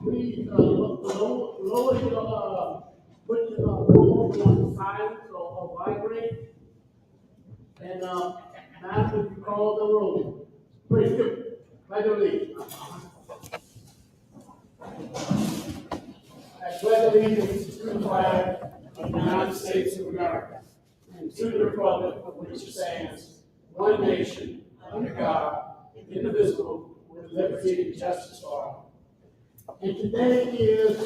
Please, lower your, put your, phone on silent or vibrate, and, after you call the roll, please do, pledge allegiance. I pledge allegiance to the flag of the United States of America, and to the republic for which it stands, one nation, under God, indivisible, with liberty and justice for all. And today is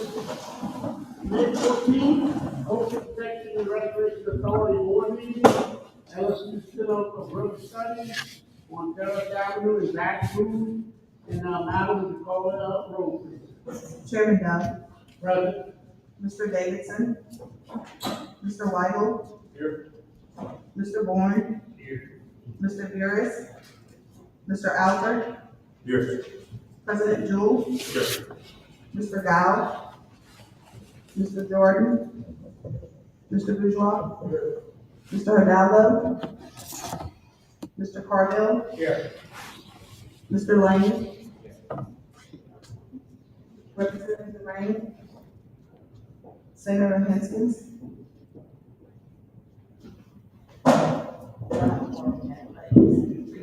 May 14th, Ocean Protection and Restoration Authority Board meeting, LSU Center of River Studies on Terrace Avenue in Baton Rouge. And Madam, would you call it up, roll please. Chairman Doug, Present. Mr. Davidson, Mr. Weigel, Here. Mr. Bourne, Here. Mr. Burris, Mr. Alford, Here. President Jewell, Here. Mr. Gow, Mr. Jordan, Mr. Bourgeois, Mr. Hidalgo, Mr. Carville, Here. Mr. Lane, Representative Rain, Senator Henskins.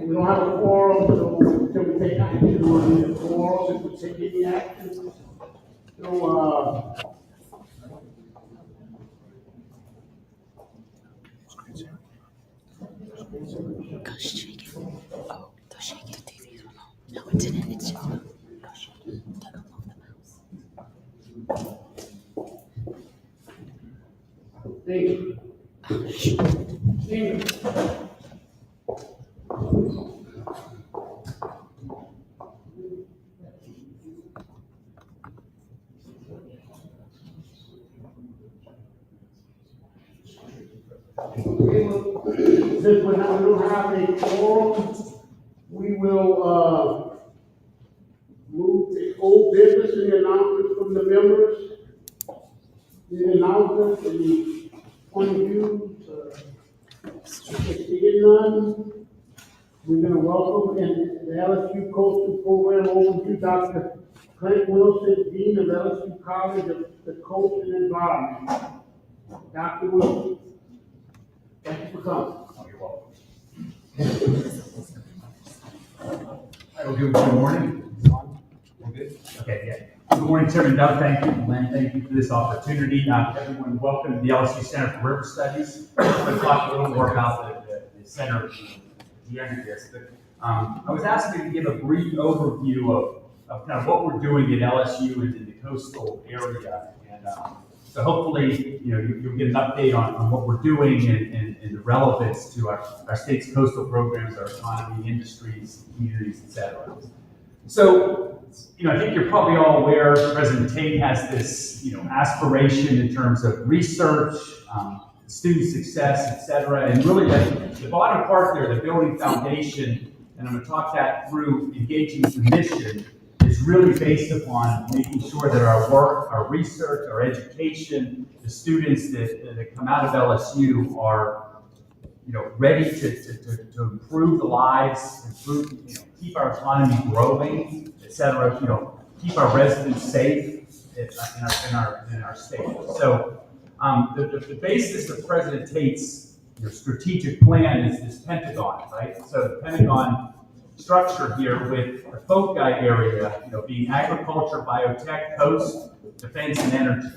We don't have a quorum, so until we take action on the quorum, if we take any action. So, Go shake it. Oh, go shake the TV. No, it didn't. It's just go shake it. Take off the mouse. Steve. Steve. Since we don't have a quorum, we will, move to old business and the announcements from the members. The announcements and the point of views, seeing none, we're gonna welcome in the LSU Coastal Program overview, Dr. Clint Wilson, Dean of LSU College of the Coast and Environment. Dr. Wilson, thank you for coming. Oh, you're welcome. Good morning. We're good? Okay, yeah. Good morning, Chairman Doug. Thank you, Len. Thank you for this opportunity. Everyone, welcome to the LSU Center for River Studies. I'm going to talk a little more about the center at the end of this. But I was asked to give a brief overview of kind of what we're doing at LSU and in the coastal area. And so hopefully, you'll get an update on what we're doing and the relevance to our state's coastal programs, our economy, industries, communities, et cetera. So, I think you're probably all aware President Tate has this, aspiration in terms of research, student success, et cetera. And really the bottom part there, the building foundation, and I'm going to talk that through engaging the mission, is really based upon making sure that our work, our research, our education, the students that come out of LSU are, ready to improve the lives, keep our economy growing, et cetera, keep our residents safe in our state. So the basis of President Tate's strategic plan is this Pentagon, right? So the Pentagon structure here with the foci area, being agriculture, biotech, coast, defense, and energy.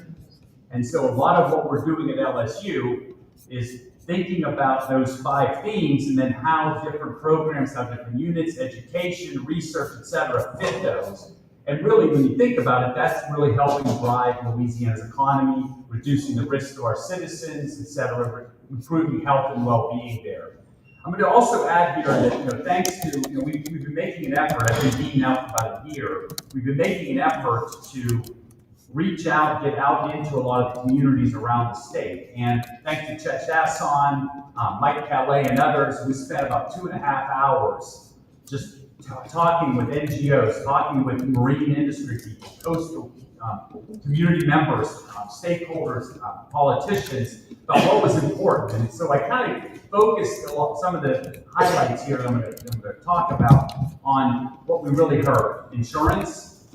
And so a lot of what we're doing at LSU is thinking about those 5 themes and then how different programs, how different units, education, research, et cetera, fit those. And really, when you think about it, that's really helping drive Louisiana's economy, reducing the risk to our citizens, et cetera, improving health and well-being there. I'm going to also add here that, thanks to, we've been making an effort, I've been being out for about a year, we've been making an effort to reach out, get out into a lot of the communities around the state. And thanks to Chet Chasson, Mike Calais, and others, we spent about 2.5 hours just talking with NGOs, talking with marine industry people, coastal community members, stakeholders, politicians, about what was important. And so I kind of focused some of the highlights here that I'm going to talk about on what we really heard: insurance,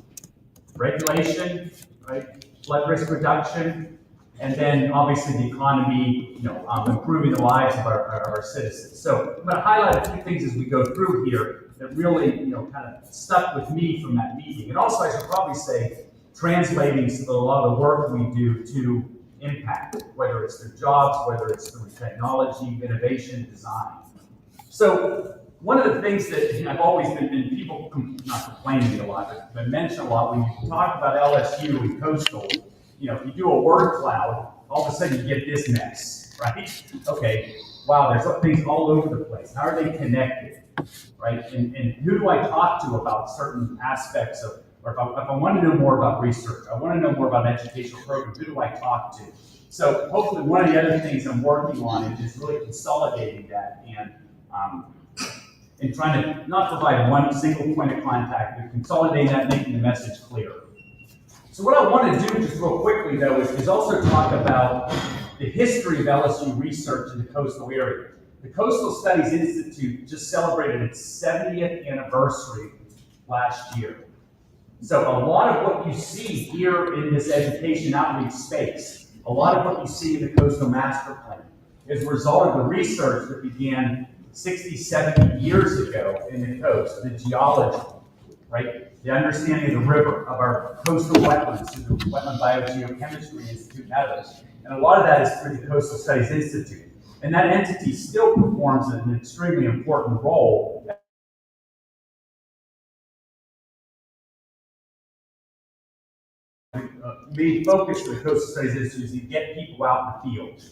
regulation, right? Flood risk reduction, and then obviously the economy, improving the lives of our citizens. So I'm going to highlight a few things as we go through here that really, kind of stuck with me from that meeting. And also, I should probably say, translating a lot of the work we do to impact, whether it's through jobs, whether it's through technology, innovation, design. So one of the things that I've always been people not complaining a lot, but mention a lot when you talk about LSU and coastal, if you do a word cloud, all of a sudden you get this mess, right? Okay, wow, there's things all over the place. How are they connected, right? And who do I talk to about certain aspects of, or if I want to know more about research, I want to know more about educational programs, who do I talk to? So hopefully one of the other things I'm working on is really consolidating that and trying to not provide one single point of contact, but consolidating that, making the message clear. So what I want to do just real quickly though is also talk about the history of LSU research in the coastal area. The Coastal Studies Institute just celebrated its 70th anniversary last year. So a lot of what you see here in this education outreach space, a lot of what you see in the Coastal Master Plan is a result of the research that began 60, 70 years ago in the coast, the geology, right? The understanding of the river, of our coastal wetlands through the Wetland Biogeochemistry Institute and others. And a lot of that is through the Coastal Studies Institute. And that entity still performs an extremely important role. Main focus of the Coastal Studies Institute is to get people out in the field.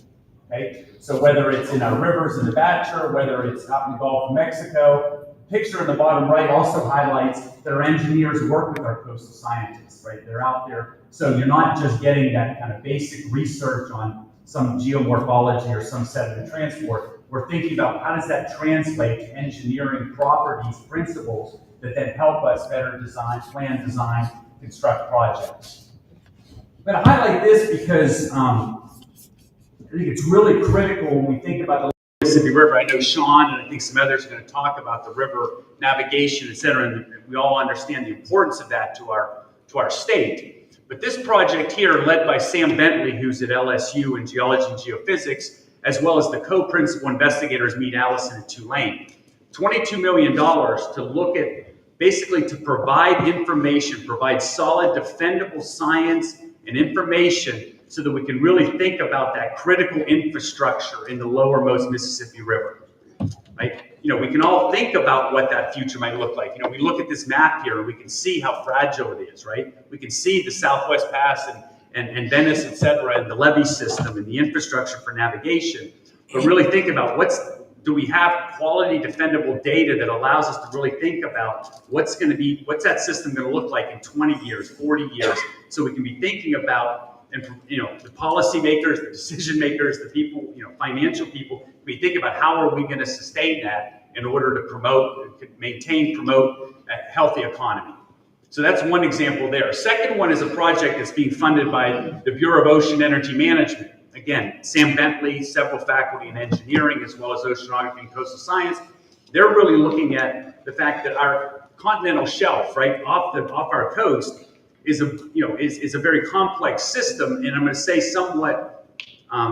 Okay? So whether it's in our rivers in the Bachelor, whether it's out in the Gulf of Mexico, the picture in the bottom right also highlights that our engineers work with our coastal scientists, right? They're out there. So you're not just getting that kind of basic research on some geomorphology or some sediment transport. We're thinking about how does that translate to engineering properties, principles that then help us better design, plan, design, construct projects. I'm going to highlight this because I think it's really critical when we think about the Mississippi River. I know Sean and I think some others are going to talk about the river navigation, et cetera, and we all understand the importance of that to our state. But this project here, led by Sam Bentley, who's at LSU in geology and geophysics, as well as the co-principal investigators, Mead Allison at Tulane, $22 million to look at, basically to provide information, provide solid, defendable science and information so that we can really think about that critical infrastructure in the lowermost Mississippi River, right? We can all think about what that future might look like. We look at this map here and we can see how fragile it is, right? We can see the Southwest Pass and Venice, et cetera, and the levee system and the infrastructure for navigation. But really think about do we have quality defendable data that allows us to really think about what's that system going to look like in 20 years, 40 years, so we can be thinking about, and the policymakers, the decision makers, the people, financial people, we think about how are we going to sustain that in order to promote a healthy economy. So that's one example there. Second one is a project that's being funded by the Bureau of Ocean Energy Management. Again, Sam Bentley, several faculty in engineering, as well as oceanography and coastal science. They're really looking at the fact that our continental shelf, right, off our coast, is a very complex system, and I'm going to say somewhat, I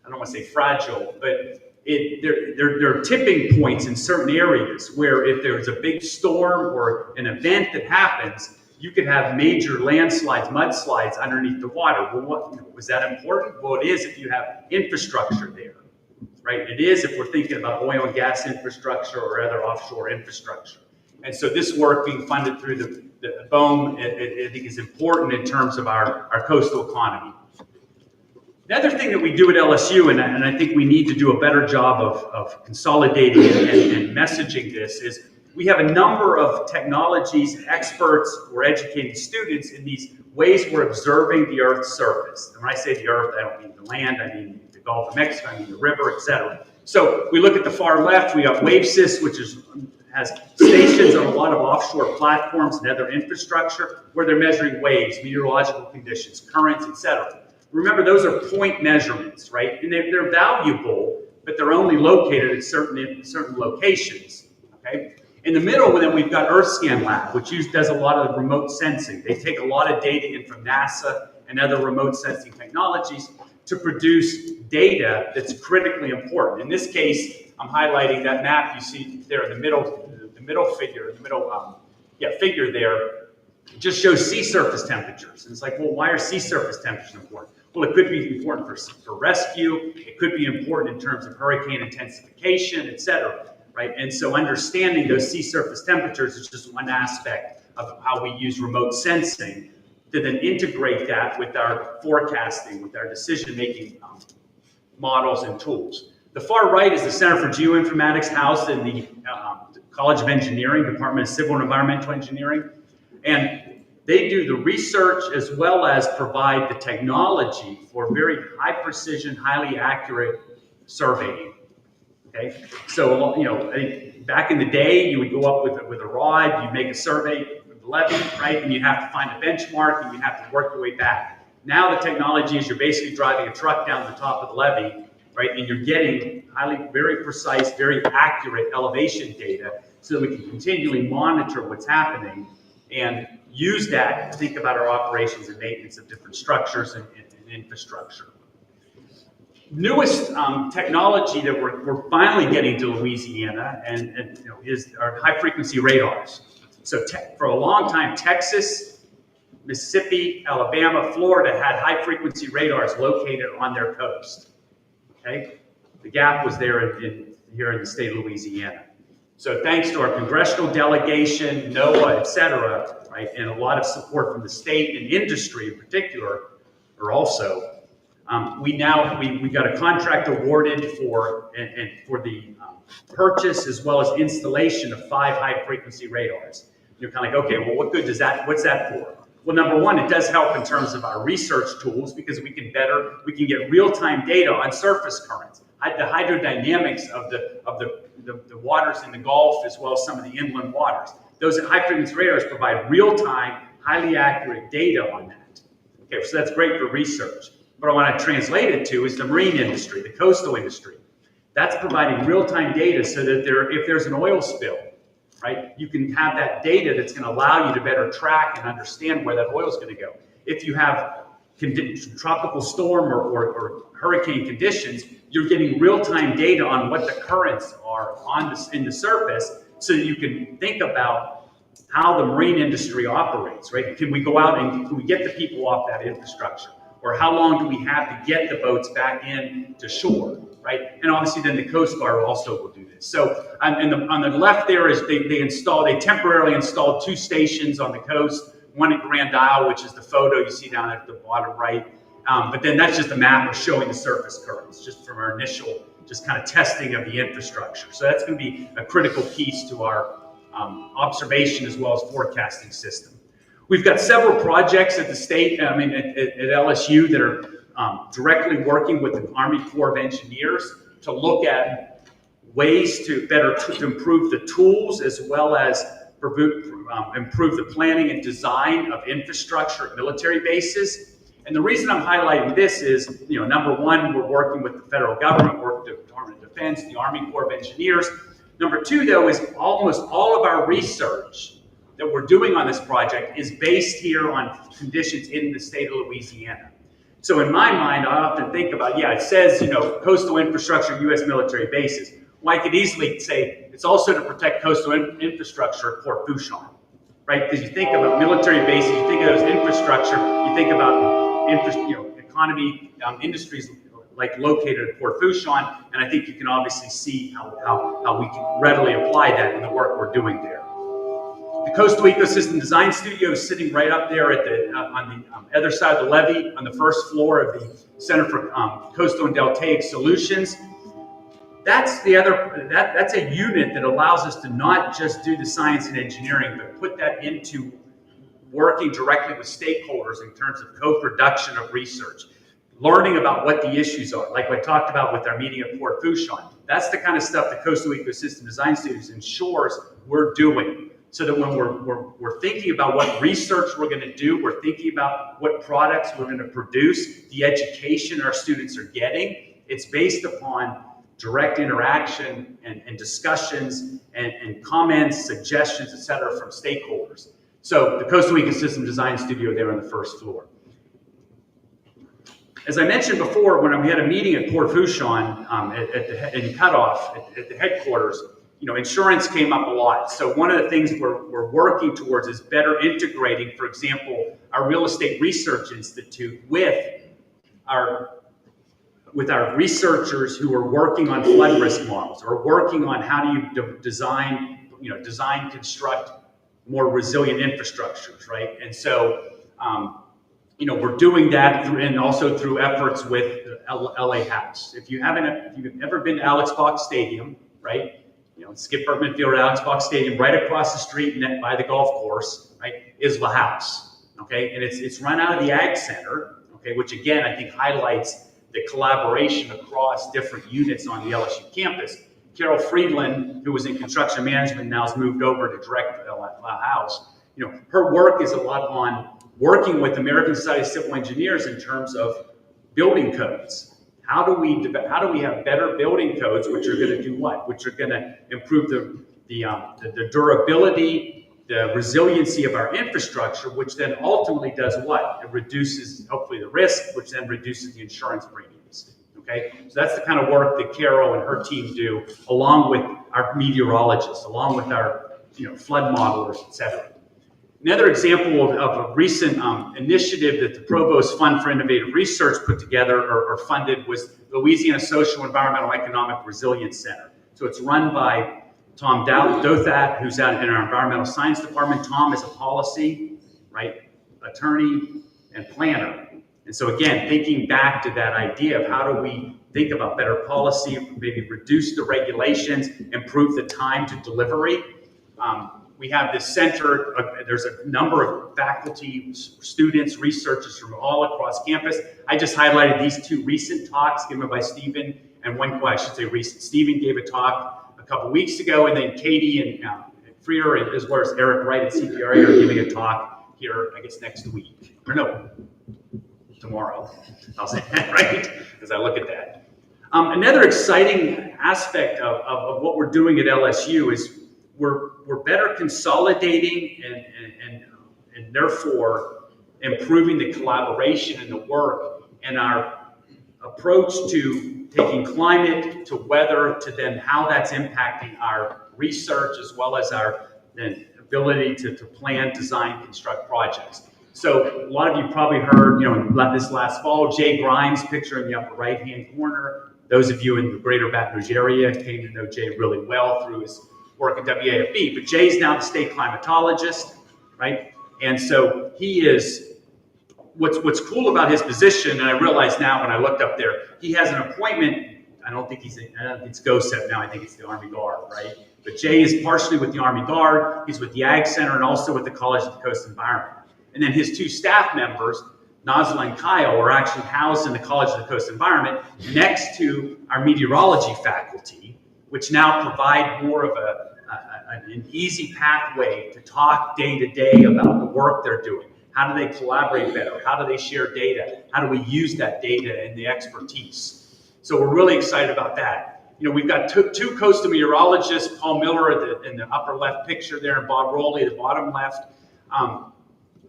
don't want to say fragile, but there are tipping points in certain areas where if there's a big storm or an event that happens, you could have major landslides, mudslides underneath the water. Well, was that important? Well, it is if you have infrastructure there, right? It is if we're thinking about oil and gas infrastructure or other offshore infrastructure. And so this work being funded through the BOEM, I think is important in terms of our coastal economy. Another thing that we do at LSU, and I think we need to do a better job of consolidating and messaging this, is we have a number of technologies and experts who are educating students in these ways we're observing the Earth's surface. And when I say the Earth, I don't mean the land, I mean the Gulf of Mexico, I mean the river, etc. So we look at the far left, we got WaveSys, which has stations on a lot of offshore platforms and other infrastructure where they're measuring waves, meteorological conditions, currents, etc. Remember, those are point measurements, right? And they're valuable, but they're only located at certain locations, okay? In the middle, then we've got EarthScan Lab, which does a lot of remote sensing. They take a lot of data in from NASA and other remote sensing technologies to produce data that's critically important. In this case, I'm highlighting that map you see there in the middle figure there. It just shows sea surface temperatures. And it's like, well, why are sea surface temperatures important? Well, it could be important for rescue. It could be important in terms of hurricane intensification, et cetera, right? And so understanding those sea surface temperatures is just one aspect of how we use remote sensing to then integrate that with our forecasting, with our decision-making models and tools. The far right is the Center for Geoinformatics, housed in the College of Engineering, Department of Civil and Environmental Engineering. And they do the research as well as provide the technology for very high precision, highly accurate surveying. Okay, so I think back in the day, you would go up with a rod, you'd make a survey with the levee, right, and you'd have to find a benchmark, and you'd have to work your way back. Now the technology is you're basically driving a truck down the top of the levee, right, and you're getting very precise, very accurate elevation data, so that we can continually monitor what's happening and use that to think about our operations and maintenance of different structures and infrastructure. Newest technology that we're finally getting to Louisiana is our high frequency radars. So for a long time, Texas, Mississippi, Alabama, Florida had high frequency radars located on their coast. Okay, the gap was there here in the state of Louisiana. So thanks to our congressional delegation, NOAA, et cetera, right, and a lot of support from the state and industry in particular, we got a contract awarded for the purchase as well as installation of 5 high frequency radars. You're kind of like, okay, well, what's that for? Well, number one, it does help in terms of our research tools because we can get real-time data on surface currents, the hydrodynamics of the waters in the Gulf as well as some of the inland waters. Those high-frequency radars provide real-time, highly accurate data on that. Okay, so that's great for research. But what I want to translate it to is the marine industry, the coastal industry. That's providing real-time data so that if there's an oil spill, right, you can have that data that's going to allow you to better track and understand where that oil is going to go. If you have tropical storm or hurricane conditions, you're getting real-time data on what the currents are in the surface so that you can think about how the marine industry operates, right? Can we go out and can we get the people off that infrastructure? Or how long do we have to get the boats back in to shore, right? And obviously then the Coast Guard also will do this. So on the left there is they temporarily installed 2 stations on the coast, one at Grand Isle, which is the photo you see down at the bottom right. But then that's just a map of showing the surface currents, just from our initial just kind of testing of the infrastructure. So that's going to be a critical piece to our observation as well as forecasting system. We've got several projects at the state, at LSU that are directly working with the Army Corps of Engineers to look at ways to improve the tools as well as improve the planning and design of infrastructure at military bases. And the reason I'm highlighting this is, number one, we're working with the federal government, working with the Department of Defense, the Army Corps of Engineers. Number two, though, is almost all of our research that we're doing on this project is based here on conditions in the state of Louisiana. So in my mind, I often think about, it says, coastal infrastructure, U.S. military bases. Well, I could easily say it's also to protect coastal infrastructure at Port Fourchon, right? Because you think about military bases, you think of those infrastructure, you think about economy, industries like located at Port Fourchon, and I think you can obviously see how we can readily apply that in the work we're doing there. The Coastal Ecosystem Design Studio is sitting right up there on the other side of the levee on the first floor of the Center for Coastal and Deltaic Solutions. That's that's a unit that allows us to not just do the science and engineering, but put that into working directly with stakeholders in terms of co-production of research, learning about what the issues are, like I talked about with our meeting at Port Fourchon. That's the kind of stuff the Coastal Ecosystem Design Studios ensures we're doing. So that when we're thinking about what research we're going to do, we're thinking about what products we're going to produce, the education our students are getting, it's based upon direct interaction and discussions and comments, suggestions, et cetera, from stakeholders. So the Coastal Ecosystem Design Studio there on the first floor. As I mentioned before, when we had a meeting at Port Fourchon in Cutoff at the headquarters, insurance came up a lot. So one of the things we're working towards is better integrating, for example, our Real Estate Research Institute with our researchers who are working on flood risk models or working on how do you design, construct more resilient infrastructures, right? And so, we're doing that and also through efforts with LA House. If you've ever been to Alex Box Stadium, right? Skip Bertman Field at Alex Box Stadium, right across the street and by the golf course, right, is La House. Okay, and it's run out of the Ag Center. Okay, which again I think highlights the collaboration across different units on the LSU campus. Carol Friedland, who was in construction management, now has moved over to direct La House. Her work is a lot on working with American Society of Civil Engineers in terms of building codes. How do we have better building codes, which are going to do what? Which are going to improve the durability, the resiliency of our infrastructure, which then ultimately does what? It reduces, hopefully, the risk, which then reduces the insurance premiums. Okay, so that's the kind of work that Carol and her team do, along with our meteorologists, along with our flood modelers, et cetera. Another example of a recent initiative that the Provost Fund for Innovative Research put together or funded was the Louisiana Social Environmental Economic Resilience Center. So it's run by Tom Dothat, who's out in our environmental science department. Tom is a policy, attorney and planner. And so again, thinking back to that idea of how do we think about better policy, maybe reduce the regulations, improve the time to delivery. We have this center, there's a number of faculty, students, researchers from all across campus. I just highlighted these two recent talks given by Stephen and recent. Stephen gave a talk a couple weeks ago, and then Katie and Freer, as well as Eric Wright at CPRA are giving a talk here, I guess, next week. Or no, tomorrow. I'll say that, right? As I look at that. Another exciting aspect of what we're doing at LSU is we're better consolidating and therefore improving the collaboration and the work and our approach to taking climate to weather to then how that's impacting our research as well as our then ability to plan, design, construct projects. So a lot of you probably heard, this last fall, Jay Grimes' picture in the upper right-hand corner. Those of you in the greater Baton Rouge area came to know Jay really well through his work at WAFB, but Jay's now the state climatologist, right? And so he is, what's cool about his position, and I realize now when I looked up there, he has an appointment, I don't think it's GOSEP now, I think it's the Army Guard, right? But Jay is partially with the Army Guard, he's with the Ag Center, and also with the College of the Coast Environment. And then his two staff members, Nazla and Kyle, are actually housed in the College of the Coast Environment next to our meteorology faculty, which now provide more of an easy pathway to talk day to day about the work they're doing. How do they collaborate better? How do they share data? How do we use that data and the expertise? So we're really excited about that. We've got two coastal meteorologists, Paul Miller in the upper left picture there, and Bob Rowley at the bottom left,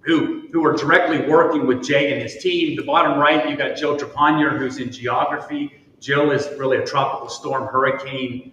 who are directly working with Jay and his team. The bottom right, you've got Jill Trepanier, who's in geography. Jill is really a tropical storm hurricane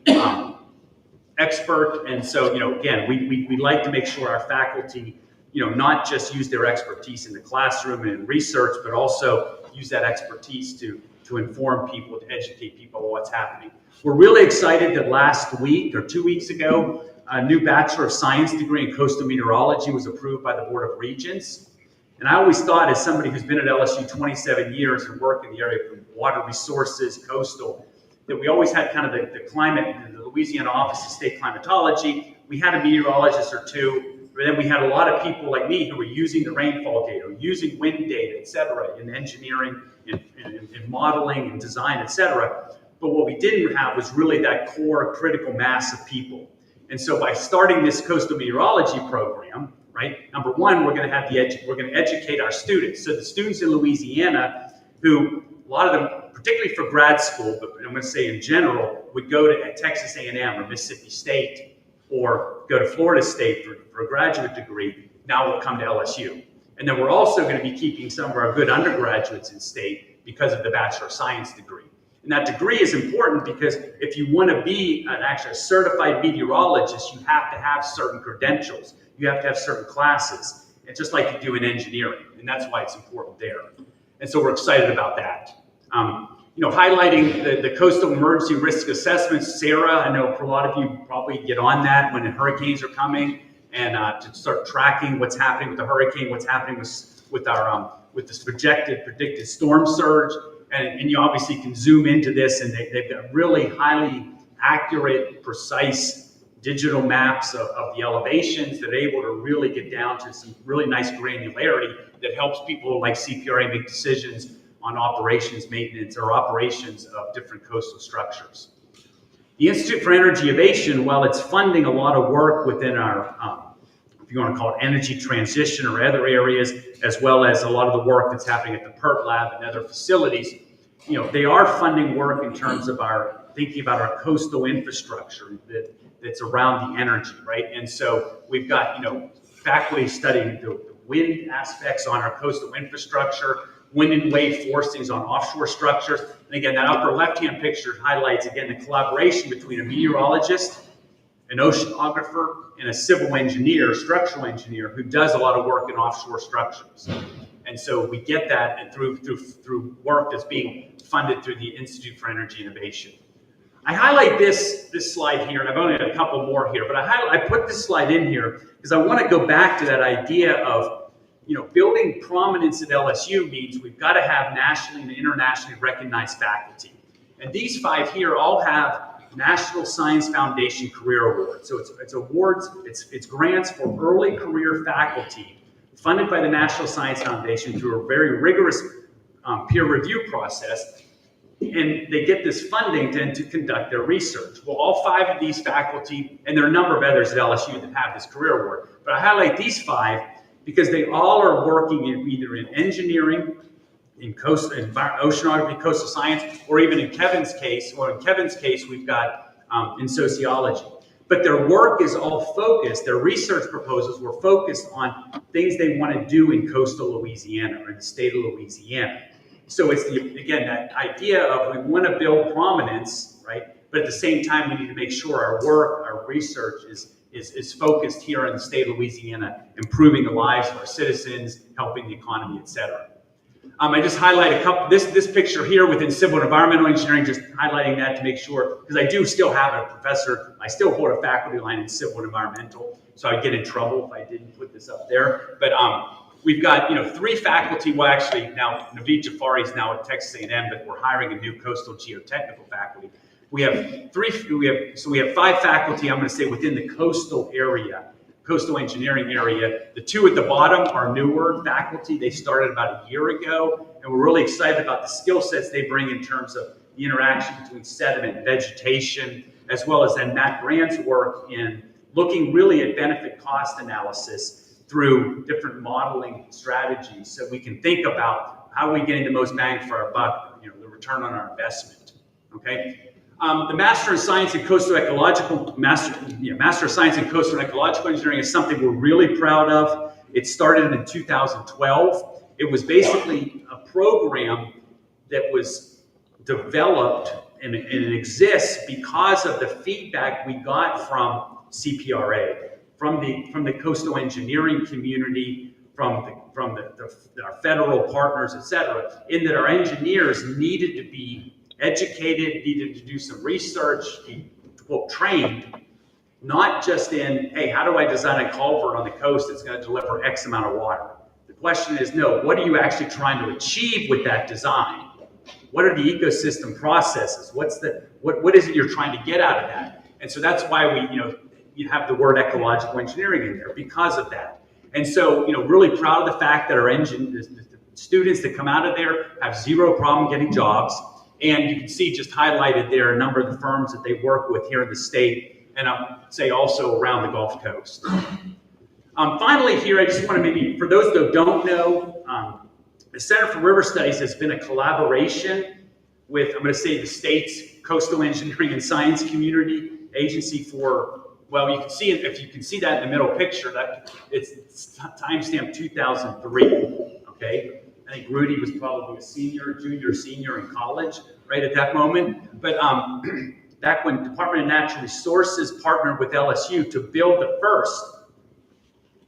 expert. And so, again, we like to make sure our faculty, not just use their expertise in the classroom and in research, but also use that expertise to inform people, to educate people on what's happening. We're really excited that last week or 2 weeks ago, a new Bachelor of Science degree in coastal meteorology was approved by the Board of Regents. And I always thought, as somebody who's been at LSU 27 years and worked in the area from water resources, coastal, that we always had kind of the climate, the Louisiana Office of State Climatology. We had a meteorologist or two, but then we had a lot of people like me who were using the rainfall data, using wind data, et cetera, in engineering, in modeling and design, et cetera. But what we didn't have was really that core critical mass of people. And so by starting this coastal meteorology program, right, number one, we're going to educate our students. So the students in Louisiana who, a lot of them, particularly for grad school, but I'm going to say in general, would go to Texas A&M or Mississippi State or go to Florida State for a graduate degree, now will come to LSU. And then we're also going to be keeping some of our good undergraduates in state because of the Bachelor of Science degree. And that degree is important because if you want to be actually a certified meteorologist, you have to have certain credentials. You have to have certain classes. It's just like you do in engineering, and that's why it's important there. And so we're excited about that. Highlighting the coastal emergency risk assessments. Sarah, I know a lot of you probably get on that when the hurricanes are coming, and to start tracking what's happening with the hurricane, what's happening with this predicted storm surge. And you obviously can zoom into this, and they've got really highly accurate, precise digital maps of the elevations that are able to really get down to some really nice granularity that helps people like CPRA make decisions on operations, maintenance, or operations of different coastal structures. The Institute for Energy Innovation, while it's funding a lot of work within our, if you want to call it energy transition or other areas, as well as a lot of the work that's happening at the PERT lab and other facilities, they are funding work in terms of thinking about our coastal infrastructure that's around the energy, right? And so we've got, faculty studying the wind aspects on our coastal infrastructure, wind and wave forcings on offshore structures. And again, that upper left-hand picture highlights, again, the collaboration between a meteorologist, an oceanographer, and a civil engineer, structural engineer, who does a lot of work in offshore structures. And so we get that and through work that's being funded through the Institute for Energy Innovation. I highlight this slide here, and I've only got a couple more here, but I put this slide in here because I want to go back to that idea of, building prominence at LSU means we've got to have nationally and internationally recognized faculty. And these 5 here all have National Science Foundation Career Awards. So it's awards, it's grants for early career faculty funded by the National Science Foundation through a very rigorous peer review process. And they get this funding to conduct their research. Well, all 5 of these faculty, and there are a number of others at LSU that have this career award, but I highlight these 5 because they all are working either in engineering, in oceanography, coastal science, or even in Kevin's case, we've got in sociology. But their work is all focused, their research proposals were focused on things they want to do in coastal Louisiana or in the state of Louisiana. So it's, again, that idea of we want to build prominence, right? But at the same time, we need to make sure our work, our research is focused here in the state of Louisiana, improving the lives of our citizens, helping the economy, et cetera. I just highlight a couple, this picture here within civil and environmental engineering, just highlighting that to make sure, because I do still have a professor, I still hold a faculty line in civil and environmental, so I'd get in trouble if I didn't put this up there. But we've got 3 faculty, well actually now Naveed Jafari is now at Texas A&M, but we're hiring a new coastal geotechnical faculty. We have 5 faculty, I'm going to say, within the coastal area, coastal engineering area. The 2 at the bottom are newer faculty. They started about a year ago, and we're really excited about the skill sets they bring in terms of the interaction between sediment and vegetation, as well as then Matt Grant's work in looking really at benefit cost analysis through different modeling strategies so we can think about how are we getting the most bang for our buck, the return on our investment, okay? The Master of Science in Coastal Ecological Master of Science in Coastal and Ecological Engineering is something we're really proud of. It started in 2012. It was basically a program that was developed and it exists because of the feedback we got from CPRA, from the coastal engineering community, from our federal partners, et cetera, in that our engineers needed to be educated, needed to do some research, be, quote, trained, not just in, hey, how do I design a culvert on the coast that's going to deliver X amount of water? The question is, no, what are you actually trying to achieve with that design? What are the ecosystem processes? What is it you're trying to get out of that? And so that's why you have the word ecological engineering in there because of that. And so, really proud of the fact that our the students that come out of there have zero problem getting jobs. And you can see just highlighted there a number of the firms that they work with here in the state, and I'll say also around the Gulf Coast. Finally here, I just want to maybe, for those that don't know, the Center for River Studies has been a collaboration with, I'm going to say, the state's Coastal Engineering and Science Community Agency for, well, you can see it, if you can see that in the middle picture, that it's timestamp 2003, okay? I think Rudy was probably a junior, senior in college, right at that moment. But back when Department of Natural Resources partnered with LSU to build the first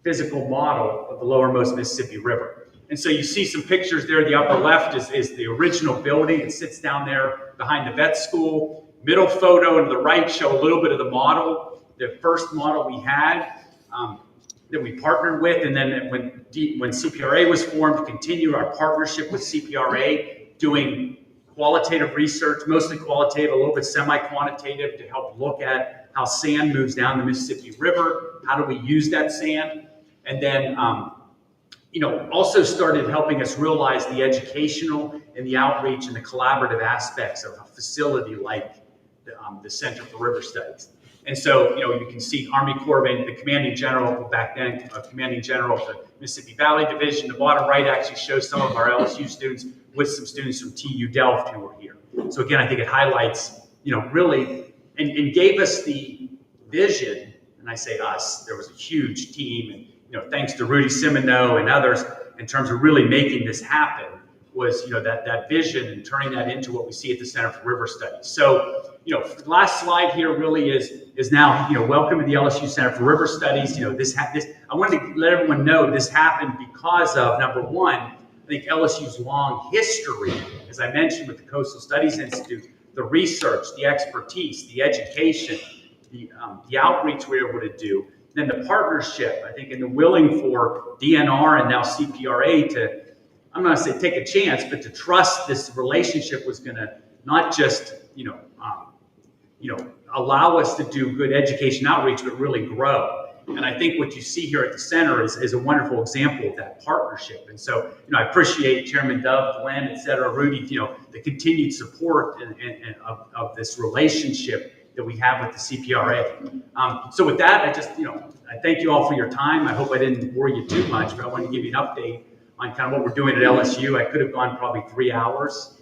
physical model of the lowermost Mississippi River. And so you see some pictures there. The upper left is the original building. It sits down there behind the vet school. Middle photo and the right show a little bit of the model, the first model we had that we partnered with. And then when CPRA was formed, continued our partnership with CPRA, doing qualitative research, mostly qualitative, a little bit semi-quantitative, to help look at how sand moves down the Mississippi River. How do we use that sand? And then, also started helping us realize the educational and the outreach and the collaborative aspects of a facility like the Center for River Studies. And so, you can see Army Corps of the commanding general back then, commanding general of the Mississippi Valley Division. The bottom right actually shows some of our LSU students with some students from TU Delft who were here. So again, I think it highlights, really, and gave us the vision. And I say us, there was a huge team, and thanks to Rudy Simoneau and others in terms of really making this happen, was that vision and turning that into what we see at the Center for River Studies. So the last slide here really is now welcome to the LSU Center for River Studies. I wanted to let everyone know this happened because of, number one, I think LSU's long history, as I mentioned, with the Coastal Studies Institute, the research, the expertise, the education, the outreach we were able to do, then the partnership, I think, and the willing for DNR and now CPRA to, I'm not going to say take a chance, but to trust this relationship was going to not just, allow us to do good education outreach, but really grow. And I think what you see here at the center is a wonderful example of that partnership. And so, I appreciate Chairman Dove, Glenn, et cetera, Rudy, the continued support of this relationship that we have with the CPRA. So with that, I thank you all for your time. I hope I didn't bore you too much, but I wanted to give you an update on kind of what we're doing at LSU. I could have gone probably 3 hours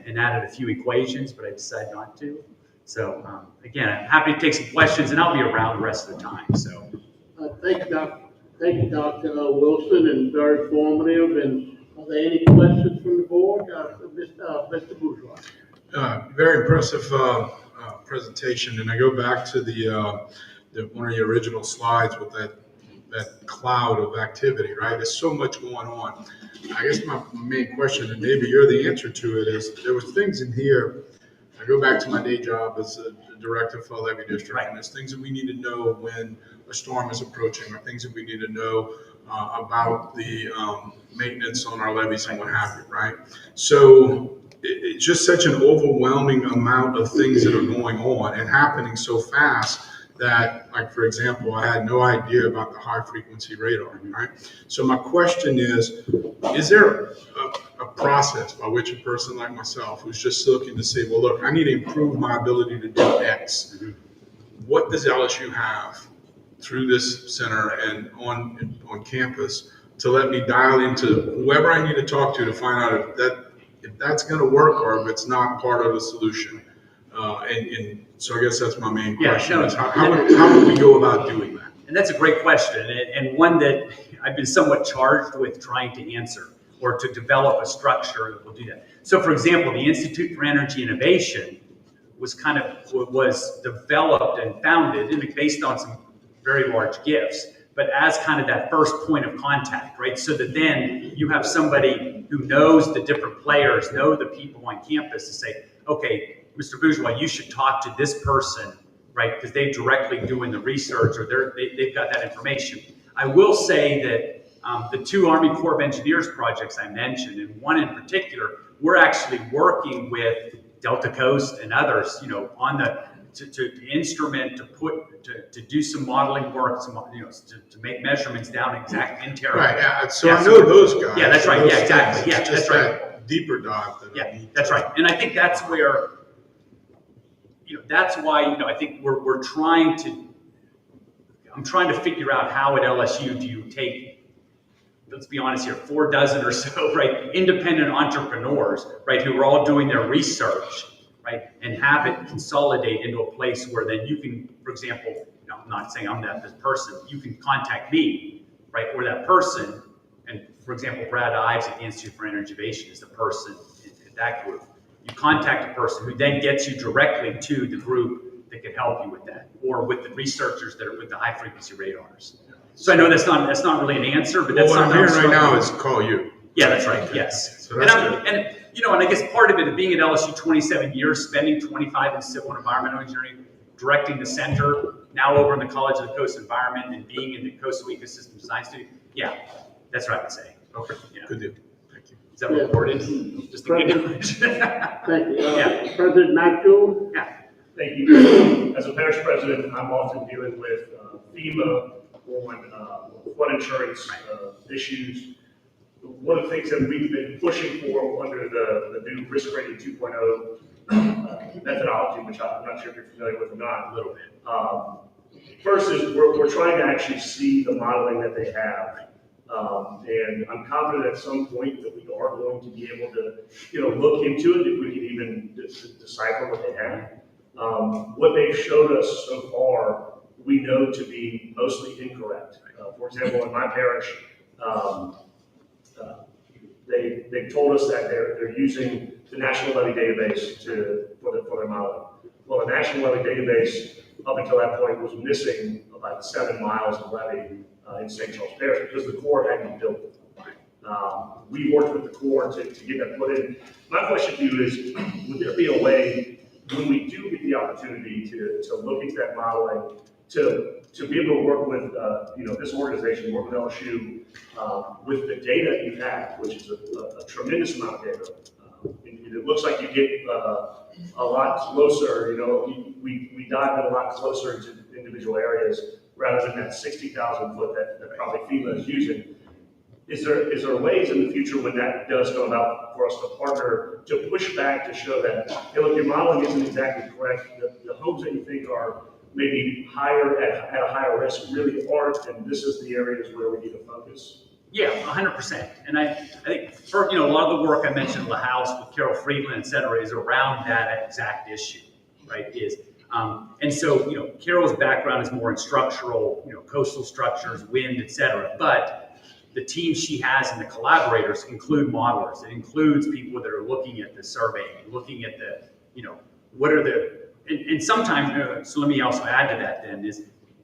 and added a few equations, but I decided not to. So again, I'm happy to take some questions, and I'll be around the rest of the time. So thank you, Dr. Wilson, and very informative. And are there any questions from the board? Mr. Bourgeois. Very impressive presentation, and I go back to the one of the original slides with that cloud of activity, right? There's so much going on. I guess my main question, and maybe you're the answer to it, is there was things in here. I go back to my day job as a director for a levee district, right, and there's things that we need to know when a storm is approaching, or things that we need to know about the maintenance on our levees and what have you, right? So it's just such an overwhelming amount of things that are going on and happening so fast that, like, for example, I had no idea about the high frequency radar, right? So my question is there a process by which a person like myself who's just looking to say, well, look, I need to improve my ability to do X. What does LSU have through this center and on campus to let me dial into whoever I need to talk to find out if that's going to work or if it's not part of the solution? And so I guess that's my main question. Yeah, how would we go about doing that? And that's a great question, and one that I've been somewhat charged with trying to answer, or to develop a structure that will do that. So, for example, the Institute for Energy Innovation was developed and founded and based on some very large gifts, but as kind of that first point of contact, right? So that then you have somebody who knows the different players, know the people on campus to say, okay, Mr. Bourgeois, you should talk to this person, right? Because they're directly doing the research, or they've got that information. I will say that the 2 Army Corps of Engineers projects I mentioned, and one in particular, we're actually working with Delta Coast and others, on to instrument, to do some modeling work, to make measurements down exact interior. Right. Yeah. So I know those guys. Yeah, that's right. Yeah, exactly. Yeah, that's right. That deeper dive. That's right. And I think that's where, that's why, I think we're trying to. I'm trying to figure out how at LSU do you take, let's be honest here, 4 dozen or so, right, independent entrepreneurs, right, who are all doing their research, right? And have it consolidate into a place where then you can, for example, you know, I'm not saying I'm that person, you can contact me, right, or that person. And for example, Brad Ives at the Institute for Innovation is the person in that group. You contact a person who then gets you directly to the group that can help you with that, or with the researchers that are with the high frequency radars. So I know that's not really an answer, but that's Well, what I'm something hearing right now is call you. yeah, that's right. Yes. So that's And you know, and I guess part of it, being at LSU 27 years, spending 25 in civil and environmental engineering, directing the center, now over in the College of the Coast Environment, and being in the Coastal Ecosystem Design Studio. Yeah, that's what I would say. Okay, Yeah. good deal. Thank you. Is that recorded? Just to get Thank you. Yeah. President Nigel? Yeah. Thank you. As a parish president, I'm often dealing with FEMA on flood insurance issues. One of the things that we've been pushing for under the new risk rating 2.0 methodology, which I'm not sure if you're familiar with or not, a little bit. First is we're trying to actually see the modeling that they have. And I'm confident at some point that we are going to be able to, look into it if we can even decipher what they have. What they've showed us so far, we know to be mostly incorrect. For example, in my parish, they told us that they're using the National Levy Database for their modeling. Well, the National Levy Database, up until that point, was missing about 7 miles of levee in St. Charles Parish because the Corps hadn't built it. We worked with the Corps to get that put in. My question to you is, would there be a way, when we do get the opportunity to look into that modeling, to be able to work with this organization, work with LSU, with the data you have, which is a tremendous amount of data. It looks like you get a lot closer. We dive in a lot closer into individual areas rather than that 60,000 foot that probably FEMA is using. Is there ways in the future when that does come about for us to partner to push back to show that, hey, look, your modeling isn't exactly correct. The homes that you think are maybe higher at a higher risk really aren't, and this is the areas where we need to focus? Yeah, 100%. And I think for a lot of the work I mentioned in the house with Carol Friedland, et cetera, is around that exact issue, right? And so Carol's background is more in structural, coastal structures, wind, et cetera. But the team she has and the collaborators include modelers. It includes people that are looking at the survey, looking at the, what are the, and sometimes, so let me also add to that then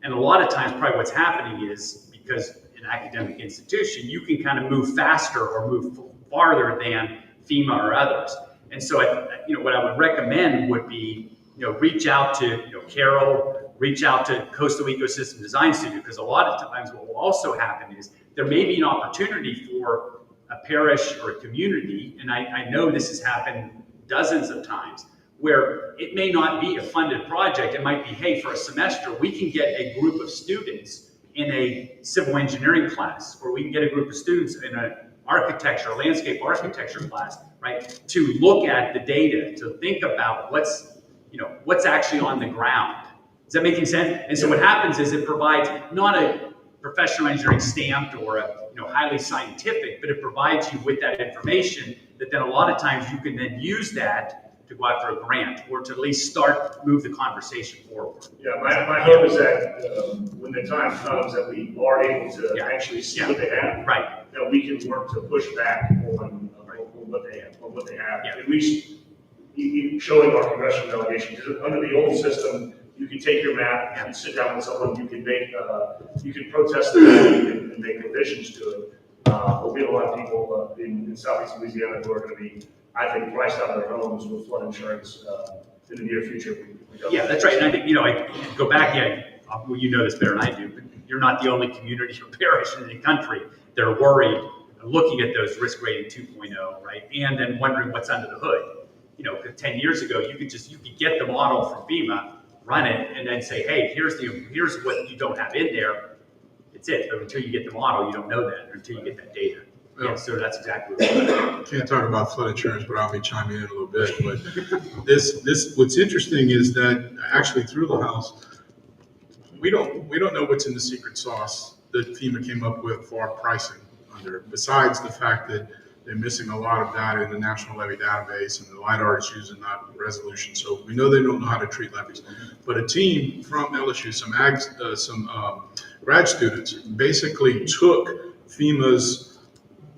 and a lot of times probably what's happening is because an academic institution, you can kind of move faster or move farther than FEMA or others. And so, what I would recommend would be, reach out to, Carol, reach out to Coastal Ecosystem Design Studio, because a lot of times what will also happen is there may be an opportunity for a parish or a community, and I know this has happened dozens of times, where it may not be a funded project. It might be, hey, for a semester, we can get a group of students in a civil engineering class, or we can get a group of students in an architecture, landscape architecture class, right? To look at the data, to think about what's actually on the ground. Is that making sense? And so what happens is it provides not a professional engineering stamped or a highly scientific, but it provides you with that information that then a lot of times you can then use that to go after a grant or to at least move the conversation forward. Yeah, my hope is that when the time comes that we are able to actually see what they have, right, that we can work to push back on what they have. Yeah. At least showing our congressional delegation, because under the old system, you can take your map and sit down with someone, you can protest the map and make revisions to it. But we have a lot of people in Southeast Louisiana who are going to be, I think, priced out of their homes with flood insurance in the near future. Yeah, that's right. And I think, I go back, well, you know this better than I do, but you're not the only community or parish in the country that are worried, looking at those risk rating 2.0, right? And then wondering what's under the hood. 10 years ago, you could get the model from FEMA, run it, and then say, hey, here's what you don't have in there. It's it. But until you get the model, you don't know that, or until you get that data. Yeah, so that's exactly what we're doing. Can't talk about flood insurance without me chiming in a little bit, but what's interesting is that actually through the house, we don't know what's in the secret sauce that FEMA came up with for our pricing under, besides the fact that they're missing a lot of data in the National Levy Database, and the LIDAR is using that resolution. So we know they don't know how to treat levies. But a team from LSU, some grad students, basically took FEMA's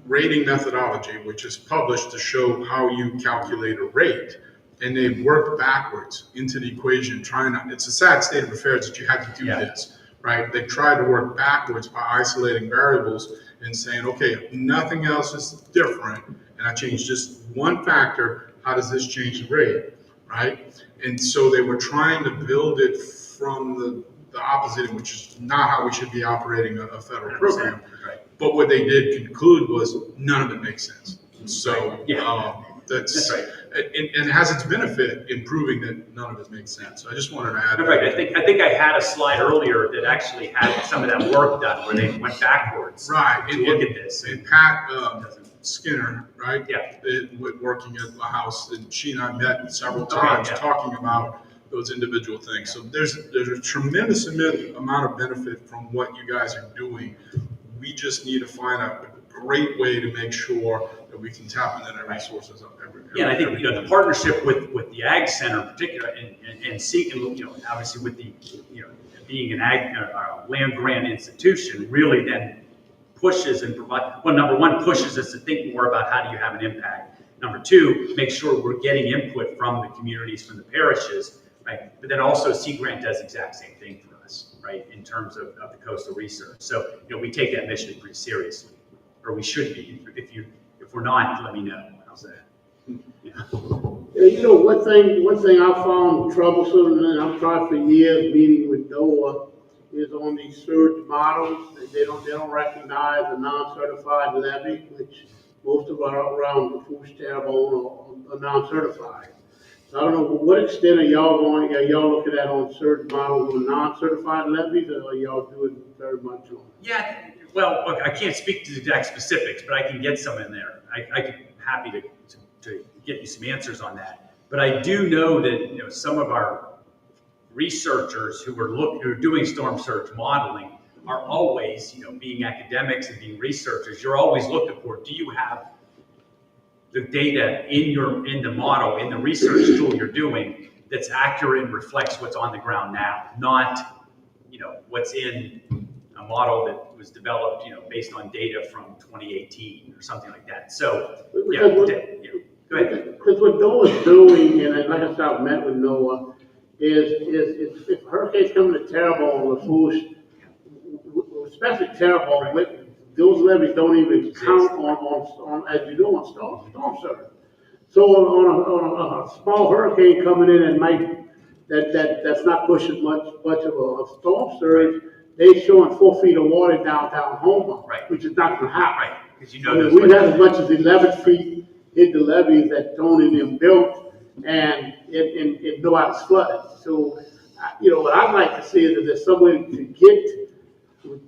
rating methodology, which is published to show how you calculate a rate, and they worked backwards into the equation, it's a sad state of affairs that you had to do this, right? They tried to work backwards by isolating variables and saying, okay, if nothing else is different, and I change just one factor, how does this change the rate, right? And so they were trying to build it from the opposite, which is not how we should be operating a federal program. Right. But what they did conclude was none of it makes sense. So that's right. And it has its benefit in proving that none of it makes sense. So I just wanted to add. Right. I think I had a slide earlier that actually had some of that work done where they went backwards. Right. To look at this. And Pat Skinner, right? Yeah. Working at my house, and she and I met several times talking about those individual things. So there's a tremendous amount of benefit from what you guys are doing. We just need to find a great way to make sure that we can tap into the resources of every. Yeah, and I think the partnership with the Ag Center in particular, and seeking, obviously with the being an ag land grant institution, really then pushes and provide. Well, number one, pushes us to think more about how do you have an impact. Number two, make sure we're getting input from the communities, from the parishes, right? But then also Sea Grant does the exact same thing for us, right? In terms of the coastal research. So we take that mission pretty seriously, or we should be. If we're not, let me know. How's that? Yeah, one thing I found troublesome, and I've tried for years meeting with NOAA, is on these surge models. They don't recognize a non-certified levy, which most of our around the Lafourche Terrebonne are non-certified. So I don't know, what extent are y'all looking at on surge models on non-certified levies, or are y'all doing very much on? Yeah, well, look, I can't speak to the exact specifics, but I can get some in there. I could be happy to get you some answers on that. But I do know that some of our researchers who are doing storm surge modeling are always, being academics and being researchers, you're always looking for, do you have the data in the model, in the research tool you're doing that's accurate and reflects what's on the ground now, not, what's in a model that was developed, based on data from 2018 or something like that. So, go ahead. Because what NOAA's doing, and like I said, I've met with NOAA, is if hurricanes come to Terrebonne or Lafourche, especially Terrebonne, those levies don't even count on as you do on storm surge. So on a small hurricane coming in and that's not pushing much of a storm surge, they showing 4 feet of water downtown Houma, right, which is not going to happen. Right, because we have as much as 11 feet hit the levees that Tony and them built, and it nobody's flooded. So, what I'd like to see is that there's some way to get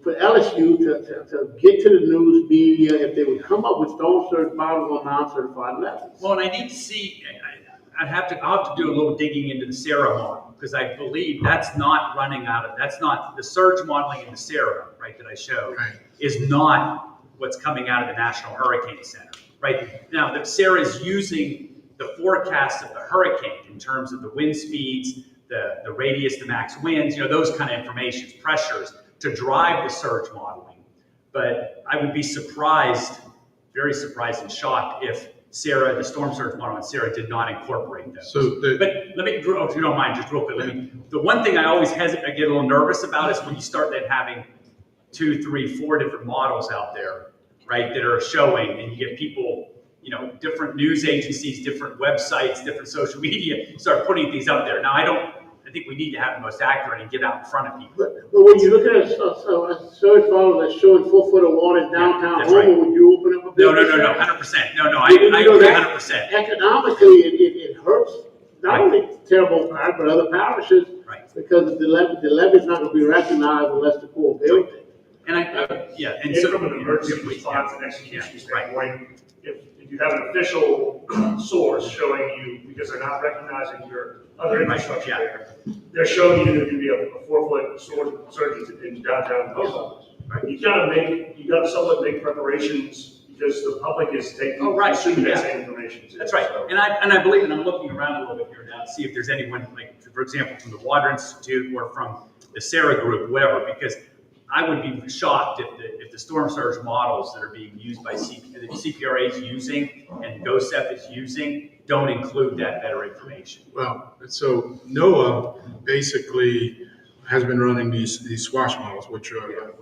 for LSU to get to the news media if they would come up with storm surge models on non-certified levees. Well, and I need to see. I'll have to do a little digging into the SARA model, because I believe that's not the surge modeling in the SARA, right, that I showed, is not what's coming out of the National Hurricane Center, right? Now, the SARA is using the forecast of the hurricane in terms of the wind speeds, the radius, the max winds, those kind of information, pressures, to drive the surge modeling. But I would be surprised, very surprised and shocked if SARA, the storm surge model in SARA, did not incorporate those. But let me, if you don't mind, just real quick, the one thing I always get a little nervous about is when you start then having 2, 3, 4 different models out there, right, that are showing, and you get people, different news agencies, different websites, different social media, start putting these up there. Now, I think we need to have the most accurate and get out in front of people. But when you look at a surge model that's showing 4 foot of water in downtown Houma, right. Would you open up a business? No, 100%. No, I agree 100%. Economically, it hurts not only Terrebonne Parish, but other parishes, because the levee's not going to be recognized unless the poor build it. And And so from an emergency response and execution standpoint, if you have an official source showing you, because they're not recognizing your other infrastructure there, they're showing you that there'd be a 4 foot surge in downtown Houma. You gotta somewhat make preparations because the public is taking, Oh, right, consuming that yeah. same information too. That's right, So- and I believe, and I'm looking around a little bit here now to see if there's anyone, like, for example, from the Water Institute or from the Sarah Group, whatever, because I would be shocked if the storm surge models that are being used by that CPRA is using and GOSEP is using don't include that better information. Well, so NOAA basically has been running these SWASH models, which are,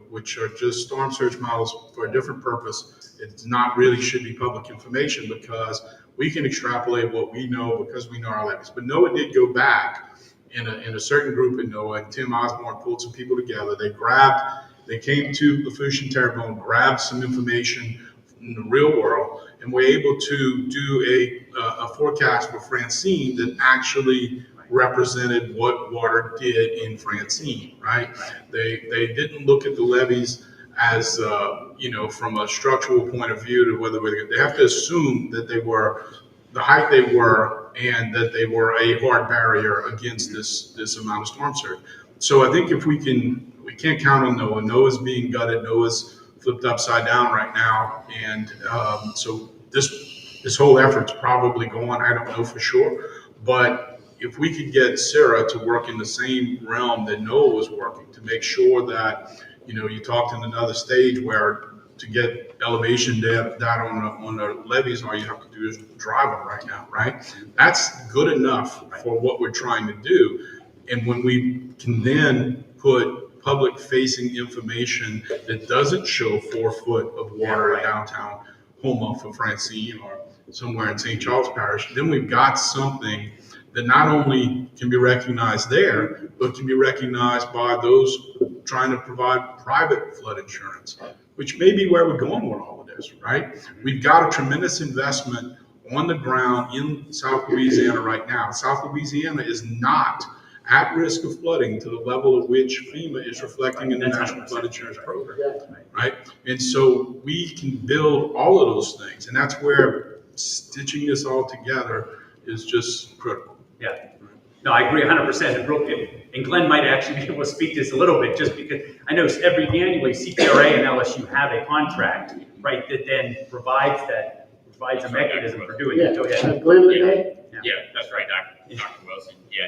which are just storm surge models for a different purpose. It's not really should be public information because we can extrapolate what we know because we know our levees. But NOAA did go back in a certain group in NOAA, and Tim Osborne pulled some people together. They came to Lafourche and Terrebonne, grabbed some information from the real world, and were able to do a forecast for Francine that actually represented what water did in Francine, right? They didn't look at the levees as, from a structural point of view to whether they have to assume that they were the height they were and that they were a hard barrier against this amount of storm surge. So I think if we can't count on NOAA. NOAA's being gutted. NOAA's flipped upside down right now. And so this whole effort's probably going, I don't know for sure. But if we could get Sarah to work in the same realm that NOAA was working, to make sure that, you talked in another stage where to get elevation data on the levees, all you have to do is drive them right now, right? That's good enough for what we're trying to do. And when we can then put public-facing information that doesn't show 4 foot of water in downtown Houma for Francine or somewhere in St. Charles Parish, then we've got something that not only can be recognized there, but can be recognized by those trying to provide private flood insurance, which may be where we're going with all of this, right? We've got a tremendous investment on the ground in South Louisiana right now. South Louisiana is not at risk of flooding to the level at which FEMA is reflecting in the National Flood Insurance Program, right? And so we can build all of those things, and that's where stitching this all together is just critical. Yeah. No, I agree 100%. And Glenn might actually be able to speak to this a little bit, just because I know annually CPRA and LSU have a contract, right, that then provides a mechanism for doing it. Go ahead. Glenn today? Yeah, that's right, Dr. Wilson. Yeah,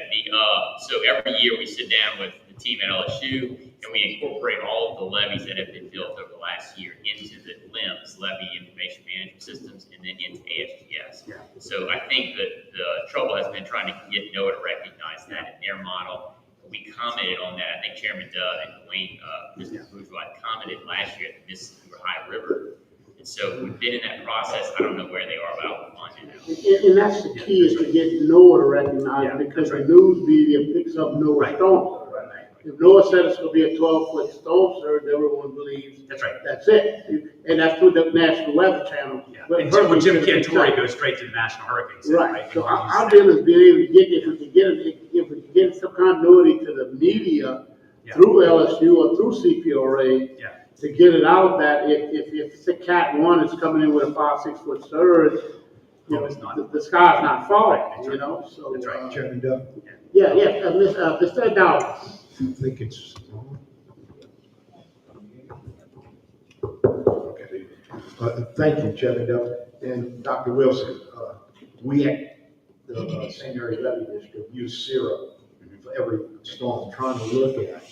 so every year we sit down with the team at LSU and we incorporate all of the levees that have been built over the last year into the LIMS, Levee Information Management Systems, and then into ASGS. Yeah. So I think that the trouble has been trying to get NOAA to recognize that in their model. We commented on that. I think Chairman Dove and Dwayne, Mr. Bourgeois commented last year at the Mississippi Ohio River. And so we've been in that process. I don't know where they are, but I'll find it out. And that's the key, is to get NOAA to recognize, because the news media picks up NOAA storm. If NOAA said it's going to be a 12-foot storm surge, everyone believes That's right. that's it. And that's through the National Weather Channel. Yeah. But And Hurricane Jim Center Cantore itself. goes straight to the National Hurricane Center, right? Right. So our deal is being able to get, if we can get some continuity to the media through LSU or through CPRA, to get it out that if it's a Cat 1 is coming in with a 5-6 foot surge, the sky's not falling, so. That's right. Chairman Doug, Mr. Dowd. I think it's. Okay. Thank you, Chairman Doug. And Dr. Wilson, we at the St. Mary Levee District use SIRA for every storm, trying to look at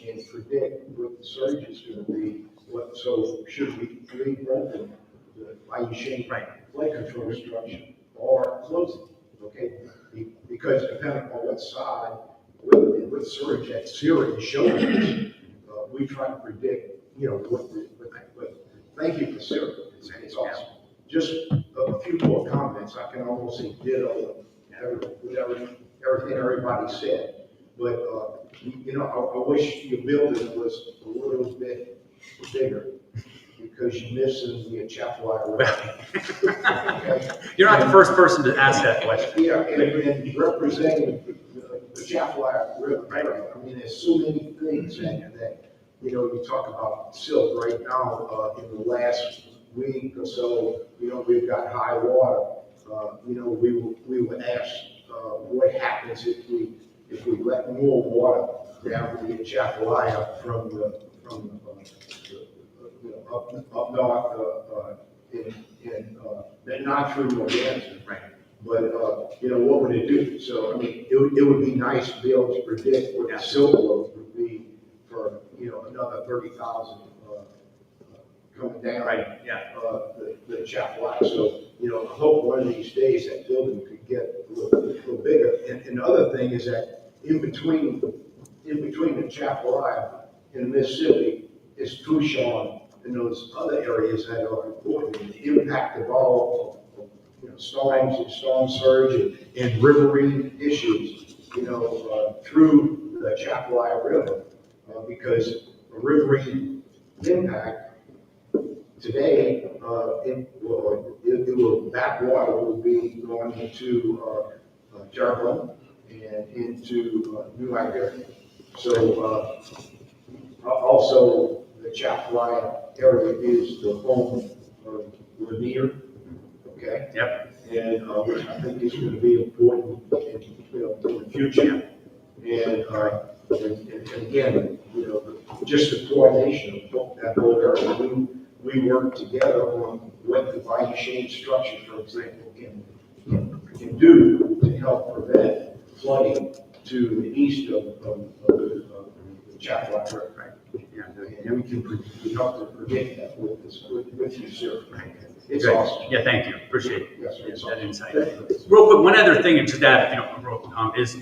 and predict what the surge is going to be. So should we leave that the Bayou Chene flood control structure or close it? Okay, because depending on what side with surge that SIRA is showing us, we try to predict, but thank you for SIRA. It's awesome. Just a few more comments. I can almost say ditto everything everybody said. But, I wish your building was a little bit bigger, because you're missing the Atchafalaya River. Okay? You're not the first person to ask that question. Yeah, and representing the Atchafalaya River. I mean, there's so many things that you talk about silt right now. In the last week or so, we've got high water. We were asked what happens if we let more water down to the Atchafalaya from the up north, not through Modesto. Right. But, what would it do? So, I mean, it would be nice to be able to predict what the silk load would be for, another 30,000, coming down. Right, yeah. The Chapel. So, I hope one of these days that building could get a little bigger. And the other thing is that in between the Chapel and Mississippi is Tucson and those other areas that are important. The impact of all, storms and storm surge and riverine issues, through the Chapel River, because a riverine impact today, backwater will be going into Terrebonne and into New Iberia. So also the Chapel area is the home of Lanier. Okay. Yep. And which I think is going to be important in the future. And again, just the coordination of that whole area. We work together on what the value chain structure, for example, can do to help prevent flooding to the east of the Chapel River. Right. Yeah. And we help to predict that with you, sir. It's Great. awesome. Yeah, thank you. Appreciate it. Yes, it's that awesome. insight. Real quick, one other thing to that, is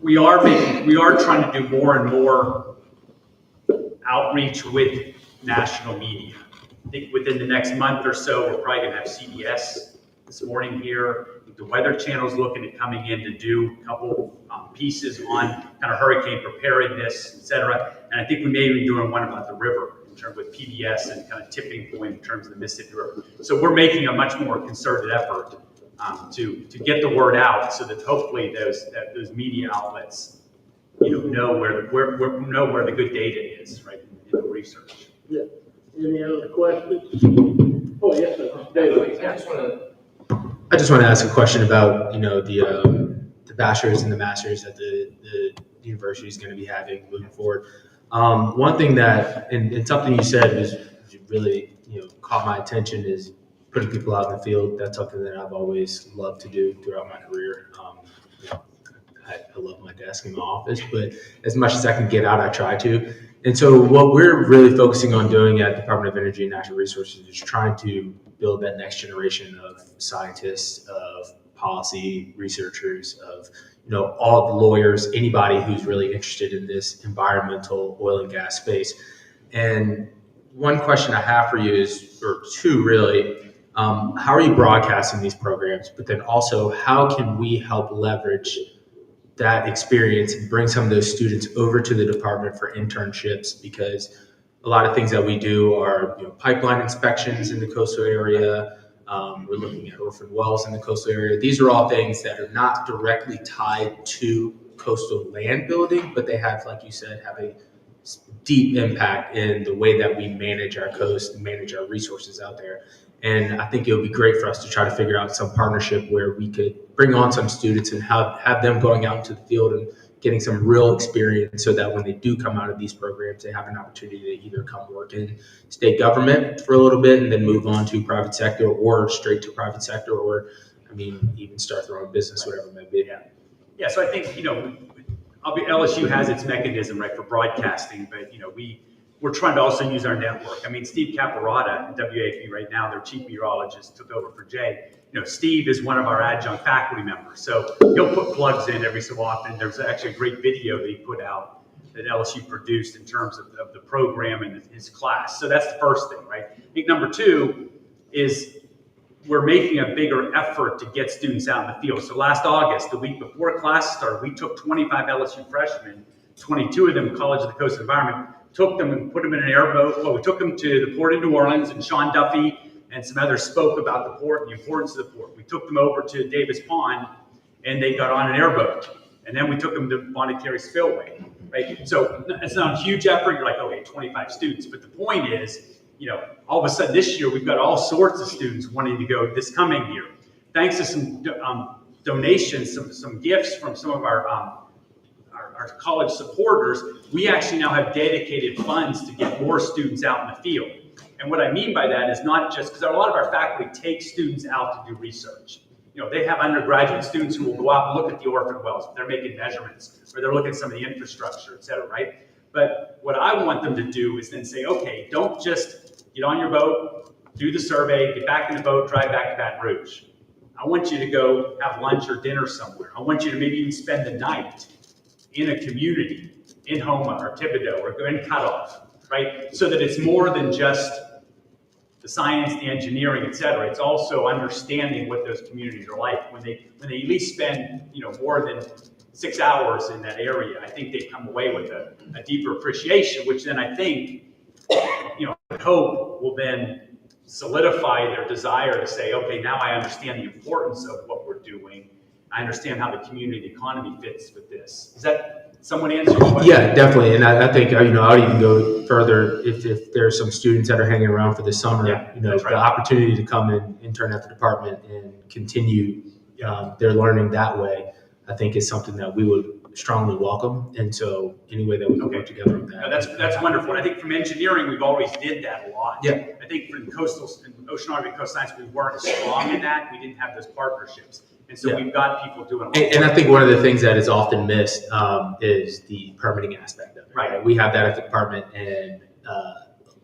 we are trying to do more and more outreach with national media. I think within the next month or so, we're probably gonna have CBS this morning here. The Weather Channel's looking at coming in to do a couple pieces on kind of hurricane preparedness, et cetera. And I think we may be doing one about the river in terms with PBS and kind of tipping point in terms of the Mississippi River. So we're making a much more concerted effort to get the word out so that hopefully those media outlets, know where the good data is, right, in the research. Yeah. Any other questions? Oh, yes, sir. David. I just want to ask a question about, the bachelor's and the master's that the university is going to be having moving forward. One thing that, and something you said was really, caught my attention is putting people out in the field. That's something that I've always loved to do throughout my career. I love my desk in my office, but as much as I can get out, I try to. And so what we're really focusing on doing at the Department of Energy and Natural Resources is trying to build that next generation of scientists, of policy researchers, of all the lawyers, anybody who's really interested in this environmental oil and gas space. And one question I have for you is, or two really, how are you broadcasting these programs? But then also, how can we help leverage that experience and bring some of those students over to the department for internships? Because a lot of things that we do are pipeline inspections in the coastal area. We're looking at orphan wells in the coastal area. These are all things that are not directly tied to coastal land building, but they have, like you said, have a deep impact in the way that we manage our coast and manage our resources out there. And I think it would be great for us to try to figure out some partnership where we could bring on some students and have them going out into the field and getting some real experience so that when they do come out of these programs, they have an opportunity to either come work in state government for a little bit and then move on to private sector or straight to private sector, or, even start their own business, whatever it may be. Yeah, so I think, LSU has its mechanism, right, for broadcasting, but, we're trying to also use our network. Steve Caparata at WAFE right now, their chief meteorologist, took over for Jay. Steve is one of our adjunct faculty members, so he'll put plugs in every so often. There's actually a great video that he put out that LSU produced in terms of the program and his class. So that's the first thing, right? I think number two is we're making a bigger effort to get students out in the field. So last August, the week before class started, we took 25 LSU freshmen, 22 of them College of the Coast Environment, took them and put them in an airboat. Well, we took them to the port in New Orleans, and Sean Duffy and some others spoke about the port and the importance of the port. We took them over to Davis Pond, and they got on an airboat. And then we took them to Bonnet-Carré Spillway, right? So it's not a huge effort. You're like, okay, 25 students. But the point is, all of a sudden this year, we've got all sorts of students wanting to go this coming year. Thanks to some donations, some gifts from some of our college supporters, we actually now have dedicated funds to get more students out in the field. And what I mean by that is not just, because a lot of our faculty take students out to do research. They have undergraduate students who will go out and look at the orphan wells, they're making measurements, or they're looking at some of the infrastructure, et cetera, right? But what I want them to do is then say, okay, don't just get on your boat, do the survey, get back in the boat, drive back to Baton Rouge. I want you to go have lunch or dinner somewhere. I want you to maybe even spend the night in a community, in Houma or Thibodaux or in Cutoff, right? So that it's more than just the science, the engineering, et cetera. It's also understanding what those communities are like. When they at least spend, more than 6 hours in that area, I think they come away with a deeper appreciation, which then I think, I hope will then solidify their desire to say, okay, now I understand the importance of what we're doing. I understand how the community economy fits with this. Does that someone answer your question? Yeah, definitely. And I think, I would even go further if there's some students that are hanging around for the summer, that's right. The opportunity to come and intern at the department and continue their learning that way, I think is something that we would strongly welcome. And so any way that we can work together with that. No, that's wonderful. And I think from engineering, we've always did that a lot. Yeah. I think from oceanography and coast science, we weren't strong in that. We didn't have those partnerships. And so we've got people doing a lot. And I think one of the things that is often missed is the permitting aspect of it. Right. We have that at the department, and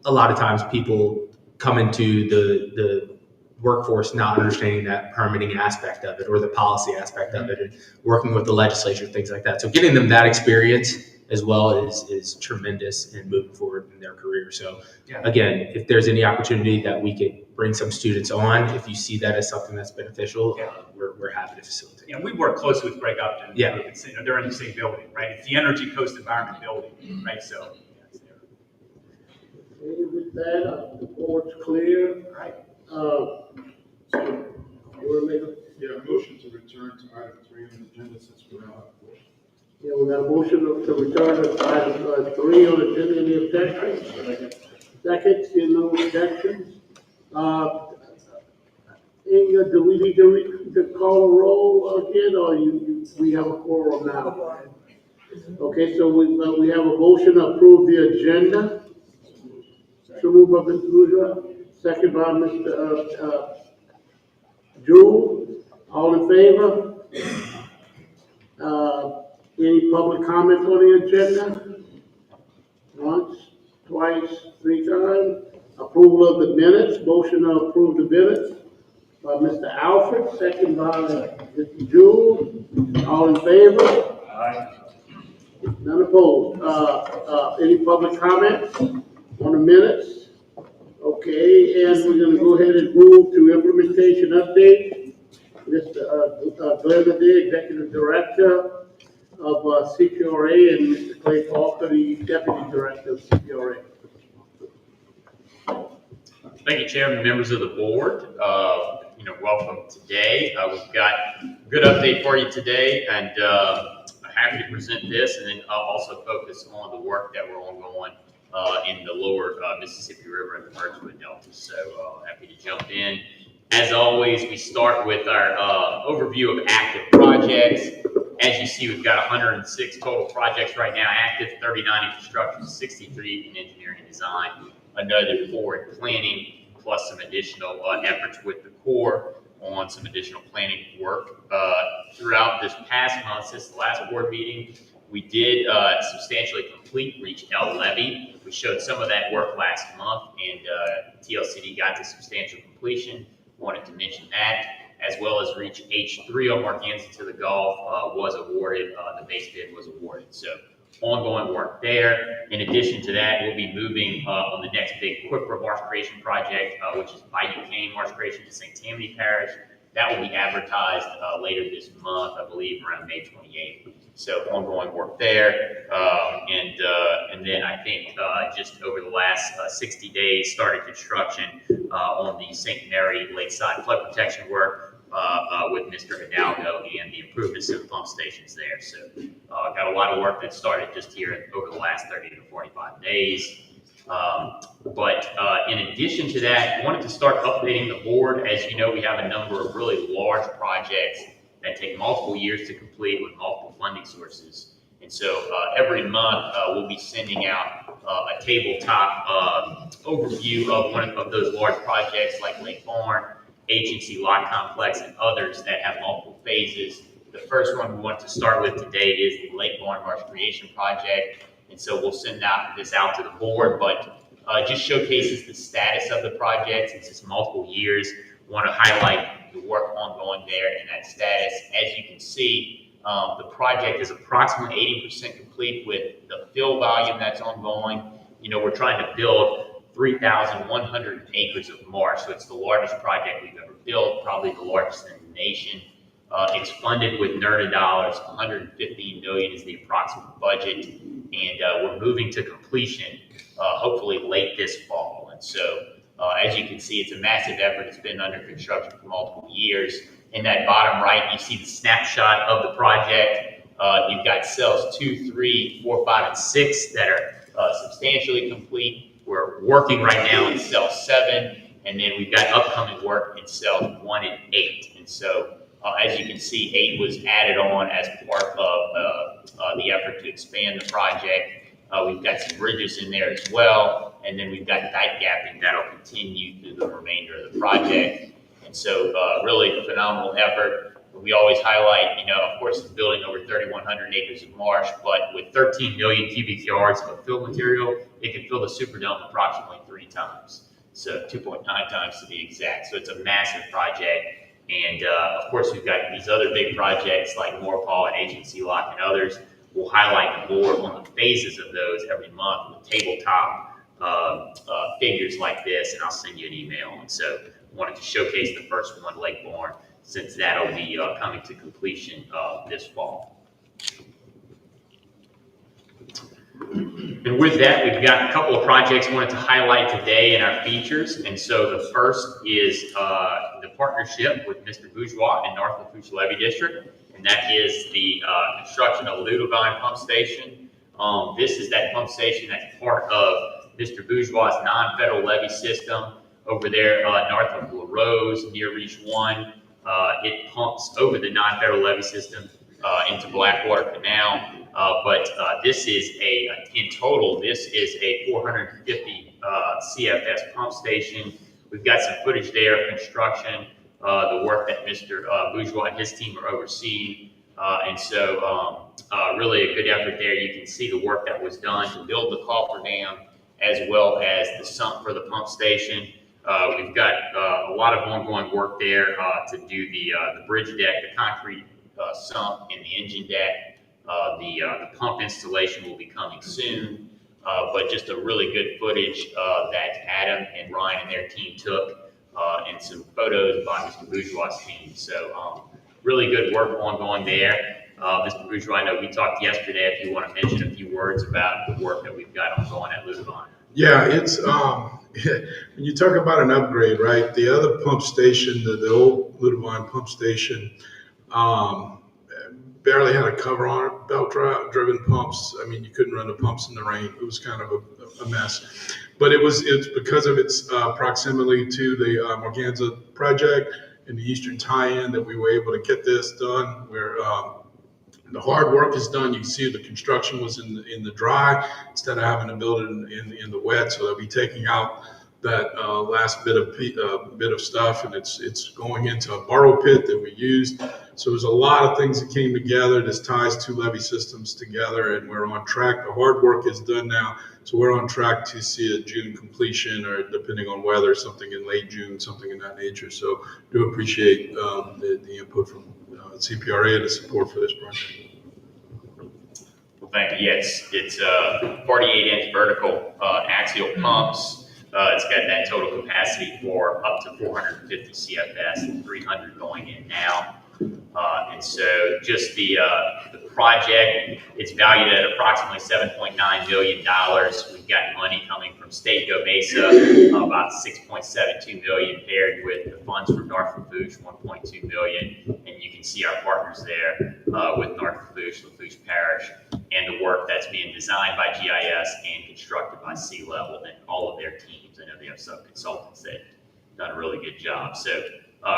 a lot of times people come into the workforce not understanding that permitting aspect of it or the policy aspect of it, and working with the legislature, things like that. So getting them that experience as well is tremendous in moving forward in their career. So again, if there's any opportunity that we could bring some students on, if you see that as something that's beneficial, we're happy to facilitate. Yeah, we work closely with Greg Upton. Yeah. They're in the same building, right? It's the Energy Coast Environment Building, right? So, it's there. Okay, with that, the board's clear. Right. We'll make a, Motion to return to item 3 on the agenda since we're out. we got a motion to return to item 3 on the agenda. Any objections? Second, no objections. Do we need to call a roll again, or we have a quorum now? Okay, so we have a motion to approve the agenda. So moved by Mr. Bourgeois, second by Mr. Jewell. All in favor? Any public comments on the agenda? Once, twice, 3 times. Approval of the minutes, motion to approve the minutes by Mr. Alfred, second by Mr. Jewell. All in favor? Aye. None opposed. Any public comments on the minutes? Okay, and we're gonna go ahead and move to implementation update. Mr. Glenn Adair, Executive Director of CPRA, and Mr. Clay Parker, the Deputy Director of CPRA. Thank you, Chairman, members of the board. Welcome today. We've got a good update for you today, and I'm happy to present this, and then I'll also focus on the work that we're ongoing in the lower Mississippi River and the Birchwood Delta. So happy to jump in. As always, we start with our overview of active projects. As you see, we've got 106 total projects right now active, 39 in construction, 63 in engineering and design, another 4 in planning, plus some additional efforts with the Corps on some additional planning work. Throughout this past month, since the last board meeting, we did substantially complete Reach L levee. We showed some of that work last month, and TLCD got to substantial completion. Wanted to mention that, as well as Reach H3 on Mark-Anson to the Gulf was awarded. The base bid was awarded. So ongoing work there. In addition to that, we'll be moving on the next big QUIPRA marsh creation project, which is Bayou Cane Marsh Creation to St. Tammany Parish. That will be advertised later this month, I believe around May 28th. So ongoing work there. And then I think just over the last 60 days, started construction on the St. Mary Lakeside flood protection work with Mr. Hidalgo and the improvements in pump stations there. So got a lot of work that started just here over the last 30 to 45 days. But in addition to that, I wanted to start updating the board. As you know, we have a number of really large projects that take multiple years to complete with multiple funding sources. And so every month, we'll be sending out a tabletop overview of one of those large projects like Lake Barn, Agency Lot Complex, and others that have multiple phases. The first one we want to start with today is the Lake Barn Marsh Creation Project. And so we'll send this out to the board, but just showcases the status of the project since it's multiple years. We want to highlight the work ongoing there and that status. As you can see, the project is approximately 80% complete with the fill volume that's ongoing. You know, we're trying to build 3,100 acres of marsh, so it's the largest project we've ever built, probably the largest in the nation. It's funded with NERDA dollars. $115 million is the approximate budget, and we're moving to completion hopefully late this fall. And so, as you can see, it's a massive effort. It's been under construction for multiple years. In that bottom right, you see the snapshot of the project. You've got cells 2, 3, 4, 5, and 6 that are substantially complete. We're working right now in cell 7, and then we've got upcoming work in cells 1 and 8. And so, as you can see, 8 was added on as part of the effort to expand the project. We've got some bridges in there as well, and then we've got dike gapping that'll continue through the remainder of the project. And so, really a phenomenal effort. We always highlight, you know, of course, it's building over 3,100 acres of marsh, but with 13 million cubic yards of fill material, it can fill the Superdome approximately 3 times. So 2.9 times to be exact. So it's a massive project. And of course, we've got these other big projects like Moorpaw and Agency Lock and others. We'll highlight the board on the phases of those every month with tabletop figures like this, and I'll send you an email. And so wanted to showcase the first one, Lake Barn, since that'll be coming to completion this fall. And with that, we've got a couple of projects I wanted to highlight today in our features. And so the first is the partnership with Mr. Bourgeois in North Lafourche Levee District, and that is the construction of Ludovine Pump Station. This is that pump station that's part of Mr. Bourgeois' non-federal levee system over there north of La Rose, near Reach 1. It pumps over the non-federal levee system into Blackwater Canal. But this is in total, this is a 450 CFS pump station. We've got some footage there of construction, the work that Mr. Bourgeois and his team are overseeing. And so really a good effort there. You can see the work that was done to build the coffer dam as well as the sump for the pump station. We've got a lot of ongoing work there to do the bridge deck, the concrete sump, and the engine deck. The pump installation will be coming soon, but just a really good footage that Adam and Ryan and their team took, and some photos by Mr. Bourgeois' team. So really good work ongoing there. Mr. Bourgeois, I know we talked yesterday, if you want to mention a few words about the work that we've got ongoing at Ludovine. Yeah, it's when you talk about an upgrade, right? The other pump station, the old Ludovine pump station, barely had a cover on it, belt-driven pumps. I mean, you couldn't run the pumps in the rain. It was kind of a mess. But it's because of its proximity to the Morganza project and the Eastern tie-in that we were able to get this done, where the hard work is done. You can see the construction was in the dry instead of having to build it in the wet. So they'll be taking out that last bit of stuff, and it's going into a burrow pit that we used. So there's a lot of things that came together. This ties 2 levee systems together, and we're on track. The hard work is done now, so we're on track to see a June completion, or depending on weather, something in late June, something in that nature. So do appreciate the input from CPRA and the support for this project. Well, thank you. Yeah, it's 48-inch vertical axial pumps. It's got that total capacity for up to 450 CFS and 300 going in now. And so just the project, it's valued at approximately $7.9 million. We've got money coming from State GOMESA, about $6.72 million, paired with the funds from North Lafourche, $1.2 million. And you can see our partners there with North Lafourche, Lafourche Parish, and the work that's being designed by GIS and constructed by Sea Level and all of their teams. I know they have some consultants that have done a really good job. So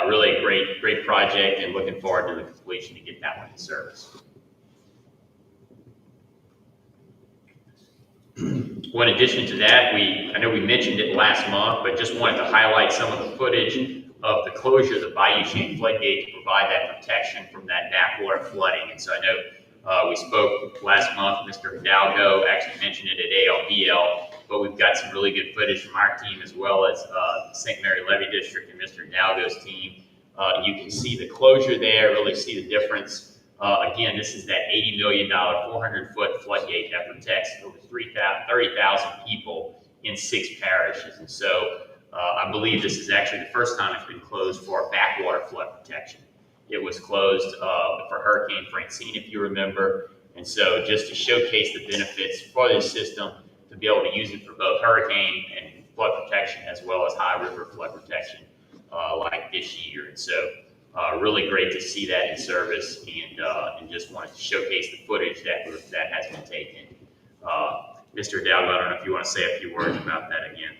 really a great project, and looking forward to the completion to get that one in service. Well, in addition to that, I know we mentioned it last month, but just wanted to highlight some of the footage of the closure of the Bayou Chene floodgate to provide that protection from that backwater flooding. And so I know we spoke last month, Mr. Hidalgo actually mentioned it at ALBL, but we've got some really good footage from our team as well as St. Mary Levee District and Mr. Hidalgo's team. You can see the closure there, really see the difference. Again, this is that $80 million, 400-foot floodgate that protects over 30,000 people in 6 parishes. And so I believe this is actually the first time it's been closed for backwater flood protection. It was closed for Hurricane Francine, if you remember. And so just to showcase the benefits for this system, to be able to use it for both hurricane and flood protection as well as high river flood protection like this year. And so really great to see that in service, and just wanted to showcase the footage that has been taken. Mr. Hidalgo, I don't know if you want to say a few words about that again.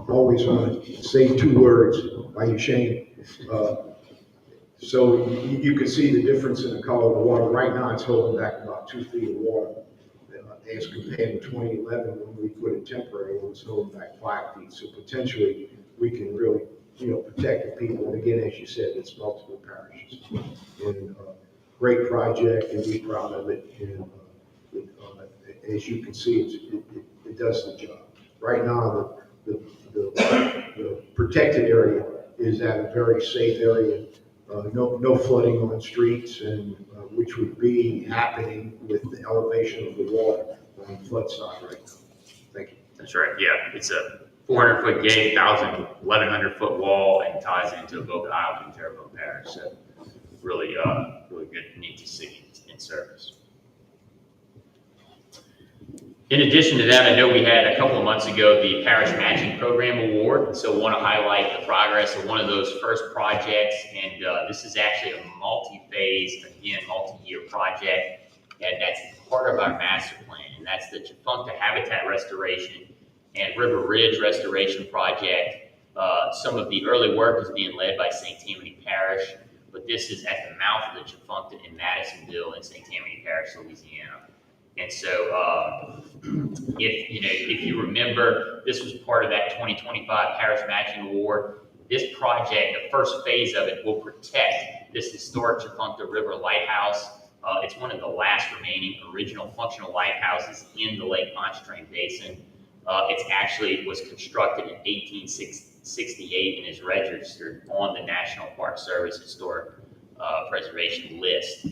Always want to say 2 words, Bayou Chene. So you can see the difference in the color of the water. Right now, it's holding back about 2 feet of water. As compared to 2011, when we put it temporary, it was holding back 5 feet. So potentially, we can really, protect the people. And again, as you said, it's multiple parishes. And great project, and we're proud of it. And as you can see, it does the job. Right now, the protected area is at a very safe area. No flooding on streets, and which would be happening with the elevation of the water on the flood side right now. Thank you. That's right. Yeah, it's a 400-foot gate, 1,100-foot wall, and ties into Boca Island and Terrebonne Parish. So really, really good, neat to see in service. In addition to that, I know we had a couple of months ago the Parish Matching Program Award. So I want to highlight the progress of one of those first projects. And this is actually a multi-phase, again, multi-year project. And that's part of our master plan. And that's the Tchefuncte Habitat Restoration and River Ridge Restoration Project. Some of the early work is being led by St. Tammany Parish, but this is at the mouth of the Tchefuncte in Madisonville in St. Tammany Parish, Louisiana. And so, if you remember, this was part of that 2025 Parish Matching Award. This project, the first phase of it, will protect this historic Tchefuncte River Lighthouse. It's one of the last remaining original functional lighthouses in the Lake Pontchartrain Basin. It was constructed in 1868 and is registered on the National Park Service Historic Preservation List.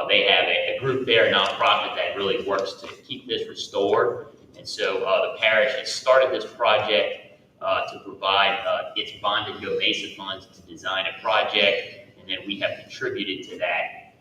They have a group there, a nonprofit, that really works to keep this restored. And so the parish has started this project to provide its bonded GOMESA funds to design a project. And then we have contributed to that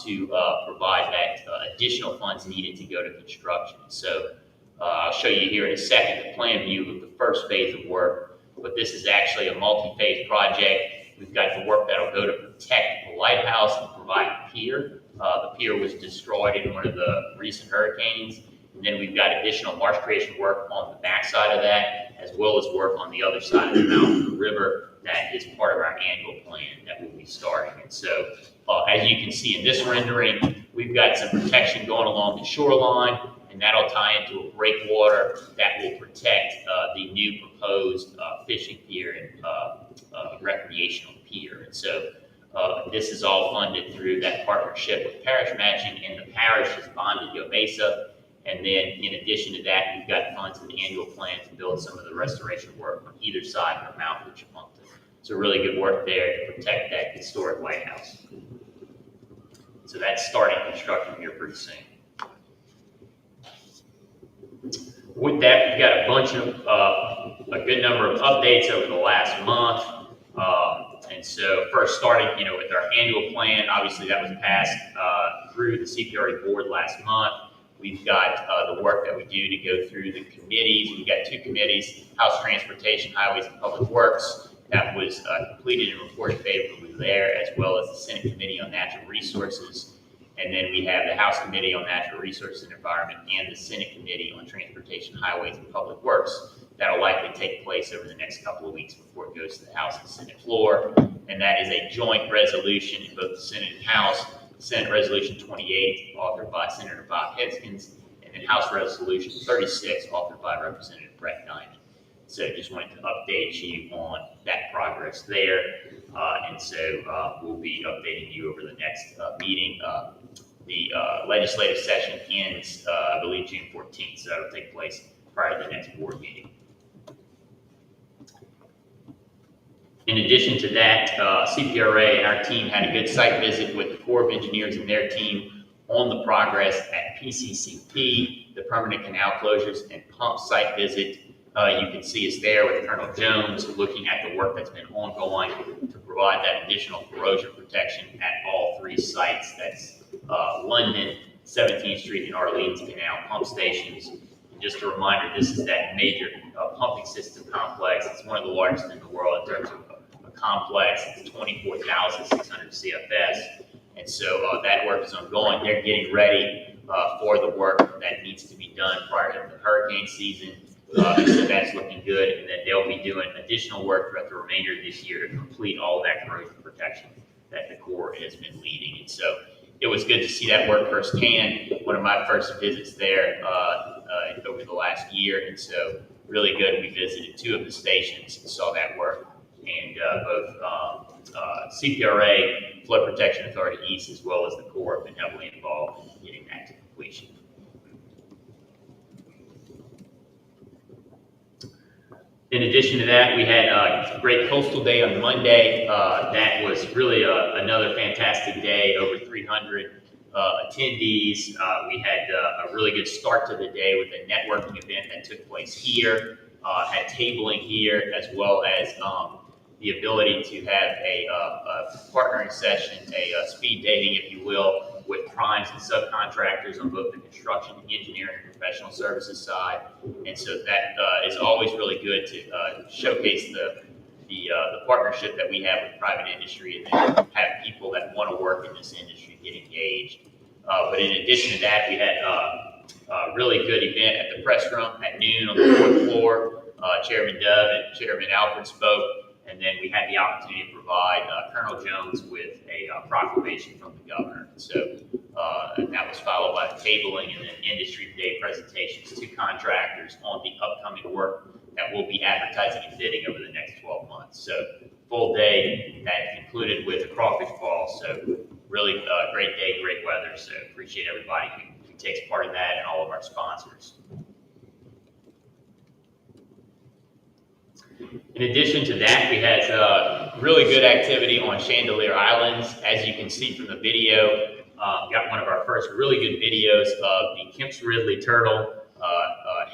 to provide that additional funds needed to go to construction. So I'll show you here in a second the plan view of the first phase of work. But this is actually a multi-phase project. We've got the work that'll go to protect the lighthouse and provide a pier. The pier was destroyed in one of the recent hurricanes. And then we've got additional marsh creation work on the backside of that, as well as work on the other side of the mouth of the river. That is part of our annual plan that we'll be starting. And so, as you can see in this rendering, we've got some protection going along the shoreline, and that'll tie into a breakwater that will protect the new proposed fishing pier and recreational pier. And so, this is all funded through that partnership with Parish Matching, and the parish has bonded GOMESA. And then in addition to that, we've got funds in the annual plan to build some of the restoration work on either side of the mouth of the Tchefuncte. So really good work there to protect that historic lighthouse. So that's starting construction here pretty soon. With that, we've got a good number of updates over the last month. And so first starting, with our annual plan, obviously that was passed through the CPRE board last month. We've got the work that we do to go through the committees. We've got 2 committees, House Transportation, Highways, and Public Works. That was completed and reported favorably there, as well as the Senate Committee on Natural Resources. And then we have the House Committee on Natural Resources and Environment and the Senate Committee on Transportation, Highways, and Public Works. That'll likely take place over the next couple of weeks before it goes to the House and Senate floor. And that is a joint resolution in both the Senate and House. Senate Resolution 28, authored by Senator Bob Hedskins, and and House Resolution 36, authored by Representative Brett Diamond. So just wanted to update you on that progress there. And so we'll be updating you over the next meeting. The legislative session ends, I believe, June 14th, so that'll take place prior to the next board meeting. In addition to that, CPRA and our team had a good site visit with the Corps of Engineers and their team on the progress at PCCP, the permanent canal closures and pump site visit. You can see us there with Colonel Jones looking at the work that's been ongoing to provide that additional corrosion protection at all three sites. That's London, 17th Street, and Orleans Canal pump stations. And just a reminder, this is that major pumping system complex. It's one of the largest in the world in terms of a complex. It's 24,600 CFS. And so that work is ongoing. They're getting ready for the work that needs to be done prior to the hurricane season. So that's looking good. And then they'll be doing additional work throughout the remainder of this year to complete all of that corrosion protection that the Corps has been leading. And so it was good to see that work firsthand. One of my first visits there over the last year. And so really good. We visited 2 of the stations and saw that work. And both CPRA, Flood Protection Authority East, as well as the Corps have been heavily involved in getting that to completion. In addition to that, we had a great Coastal Day on Monday. That was really another fantastic day, over 300 attendees. We had a really good start to the day with a networking event that took place here, had tabling here, as well as the ability to have a partnering session, a speed dating, if you will, with primes and subcontractors on both the construction, engineering, and professional services side. And so that is always really good to showcase the partnership that we have with private industry and then have people that want to work in this industry get engaged. But in addition to that, we had a really good event at the press room at noon on the 4th floor. Chairman Dove and Chairman Alfred spoke. And then we had the opportunity to provide Colonel Jones with a proclamation from the governor. So that was followed by the tabling and then industry day presentations to contractors on the upcoming work that we'll be advertising and bidding over the next 12 months. So full day that concluded with a crawfish ball. So really great day, great weather. So appreciate everybody who takes part in that and all of our sponsors. In addition to that, we had really good activity on Chandelier Islands. As you can see from the video, got one of our first really good videos of the Kemp's Ridley turtle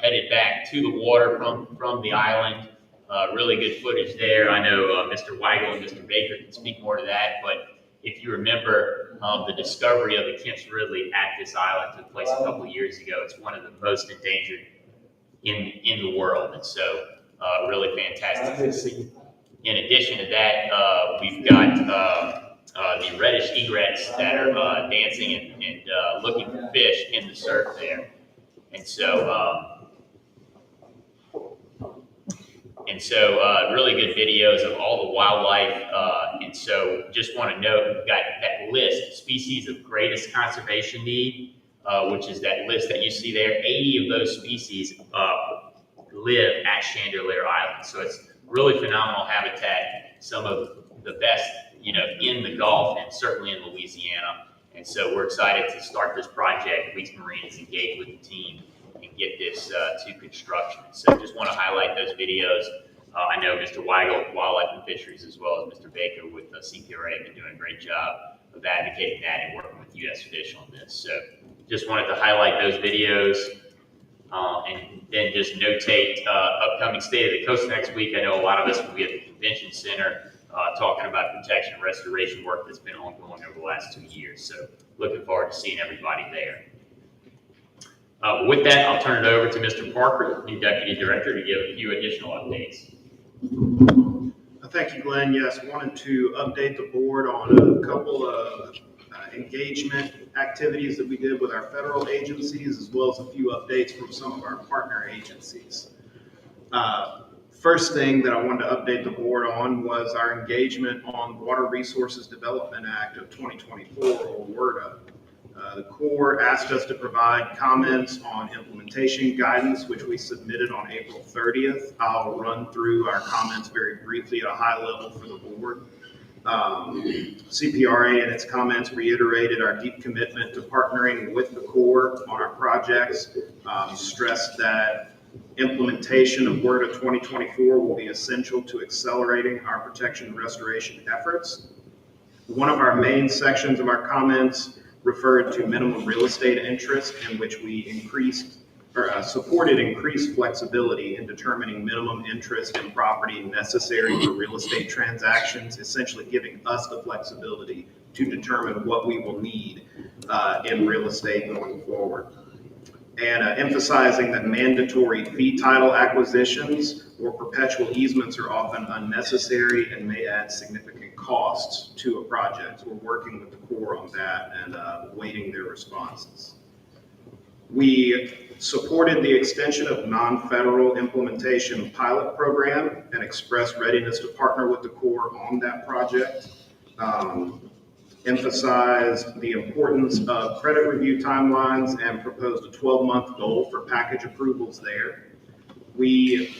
headed back to the water from the island. Really good footage there. I know Mr. Weigel and Mr. Baker can speak more to that, but if you remember, the discovery of the Kemp's Ridley at this island took place a couple of years ago. It's one of the most endangered in the world, and so really fantastic to see. In addition to that, we've got the reddish egrets that are dancing and looking for fish in the surf there. And so really good videos of all the wildlife. And so just want to note, we've got that list, species of greatest conservation need, which is that list that you see there. 80 of those species live at Chandelier Island. So it's really phenomenal habitat, some of the best, in the Gulf and certainly in Louisiana. And so we're excited to start this project. Weeks Marine is engaged with the team and get this to construction. So just want to highlight those videos. I know Mr. Weigel, Wildlife and Fisheries, as well as Mr. Baker with CPRA have been doing a great job of advocating that and working with U.S. Fish on this. So just wanted to highlight those videos. And then just notate upcoming State of the Coast next week. I know a lot of us will be at the convention center talking about protection and restoration work that's been ongoing over the last 2 years. So looking forward to seeing everybody there. With that, I'll turn it over to Mr. Parker, new Deputy Director, to give a few additional updates. Thank you, Glenn. Yes, wanted to update the board on a couple of engagement activities that we did with our federal agencies, as well as a few updates from some of our partner agencies. First thing that I wanted to update the board on was our engagement on Water Resources Development Act of 2024, or WRDA. The Corps asked us to provide comments on implementation guidance, which we submitted on April 30th. I'll run through our comments very briefly at a high level for the board. CPRA in its comments reiterated our deep commitment to partnering with the Corps on our projects, stressed that implementation of WRDA 2024 will be essential to accelerating our protection and restoration efforts. One of our main sections of our comments referred to minimum real estate interest, in which we supported increased flexibility in determining minimum interest in property necessary for real estate transactions, essentially giving us the flexibility to determine what we will need in real estate going forward. And emphasizing that mandatory fee title acquisitions or perpetual easements are often unnecessary and may add significant costs to a project. We're working with the Corps on that and awaiting their responses. We supported the extension of non-federal implementation pilot program and expressed readiness to partner with the Corps on that project. Emphasized the importance of credit review timelines and proposed a 12-month goal for package approvals there. We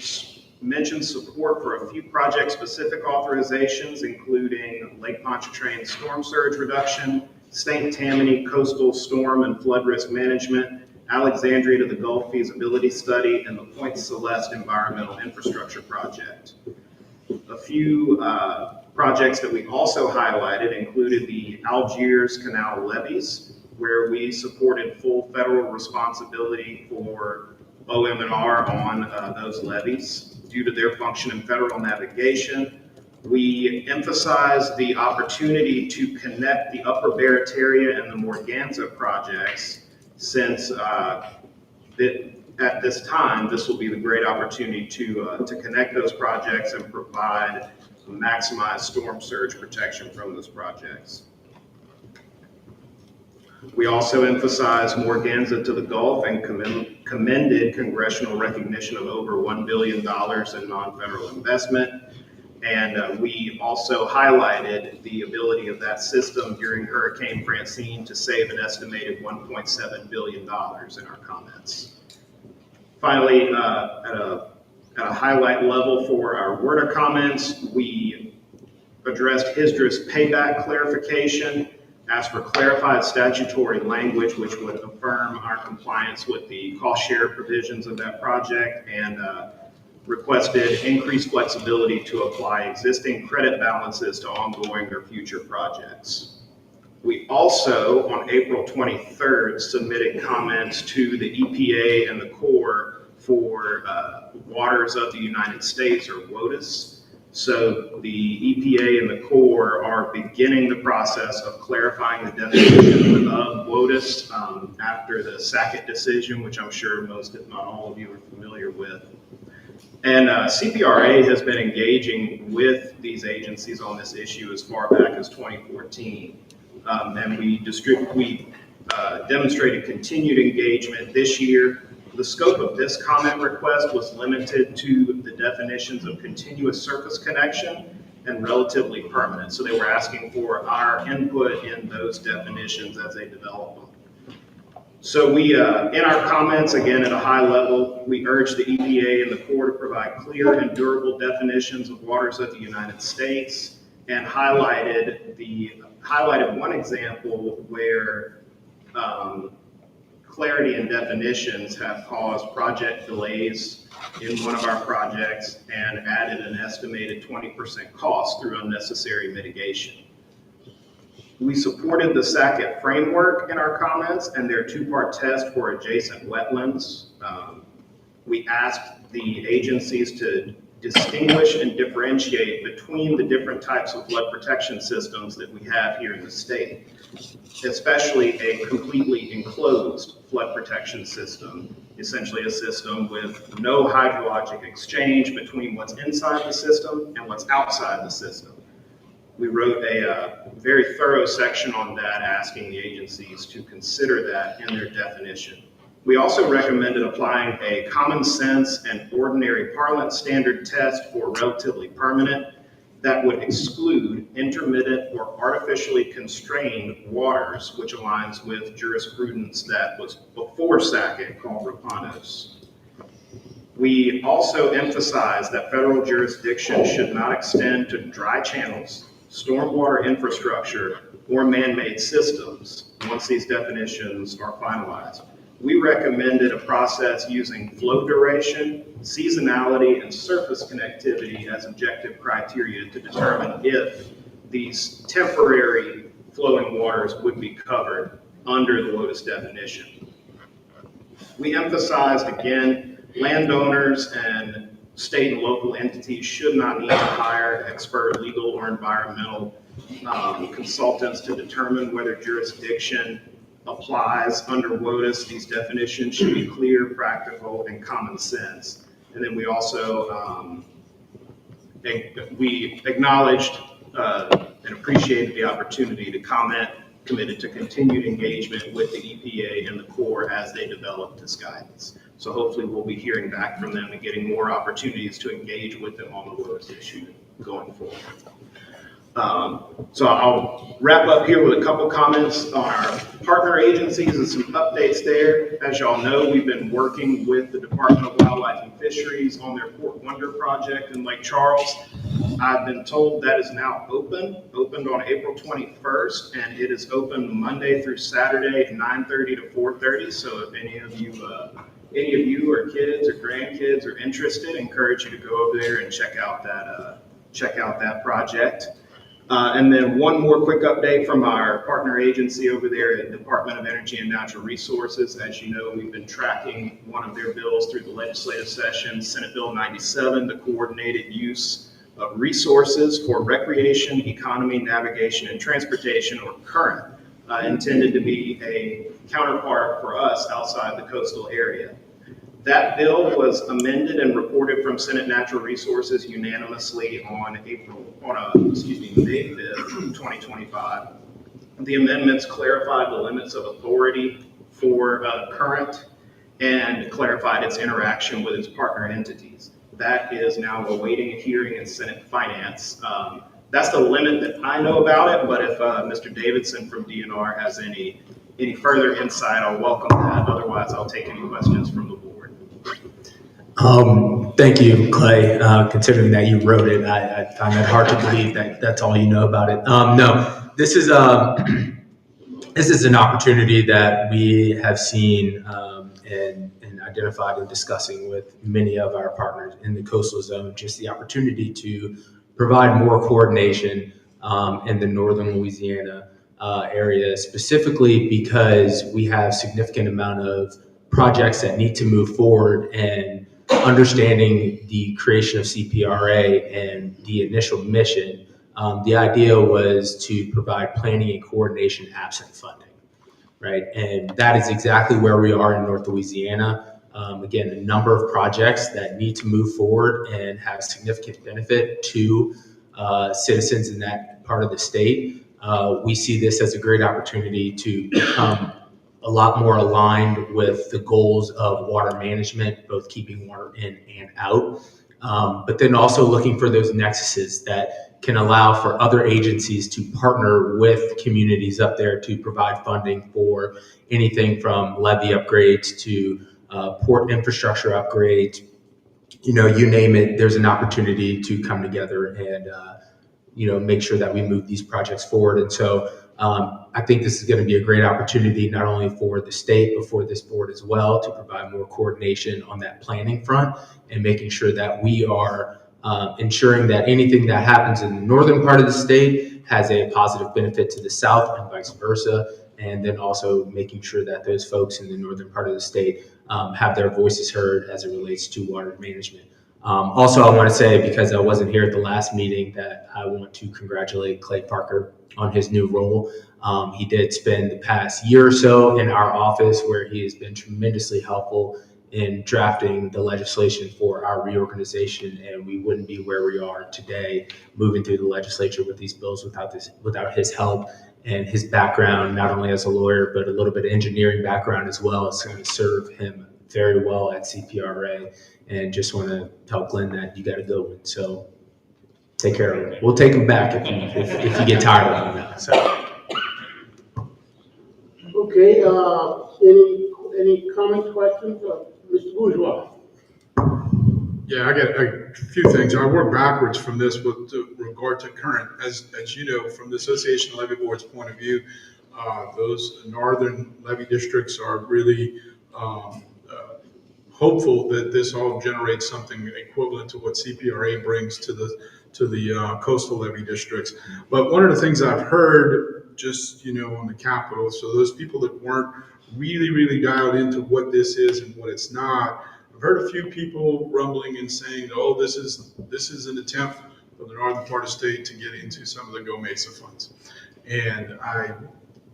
mentioned support for a few project-specific authorizations, including Lake Pontchartrain storm surge reduction, St. Tammany coastal storm and flood risk management, Alexandria to the Gulf feasibility study, and the Point Celeste environmental infrastructure project. A few projects that we also highlighted included the Algiers Canal levees, where we supported full federal responsibility for OM&R on those levees due to their function in federal navigation. We emphasized the opportunity to connect the Upper Barataria and the Morganza projects, since at this time, this will be the great opportunity to connect those projects and provide maximized storm surge protection from those projects. We also emphasized Morganza to the Gulf and commended congressional recognition of over $1 billion in non-federal investment. And we also highlighted the ability of that system during Hurricane Francine to save an estimated $1.7 billion in our comments. Finally, at a highlight level for our WRDA comments, we addressed HSDRA's payback clarification, asked for clarified statutory language which would affirm our compliance with the cost share provisions of that project, and requested increased flexibility to apply existing credit balances to ongoing or future projects. We also, on April 23rd, submitted comments to the EPA and the Corps for Waters of the United States, or WOTUS. So the EPA and the Corps are beginning the process of clarifying the definition of WOTUS after the Sackett decision, which I'm sure most, if not all of you, are familiar with. And CPRA has been engaging with these agencies on this issue as far back as 2014. And we demonstrated continued engagement this year. The scope of this comment request was limited to the definitions of continuous surface connection and relatively permanent. So they were asking for our input in those definitions as they develop them. So we, in our comments, again, at a high level, we urge the EPA and the Corps to provide clear and durable definitions of waters of the United States, and highlighted one example where clarity and definitions have caused project delays in one of our projects and added an estimated 20% cost through unnecessary mitigation. We supported the Sackett framework in our comments and their two-part test for adjacent wetlands. We asked the agencies to distinguish and differentiate between the different types of flood protection systems that we have here in the state, especially a completely enclosed flood protection system, essentially a system with no hydrologic exchange between what's inside the system and what's outside the system. We wrote a very thorough section on that, asking the agencies to consider that in their definition. We also recommended applying a common sense and ordinary parlance standard test for relatively permanent, that would exclude intermittent or artificially constrained waters, which aligns with jurisprudence that was before Sackett called Rapanos. We also emphasize that federal jurisdiction should not extend to dry channels, stormwater infrastructure, or man-made systems once these definitions are finalized. We recommended a process using flow duration, seasonality, and surface connectivity as objective criteria to determine if these temporary flowing waters would be covered under the WOTUS definition. We emphasized, again, landowners and state and local entities should not need to hire expert legal or environmental consultants to determine whether jurisdiction applies under WOTUS. These definitions should be clear, practical, and common sense. And then we also we acknowledged and appreciated the opportunity to comment, committed to continued engagement with the EPA and the Corps as they develop this guidance. So hopefully we'll be hearing back from them and getting more opportunities to engage with them on the WOTUS issue going forward. So I'll wrap up here with a couple comments on our partner agencies and some updates there. As y'all know, we've been working with the Department of Wildlife and Fisheries on their Port Wonder project in Lake Charles. I've been told that is now opened on April 21st, and it is open Monday through Saturday, 9:30 to 4:30. So if any of you or kids or grandkids are interested, I encourage you to go over there and check out that project. And then one more quick update from our partner agency over there at the Department of Energy and Natural Resources. As you know, we've been tracking one of their bills through the legislative session, Senate Bill 97, the coordinated use of resources for recreation, economy, navigation, and transportation, or current, intended to be a counterpart for us outside the coastal area. That bill was amended and reported from Senate Natural Resources unanimously on May 5th, 2025. The amendments clarified the limits of authority for current and clarified its interaction with its partner entities. That is now awaiting a hearing in Senate Finance. That's the limit that I know about it, but if Mr. Davidson from DNR has any further insight, I'll welcome that. Otherwise, I'll take any questions from the board. Thank you, Clay. Considering that you wrote it, I find it hard to believe that that's all you know about it. No, this is an opportunity that we have seen and identified in discussing with many of our partners in the coastal zone, just the opportunity to provide more coordination in the northern Louisiana area, specifically because we have significant amount of projects that need to move forward, and understanding the creation of CPRA and the initial mission, the idea was to provide planning and coordination absent funding, right? And that is exactly where we are in North Louisiana. Again, a number of projects that need to move forward and have significant benefit to citizens in that part of the state. We see this as a great opportunity to become a lot more aligned with the goals of water management, both keeping water in and out, but then also looking for those nexuses that can allow for other agencies to partner with communities up there to provide funding for anything from levee upgrades to port infrastructure upgrades. You know, you name it, there's an opportunity to come together and make sure that we move these projects forward. And so I think this is going to be a great opportunity, not only for the state, but for this board as well, to provide more coordination on that planning front and making sure that we are ensuring that anything that happens in the northern part of the state has a positive benefit to the south and vice versa. And then also making sure that those folks in the northern part of the state have their voices heard as it relates to water management. Also, I want to say, because I wasn't here at the last meeting, that I want to congratulate Clay Parker on his new role. He did spend the past year or so in our office, where he has been tremendously helpful in drafting the legislation for our reorganization, and we wouldn't be where we are today moving through the legislature with these bills without his help. And his background, not only as a lawyer, but a little bit of engineering background as well, is going to serve him very well at CPRA. And just want to tell Glenn that you got a good one. So take care of them. We'll take them back if you get tired of them. So. Okay, any comments, questions? Mr. Bourgeois? Yeah, I got a few things. I work backwards from this with regard to current. As you know, from the Association of Levy Boards' point of view, those northern levy districts are really hopeful that this all generates something equivalent to what CPRA brings to the coastal levy districts. But one of the things I've heard, just on the Capitol, so those people that weren't really dialed into what this is and what it's not, I've heard a few people rumbling and saying, "Oh, this is an attempt for the northern part of the state to get into some of the Go Mesa funds," and I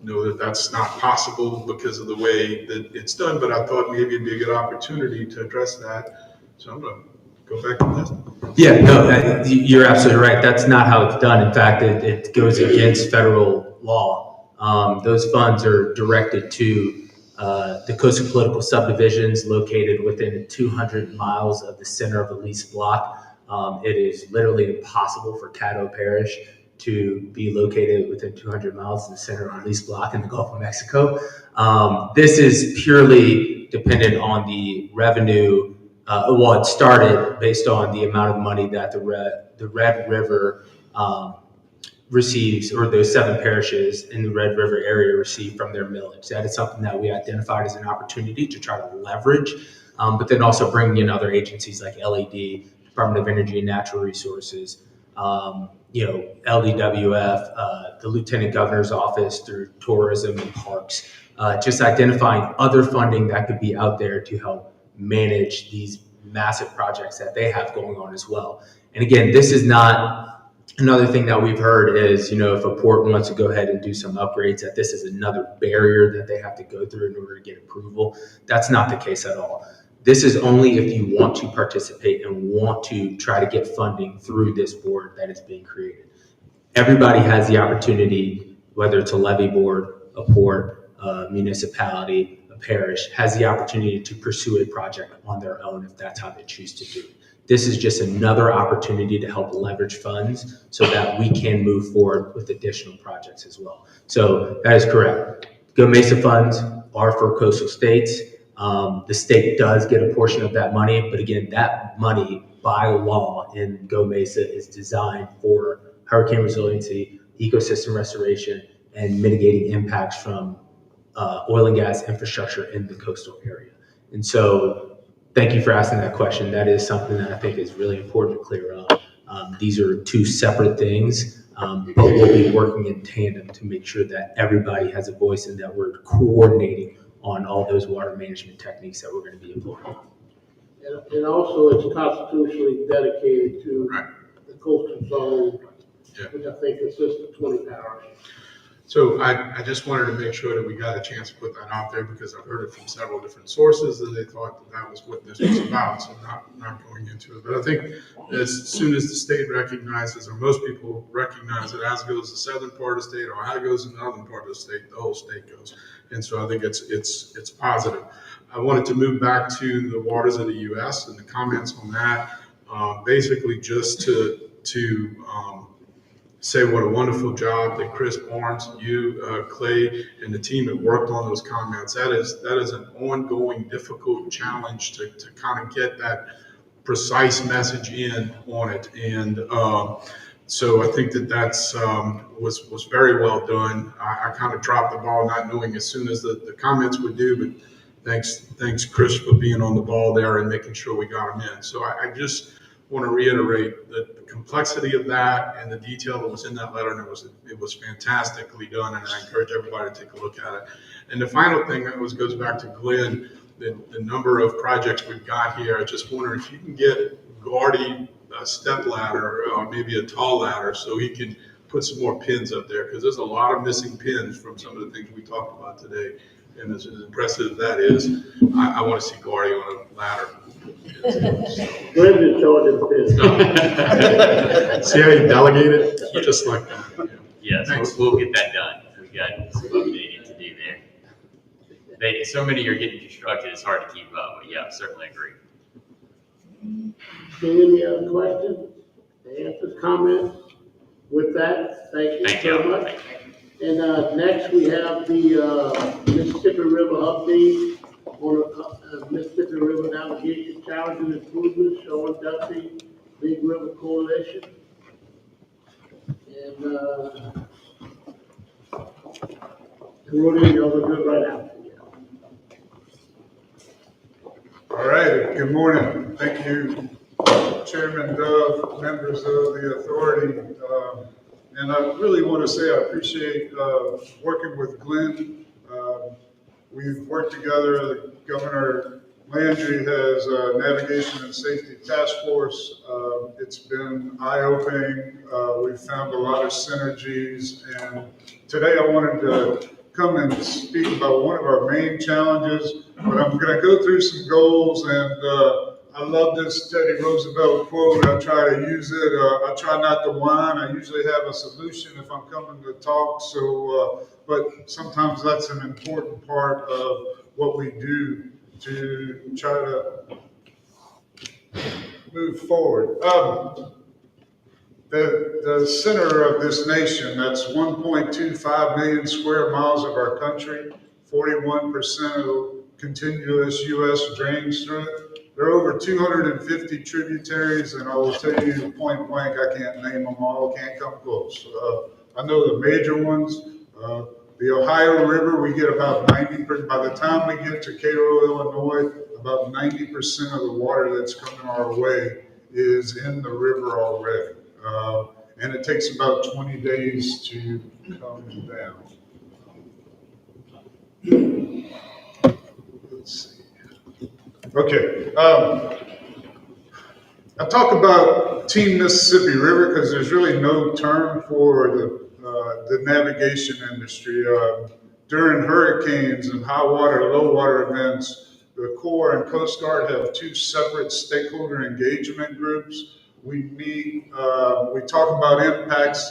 know that that's not possible because of the way that it's done. But I thought maybe it'd be a good opportunity to address that. So I'm going to go back to this. Yeah, no, you're absolutely right. That's not how it's done. In fact, it goes against federal law. Those funds are directed to the coastal political subdivisions located within 200 miles of the center of the lease block. It is literally impossible for Caddo Parish to be located within 200 miles of the center of the lease block in the Gulf of Mexico. This is purely dependent on the revenue. It started based on the amount of money that the Red River receives, or those 7 parishes in the Red River area receive from their millage. That is something that we identified as an opportunity to try to leverage, but then also bring in other agencies like LED, Department of Energy and Natural Resources, LDWF, the Lieutenant Governor's Office through tourism and parks, just identifying other funding that could be out there to help manage these massive projects that they have going on as well. And again, this is not another thing that we've heard is, if a port wants to go ahead and do some upgrades, that this is another barrier that they have to go through in order to get approval. That's not the case at all. This is only if you want to participate and want to try to get funding through this board that is being created. Everybody has the opportunity, whether it's a levy board, a port, a municipality, a parish, has the opportunity to pursue a project on their own if that's how they choose to do it. This is just another opportunity to help leverage funds so that we can move forward with additional projects as well. So that is correct. Go Mesa funds are for coastal states. The state does get a portion of that money, but again, that money by law in Go Mesa is designed for hurricane resiliency, ecosystem restoration, and mitigating impacts from oil and gas infrastructure in the coastal area. And so thank you for asking that question. That is something that I think is really important to clear up. These are 2 separate things, but we'll be working in tandem to make sure that everybody has a voice and that we're coordinating on all those water management techniques that we're going to be employing. And also it's constitutionally dedicated to the coastal zone, which I think consists of 20 parishes. So I just wanted to make sure that we got a chance to put that out there because I've heard it from several different sources and they thought that was what this was about. So not going into it. But I think as soon as the state recognizes, or most people recognize it, as goes the southern part of the state, or how goes the northern part of the state, the whole state goes. And so I think it's positive. I wanted to move back to the waters of the U.S. and the comments on that, basically just to say what a wonderful job that Chris Barnes, you, Clay, and the team have worked on those comments. That is an ongoing, difficult challenge to kind of get that precise message in on it. And so I think that's was very well done. I kind of dropped the ball not knowing as soon as the comments would do, but thanks Chris for being on the ball there and making sure we got them in. So I just want to reiterate the complexity of that and the detail that was in that letter, and it was fantastically done, and I encourage everybody to take a look at it. And the final thing that goes back to Glenn, the number of projects we've got here. I just wonder if you can get Gardy a step ladder or maybe a tall ladder so he can put some more pins up there, because there's a lot of missing pins from some of the things we talked about today. And as impressive as that is, I want to see Gardy on a ladder. Glenn's in charge of the business. See how you delegate it? Just like that. Yes, we'll get that done. We got some updating to do there. So many are getting constructed, it's hard to keep up, but yeah, certainly agree. Any other questions? Any other comments? With that, thank you Thank so you. much. And next, we have the Mississippi River update on Mississippi River navigation challenge and improvements, Sean Duffy, Big River Coalition. And Rudy, y'all are good right now. All right, good morning. Thank you, Chairman Dove, members of the authority. And I really want to say I appreciate working with Glenn. We've worked together. Governor Landry has a Navigation and Safety Task Force. It's been eye-opening. We've found a lot of synergies. And today I wanted to come and speak about one of our main challenges, but I'm going to go through some goals, and I love this Teddy Roosevelt quote. I try to use it. I try not to whine. I usually have a solution if I'm coming to talk. So, but sometimes that's an important part of what we do to try to move forward. The center of this nation, that's 1.25 million square miles of our country, 41% of contiguous U.S. drains through it. There are over 250 tributaries, and I will tell you point blank, I can't name them all, can't come close. I know the major ones. The Ohio River, we get about 90%, by the time we get to Cairo, Illinois, about 90% of the water that's coming our way is in the river already. And it takes about 20 days to come down. Let's see. Okay. I talk about Team Mississippi River because there's really no term for the navigation industry. During hurricanes and high water, low water events, the Corps and Coast Guard have two separate stakeholder engagement groups. We meet, we talk about impacts.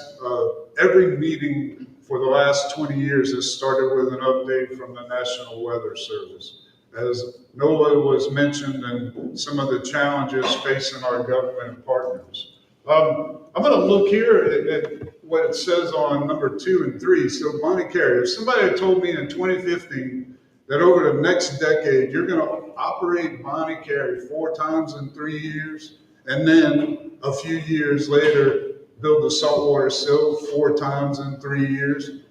Every meeting for the last 20 years has started with an update from the National Weather Service. As NOAA was mentioned and some of the challenges facing our government partners. I'm going to look here at what it says on number 2 and 3. So Bonnie Carey, if somebody had told me in 2015 that over the next decade, you're going to operate Bonnie Carey 4 times in 3 years, and then a few years later, build the saltwater sill 4 times in 3 years,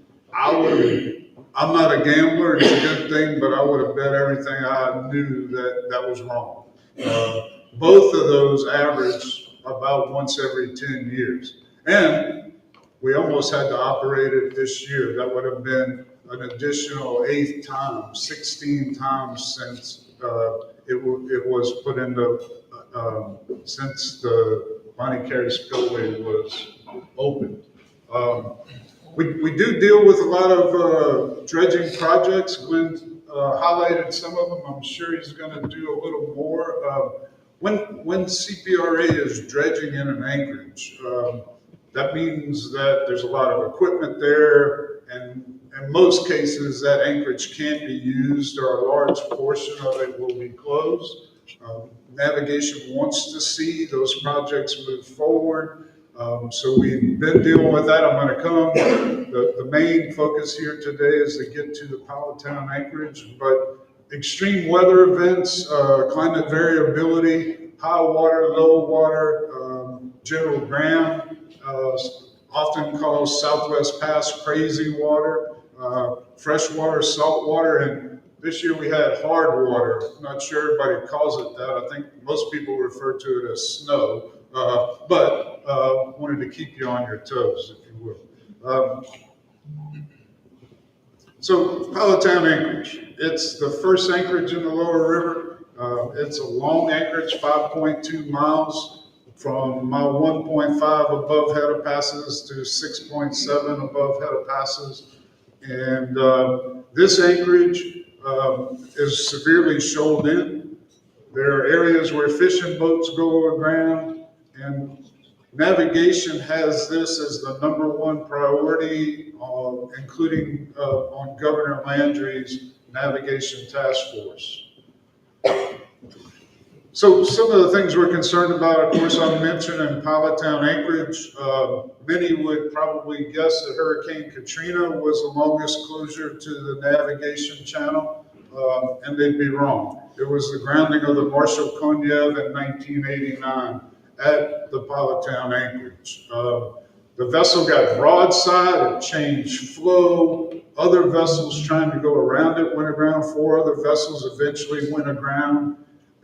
I'm not a gambler, it's a good thing, but I would have bet everything I knew that was wrong. Both of those average about once every 10 years. And we almost had to operate it this year. That would have been an additional 8th time, 16 times since it was put into, since the Bonnie Carey Spillway was opened. We do deal with a lot of dredging projects. Glenn highlighted some of them. I'm sure he's going to do a little more. When CPRA is dredging in an anchorage, that means that there's a lot of equipment there, and in most cases that anchorage can't be used, or a large portion of it will be closed. Navigation wants to see those projects move forward. So we've been dealing with that. I'm going to come. The main focus here today is to get to the Powhatan anchorage, but extreme weather events, climate variability, high water, low water, General Graham, often called Southwest Pass crazy water, fresh water, salt water, and this year we had hard water. Not sure everybody calls it that. I think most people refer to it as snow. But wanted to keep you on your toes, if you will. So Powhatan Anchorage, it's the first anchorage in the lower river. It's a long anchorage, 5.2 miles, from mile 1.5 above head of passes to 6.7 above head of passes. And this anchorage is severely shoaled in. There are areas where fishing boats go aground. And navigation has this as the #1 priority, including on Governor Landry's Navigation Task Force. So some of the things we're concerned about, of course, I mentioned in Powhatan Anchorage. Many would probably guess that Hurricane Katrina was the longest closure to the navigation channel, and they'd be wrong. It was the grounding of the Marshall Konev in 1989 at the Powhatan Anchorage. The vessel got broadside, it changed flow. Other vessels trying to go around it went aground. 4 other vessels eventually went aground,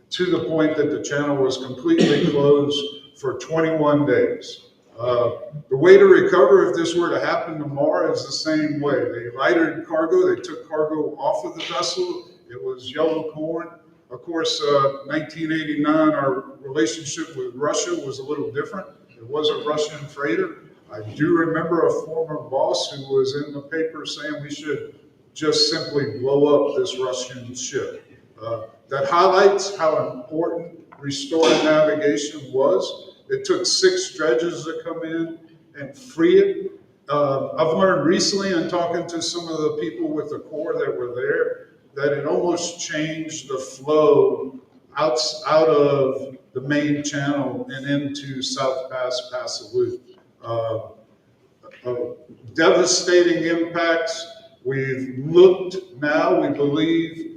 to the point that the channel was completely closed for 21 days. The way to recover if this were to happen tomorrow is the same way. They lighted cargo, they took cargo off of the vessel. It was yellow corn. Of course, 1989, our relationship with Russia was a little different. It was a Russian freighter. I do remember a former boss who was in the paper saying we should just simply blow up this Russian ship. That highlights how important restoring navigation was. It took 6 dredges to come in and free it. I've learned recently in talking to some of the people with the Corps that were there that it almost changed the flow out of the main channel and into South Pass, Passalute. Devastating impacts. We've looked now, we believe,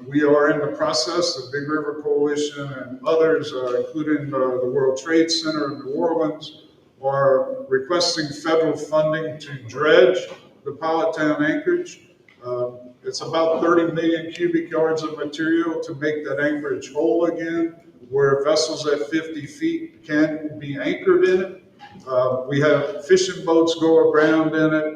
we are in the process, the Big River Coalition and others, including the World Trade Center in New Orleans, are requesting federal funding to dredge the Powhatan Anchorage. It's about 30 million cubic yards of material to make that anchorage whole again, where vessels at 50 feet can be anchored in it. We have fishing boats go aground in it.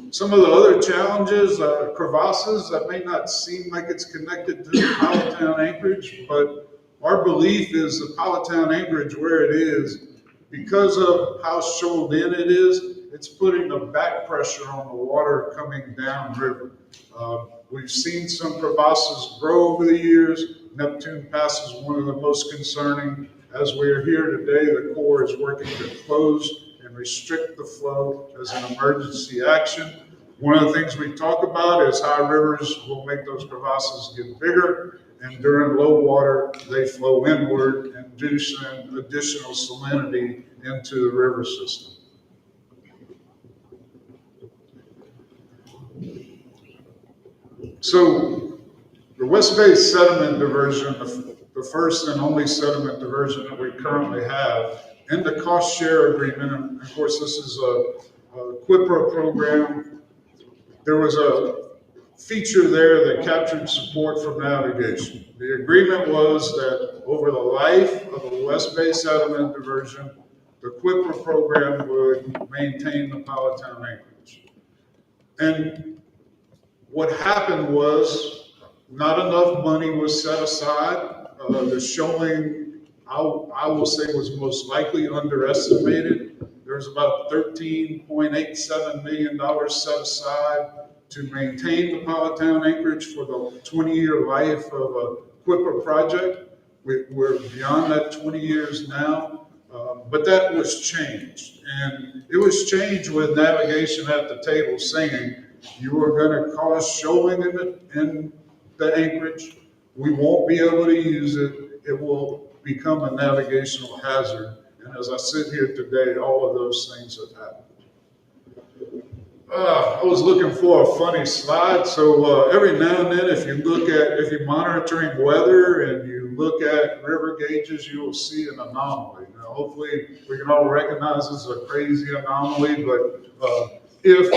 Some of the other challenges, crevasses, that may not seem like it's connected to the Powhatan Anchorage, but our belief is the Powhatan Anchorage, where it is, because of how shoaled in it is, it's putting the back pressure on the water coming downriver. We've seen some crevasses grow over the years. Neptune Pass is one of the most concerning. As we're here today, the Corps is working to close and restrict the flow as an emergency action. One of the things we talk about is high rivers will make those crevasses get bigger, and during low water, they flow inward, inducing additional salinity into the river system. So the West Bay Sediment Diversion, the first and only sediment diversion that we currently have, in the cost share agreement, and of course this is a QIPRA program, there was a feature there that captured support from navigation. The agreement was that over the life of the West Bay Sediment Diversion, the QIPRA program would maintain the Powhatan Anchorage. And what happened was not enough money was set aside. The shoaling, I will say, was most likely underestimated. There's about $13.87 million set aside to maintain the Powhatan Anchorage for the 20-year life of a QIPRA project. We're beyond that 20 years now, but that was changed. And it was changed with navigation at the table saying, you are going to cause shoaling in the anchorage. We won't be able to use it. It will become a navigational hazard. And as I sit here today, all of those things have happened. I was looking for a funny slide. So every now and then, if you're monitoring weather and you look at river gauges, you will see an anomaly. Now, hopefully we can all recognize this is a crazy anomaly, but if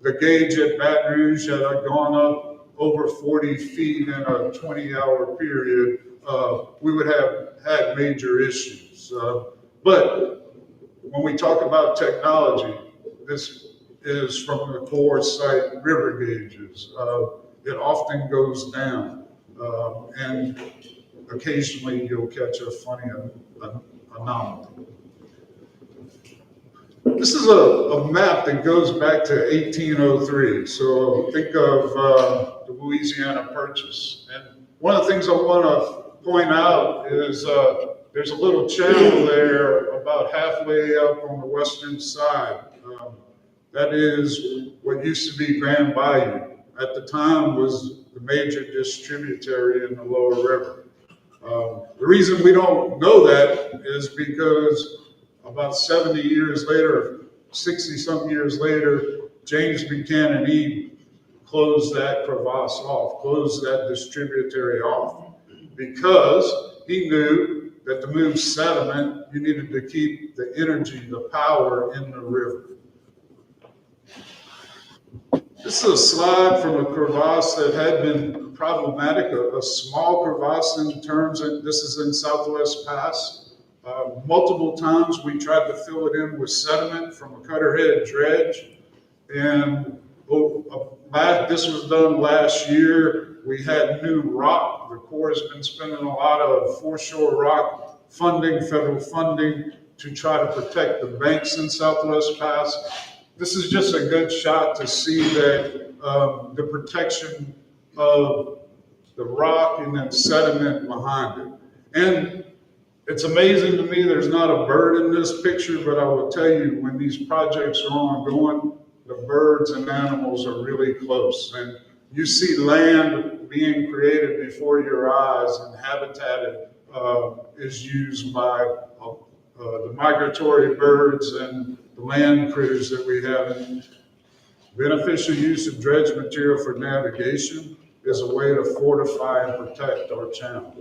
the gauge at Baton Rouge had gone up over 40 feet in a 20-hour period, we would have had major issues. But when we talk about technology, this is from the Corps site river gauges. It often goes down, and occasionally you'll catch a funny anomaly. This is a map that goes back to 1803. So think of the Louisiana Purchase. And one of the things I want to point out is there's a little channel there about halfway up on the western side. That is what used to be Grand Bayou. At the time was the major distributary in the lower river. The reason we don't know that is because about 70 years later, 60-something years later, James Buchanan closed that crevasse off, closed that distributary off, because he knew that to move sediment, you needed to keep the energy, the power in the river. This is a slide from a crevasse that had been problematic, a small crevasse in terms of, this is in Southwest Pass. Multiple times we tried to fill it in with sediment from a cutterhead dredge. And this was done last year. We had new rock. The Corps has been spending a lot of foreshore rock funding, federal funding, to try to protect the banks in Southwest Pass. This is just a good shot to see that the protection of the rock and then sediment behind it. And it's amazing to me there's not a bird in this picture, but I will tell you, when these projects are ongoing, the birds and animals are really close. And you see land being created before your eyes, and habitat is used by the migratory birds and the land critters that we have. And beneficial use of dredge material for navigation is a way to fortify and protect our channel.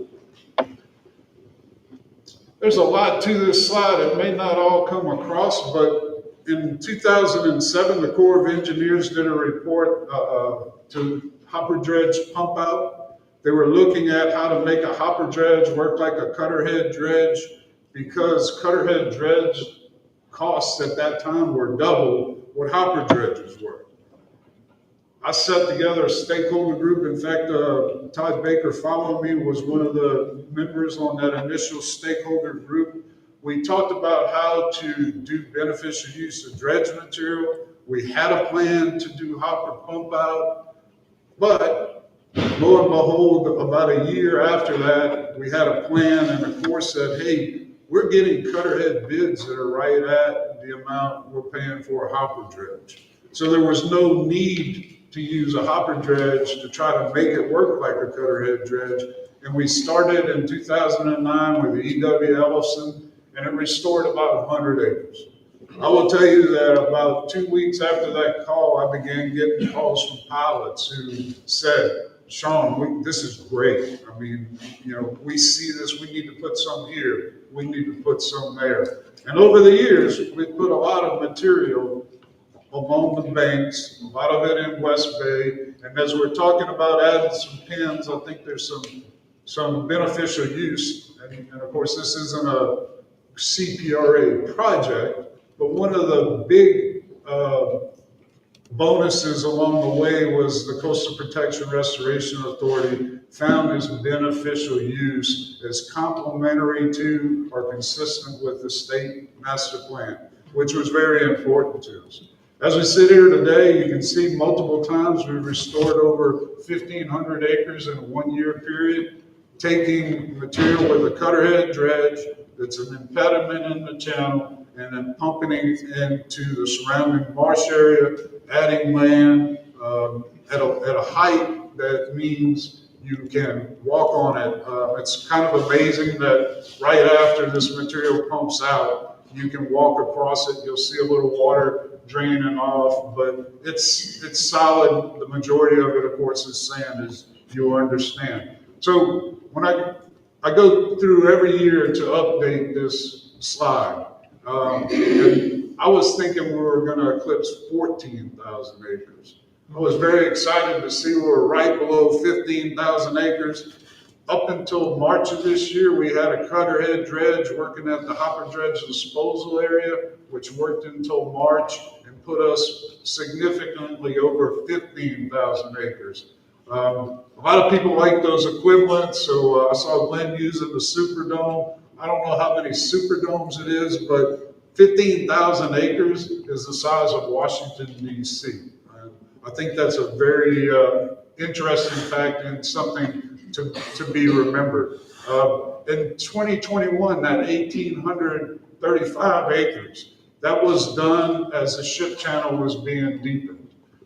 There's a lot to this slide. It may not all come across, but in 2007, the Corps of Engineers did a report to hopper dredge pump out. They were looking at how to make a hopper dredge work like a cutterhead dredge, because cutterhead dredge costs at that time were double what hopper dredges were. I set together a stakeholder group. In fact, Todd Baker followed me, was one of the members on that initial stakeholder group. We talked about how to do beneficial use of dredge material. We had a plan to do hopper pump out, but lo and behold, about a year after that, we had a plan, and the Corps said, hey, we're getting cutterhead bids that are right at the amount we're paying for a hopper dredge. So there was no need to use a hopper dredge to try to make it work like a cutterhead dredge. And we started in 2009 with E.W. Ellison, and it restored about 100 acres. I will tell you that about 2 weeks after that call, I began getting calls from pilots who said, Sean, this is great. I mean, we see this, we need to put some here, we need to put some there. And over the years, we put a lot of material along the banks, a lot of it in West Bay. And as we're talking about adding some pins, I think there's some beneficial use. And of course, this isn't a CPRA project, but one of the big bonuses along the way was the Coastal Protection Restoration Authority found this beneficial use as complementary to or consistent with the state master plan, which was very important to us. As we sit here today, you can see multiple times we've restored over 1,500 acres in a 1-year period, taking material with a cutterhead dredge that's an impediment in the channel, and then pumping it into the surrounding marsh area, adding land at a height that means you can walk on it. It's kind of amazing that right after this material pumps out, you can walk across it. You'll see a little water draining off, but it's solid. The majority of it, of course, is sand, as you understand. So when I go through every year to update this slide, and I was thinking we were going to eclipse 14,000 acres. I was very excited to see we were right below 15,000 acres. Up until March of this year, we had a cutterhead dredge working at the hopper dredge disposal area, which worked until March and put us significantly over 15,000 acres. A lot of people like those equivalents, so I saw Glenn using the Superdome. I don't know how many Superdomes it is, but 15,000 acres is the size of Washington, D.C. I think that's a very interesting fact and something to be remembered. In 2021, that 1,835 acres, that was done as the ship channel was being deepened.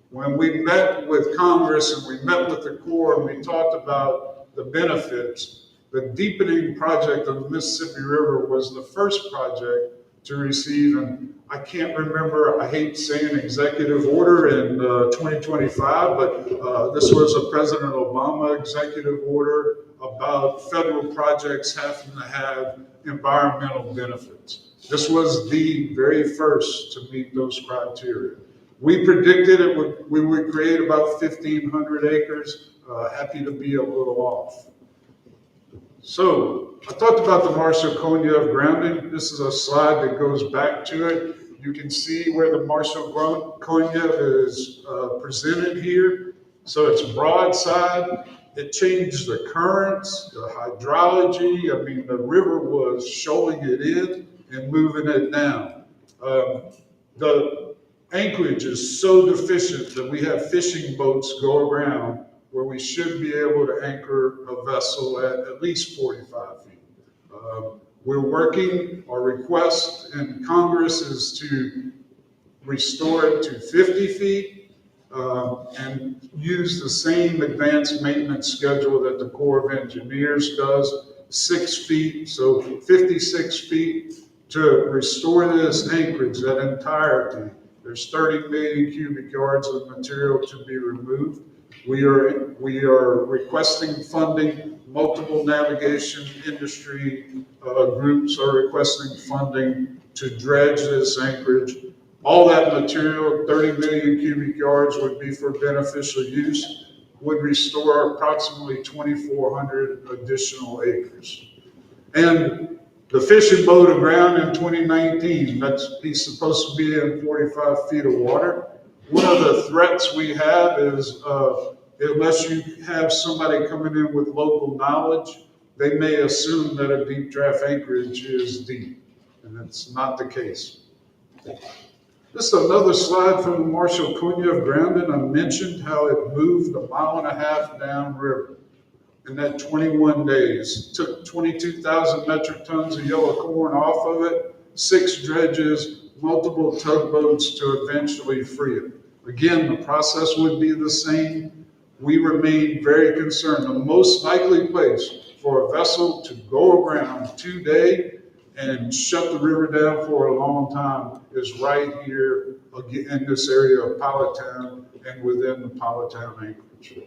When we met with Congress and we met with the Corps and we talked about the benefits, The deepening project of the Mississippi River was the first project to receive, and I can't remember, I hate saying executive order in 2025, but this was a President Obama executive order about federal projects having to have environmental benefits. This was the very first to meet those criteria. We predicted we would create about 1,500 acres. Happy to be a little off. So I talked about the Marshall Konev grounding. This is a slide that goes back to it. You can see where the Marshall Konev is presented here. So it's broadside. It changed the currents, the hydrology. I mean, the river was showing it in and moving it down. The anchorage is so deficient that we have fishing boats go around where we should be able to anchor a vessel at least 45 feet. We're working, our request in Congress is to restore it to 50 feet and use the same advanced maintenance schedule that the Corps of Engineers does, 6 feet, so 56 feet to restore this anchorage, that entirety. There's 30 million cubic yards of material to be removed. We are requesting funding. Multiple navigation industry groups are requesting funding to dredge this anchorage. All that material, 30 million cubic yards, would be for beneficial use, would restore approximately 2,400 additional acres. And the fishing boat aground in 2019, he's supposed to be in 45 feet of water. One of the threats we have is unless you have somebody coming in with local knowledge, they may assume that a deep draft anchorage is deep, and it's not the case. This is another slide from the Marshall Konev grounding. I mentioned how it moved 1.5 miles downriver in that 21 days. Took 22,000 metric tons of yellow corn off of it, 6 dredges, multiple tugboats to eventually free it. Again, the process would be the same. We remain very concerned. The most likely place for a vessel to go around today and shut the river down for a long time is right here in this area of Powhatan and within the Powhatan anchorage.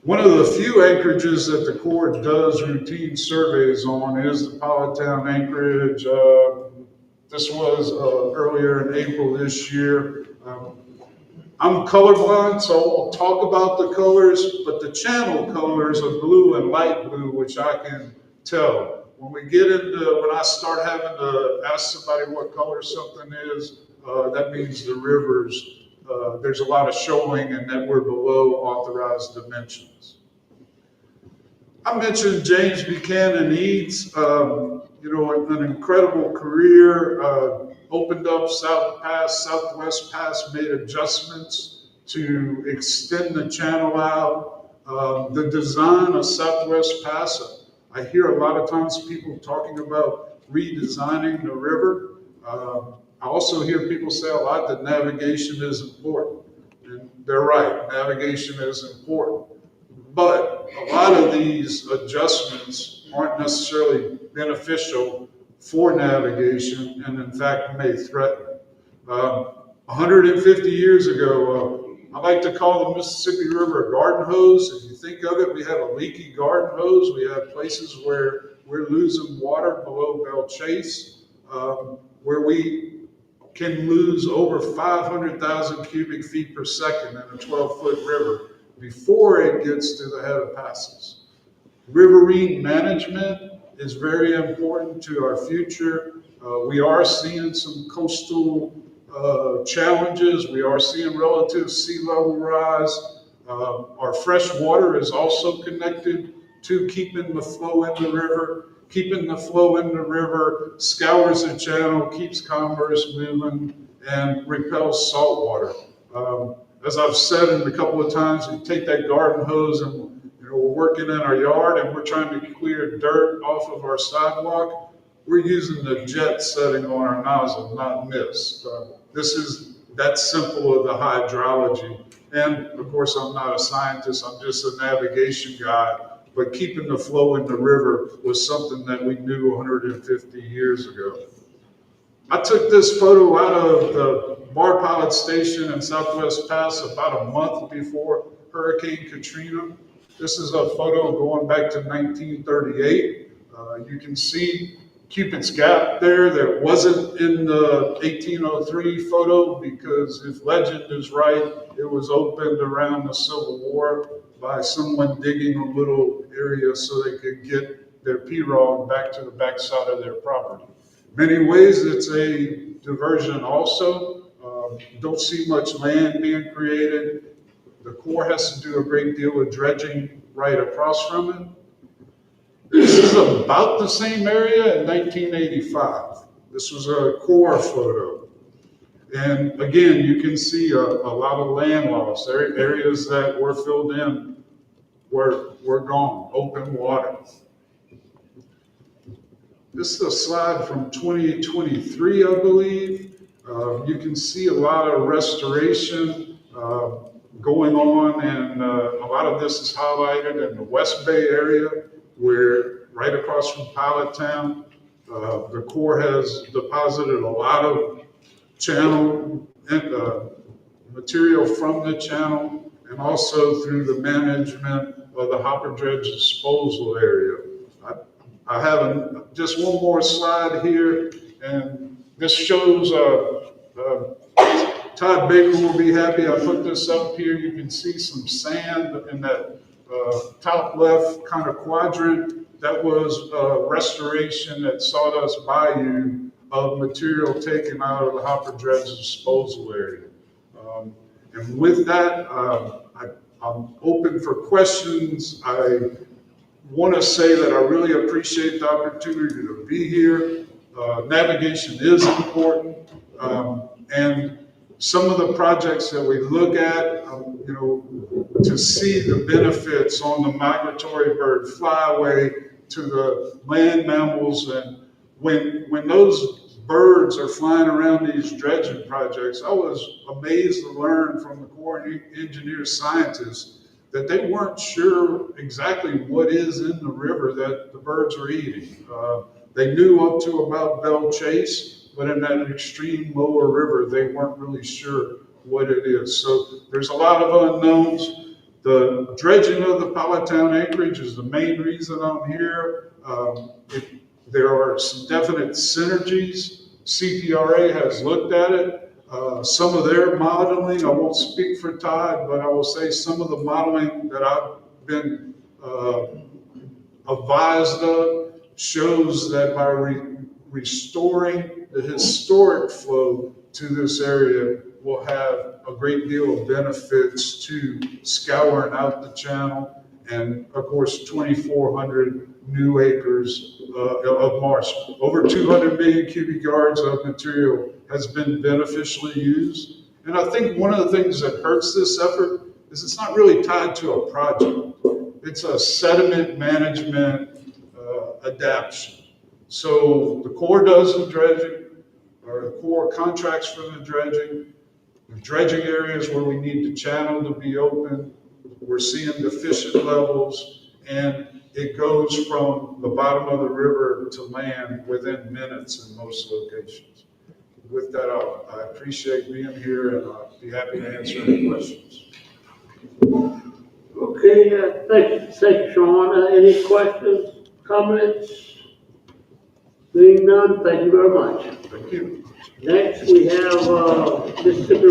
One of the few anchorages that the Corps does routine surveys on is the Powhatan anchorage. This was earlier in April this year. I'm colorblind, so I won't talk about the colors, but the channel colors are blue and light blue, which I can tell. When I start having to ask somebody what color something is, that means the rivers, there's a lot of shoaling and that we're below authorized dimensions. I mentioned James Buchanan Eads, an incredible career, opened up South Pass, Southwest Pass, made adjustments to extend the channel out. The design of Southwest Pass, I hear a lot of times people talking about redesigning the river. I also hear people say a lot that navigation is important. And they're right, navigation is important. But a lot of these adjustments aren't necessarily beneficial for navigation and in fact may threaten it. 150 years ago, I like to call the Mississippi River a garden hose. If you think of it, we have a leaky garden hose. We have places where we're losing water below Belle Chase, where we can lose over 500,000 cubic feet per second in a 12-foot river before it gets to the head of passes. Riverine management is very important to our future. We are seeing some coastal challenges. We are seeing relative sea level rise. Our fresh water is also connected to keeping the flow in the river. Keeping the flow in the river scours the channel, keeps commerce moving, and repels salt water. As I've said a couple of times, we take that garden hose and we're working in our yard and we're trying to clear dirt off of our sidewalk. We're using the jet setting on our nozzle, not mist. This is that simple of the hydrology. And of course, I'm not a scientist, I'm just a navigation guy. but keeping the flow in the river was something that we knew 150 years ago. I took this photo out of the Bar Pilot Station in Southwest Pass about a month before Hurricane Katrina. This is a photo going back to 1938. You can see Cupid's Gap there that wasn't in the 1803 photo because if legend is right, it was opened around the Civil War by someone digging a little area so they could get their pirogue back to the backside of their property. Many ways it's a diversion also. Don't see much land being created. The Corps has to do a great deal of dredging right across from it. This is about the same area in 1985. This was a Corps photo. And again, you can see a lot of land loss. Areas that were filled in were gone, open water. This is a slide from 2023, I believe. You can see a lot of restoration going on, and a lot of this is highlighted in the West Bay area, where right across from Pilot Town, the Corps has deposited a lot of channel material from the channel, and also through the management of the hopper dredge disposal area. I have just one more slide here, and this shows Todd Baker will be happy. I put this up here. You can see some sand in that top left kind of quadrant. That was restoration at Sawdust Bayou of material taken out of the hopper dredge disposal area. And with that, I'm open for questions. I want to say that I really appreciate the opportunity to be here. Navigation is important, and some of the projects that we look at, to see the benefits on the migratory bird flyway to the land mammals, and when those birds are flying around these dredging projects, I was amazed to learn from the Corps engineer scientists that they weren't sure exactly what is in the river that the birds are eating. They knew up to about Belle Chase, but in that extreme lower river, they weren't really sure what it is. So there's a lot of unknowns. The dredging of the Pilot Town acreage is the main reason I'm here. There are some definite synergies. CPRA has looked at it. Some of their modeling, I won't speak for Todd, but I will say some of the modeling that I've been advised of shows that by restoring the historic flow to this area will have a great deal of benefits to scouring out the channel, and of course 2,400 new acres of marsh. Over 200 million cubic yards of material has been beneficially used. And I think one of the things that hurts this effort is it's not really tied to a project. It's a sediment management adaptation. So the Corps does the dredging, or the Corps contracts for the dredging areas where we need the channel to be open. We're seeing deficient levels, and it goes from the bottom of the river to land within minutes in most locations. With that, I appreciate being here, and I'll be happy to answer any questions. Okay, thank you, Sean. Any questions, comments? Seeing none, thank you very much. Thank you. Next, we have Mississippi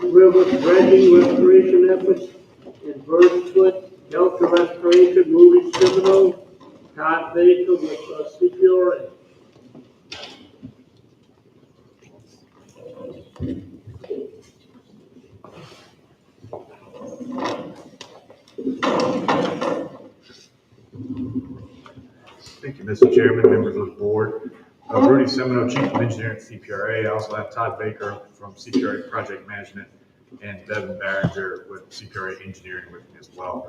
River dredging restoration efforts in Birdsfoot, Delta Restoration, Moody Seminole, Todd Baker with CPRA. Thank you, Mr. Chairman, members of the board. Rudy Semino, Chief of Engineering at CPRA. I also have Todd Baker from CPRA Project Management and Devin Barringer with CPRA Engineering with me as well.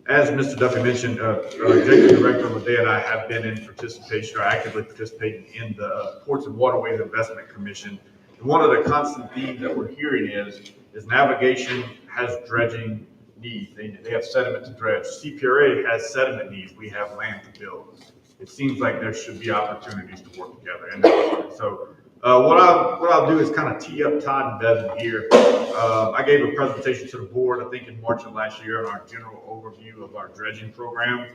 As Mr. Duffy mentioned, Executive Director Ledea and I have been in participation, or actively participating in the Ports and Waterways Investment Commission. And one of the constant themes that we're hearing is navigation has dredging needs. They have sediment to dredge. CPRA has sediment needs. We have land to build. It seems like there should be opportunities to work together. And so what I'll do is kind of tee up Todd and Devin here. I gave a presentation to the board, I think in March of last year, on our general overview of our dredging program.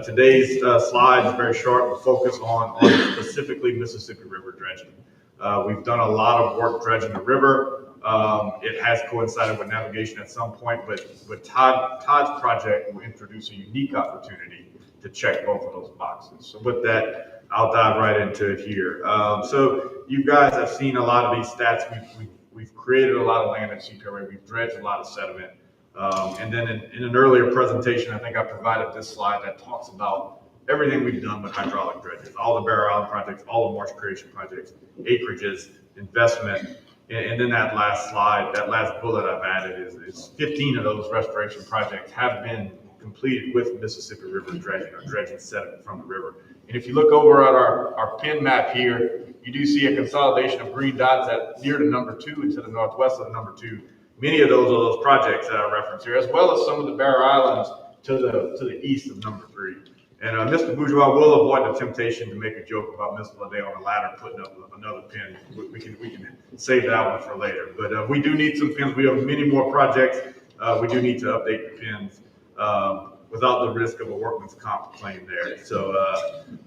Today's slide is very short. We'll focus on specifically Mississippi River dredging. We've done a lot of work dredging the river. It has coincided with navigation at some point, but Todd's project will introduce a unique opportunity to check both of those boxes. So with that, I'll dive right into it here. So you guys have seen a lot of these stats. We've created a lot of land at CPRA. We've dredged a lot of sediment. And then in an earlier presentation, I think I provided this slide that talks about everything we've done with hydraulic dredges, all the Barrow Island projects, all the marsh creation projects, acreages, investment. And then that last slide, that last bullet I've added is 15 of those restoration projects have been completed with Mississippi River dredging, or dredging sediment from the river. And if you look over at our pin map here, you do see a consolidation of green dots near the number 2 and to the northwest of the number 2. Many of those are those projects that I referenced here, as well as some of the Barrow Islands to the east of number 3. And Mr. Bourgeois will avoid the temptation to make a joke about Mr. Liddell on the ladder putting up another pin. We can save that one for later. But we do need some pins. We have many more projects. We do need to update the pins without the risk of a workman's comp claim there. So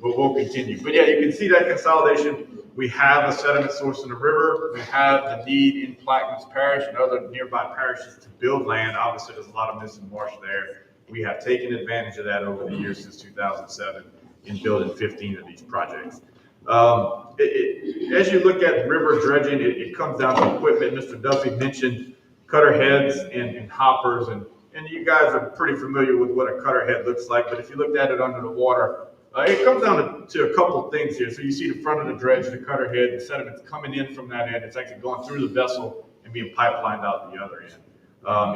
we'll continue. But yeah, you can see that consolidation. We have a sediment source in the river. We have the need in Plaquemines Parish and other nearby parishes to build land. Obviously, there's a lot of missing marsh there. We have taken advantage of that over the years since 2007 in building 15 of these projects. As you look at river dredging, it comes down to equipment. Mr. Duffy mentioned cutter heads and hoppers, and you guys are pretty familiar with what a cutter head looks like, but if you looked at it under the water, it comes down to a couple things here. So you see the front of the dredge, the cutter head, the sediment's coming in from that end. It's actually going through the vessel and being pipelined out the other end.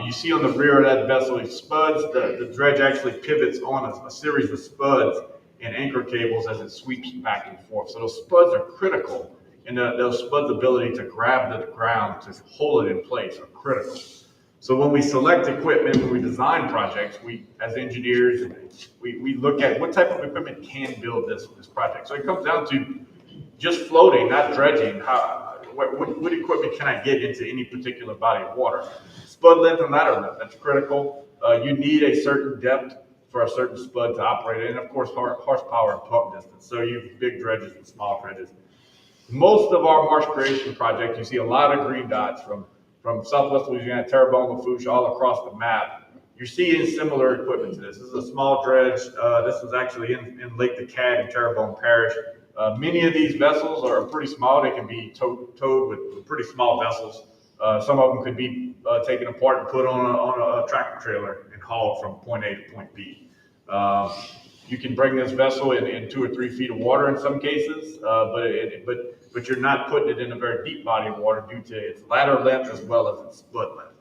You see on the rear of that vessel, it spuds. The dredge actually pivots on a series of spuds and anchor cables as it sweeps back and forth. So those spuds are critical, and those spuds' ability to grab the ground to hold it in place are critical. So when we select equipment, when we design projects, we, as engineers, we look at what type of equipment can build this project. So it comes down to just floating, not dredging. What equipment can I get into any particular body of water? Spud length and ladder length, that's critical. You need a certain depth for a certain spud to operate, and of course horsepower and pump distance. So you have big dredges and small dredges. Most of our marsh creation projects, you see a lot of green dots from Southwest Louisiana, Terrebonne, Lafourche, all across the map. You're seeing similar equipment to this. This is a small dredge. This was actually in Lake DeKalb in Terrebonne Parish. Many of these vessels are pretty small. They can be towed with pretty small vessels. Some of them could be taken apart and put on a tractor trailer and hauled from point A to point B. You can bring this vessel in 2 or 3 feet of water in some cases, but you're not putting it in a very deep body of water due to its ladder length as well as its spud length.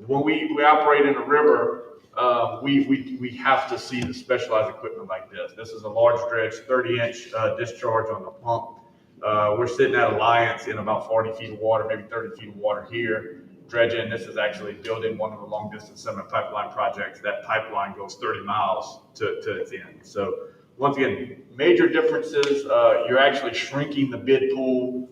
When we operate in a river, we have to see the specialized equipment like this. This is a large dredge, 30-inch discharge on the pump. We're sitting at Alliance in about 40 feet of water, maybe 30 feet of water here. Dredging, this is actually building one of the long distance sediment pipeline projects. That pipeline goes 30 miles to its end. So once again, major differences. You're actually shrinking the bid pool,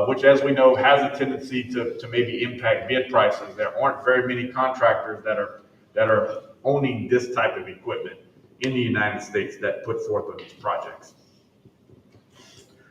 which, as we know, has a tendency to maybe impact bid prices. There aren't very many contractors that are owning this type of equipment in the United States that put forth on these projects.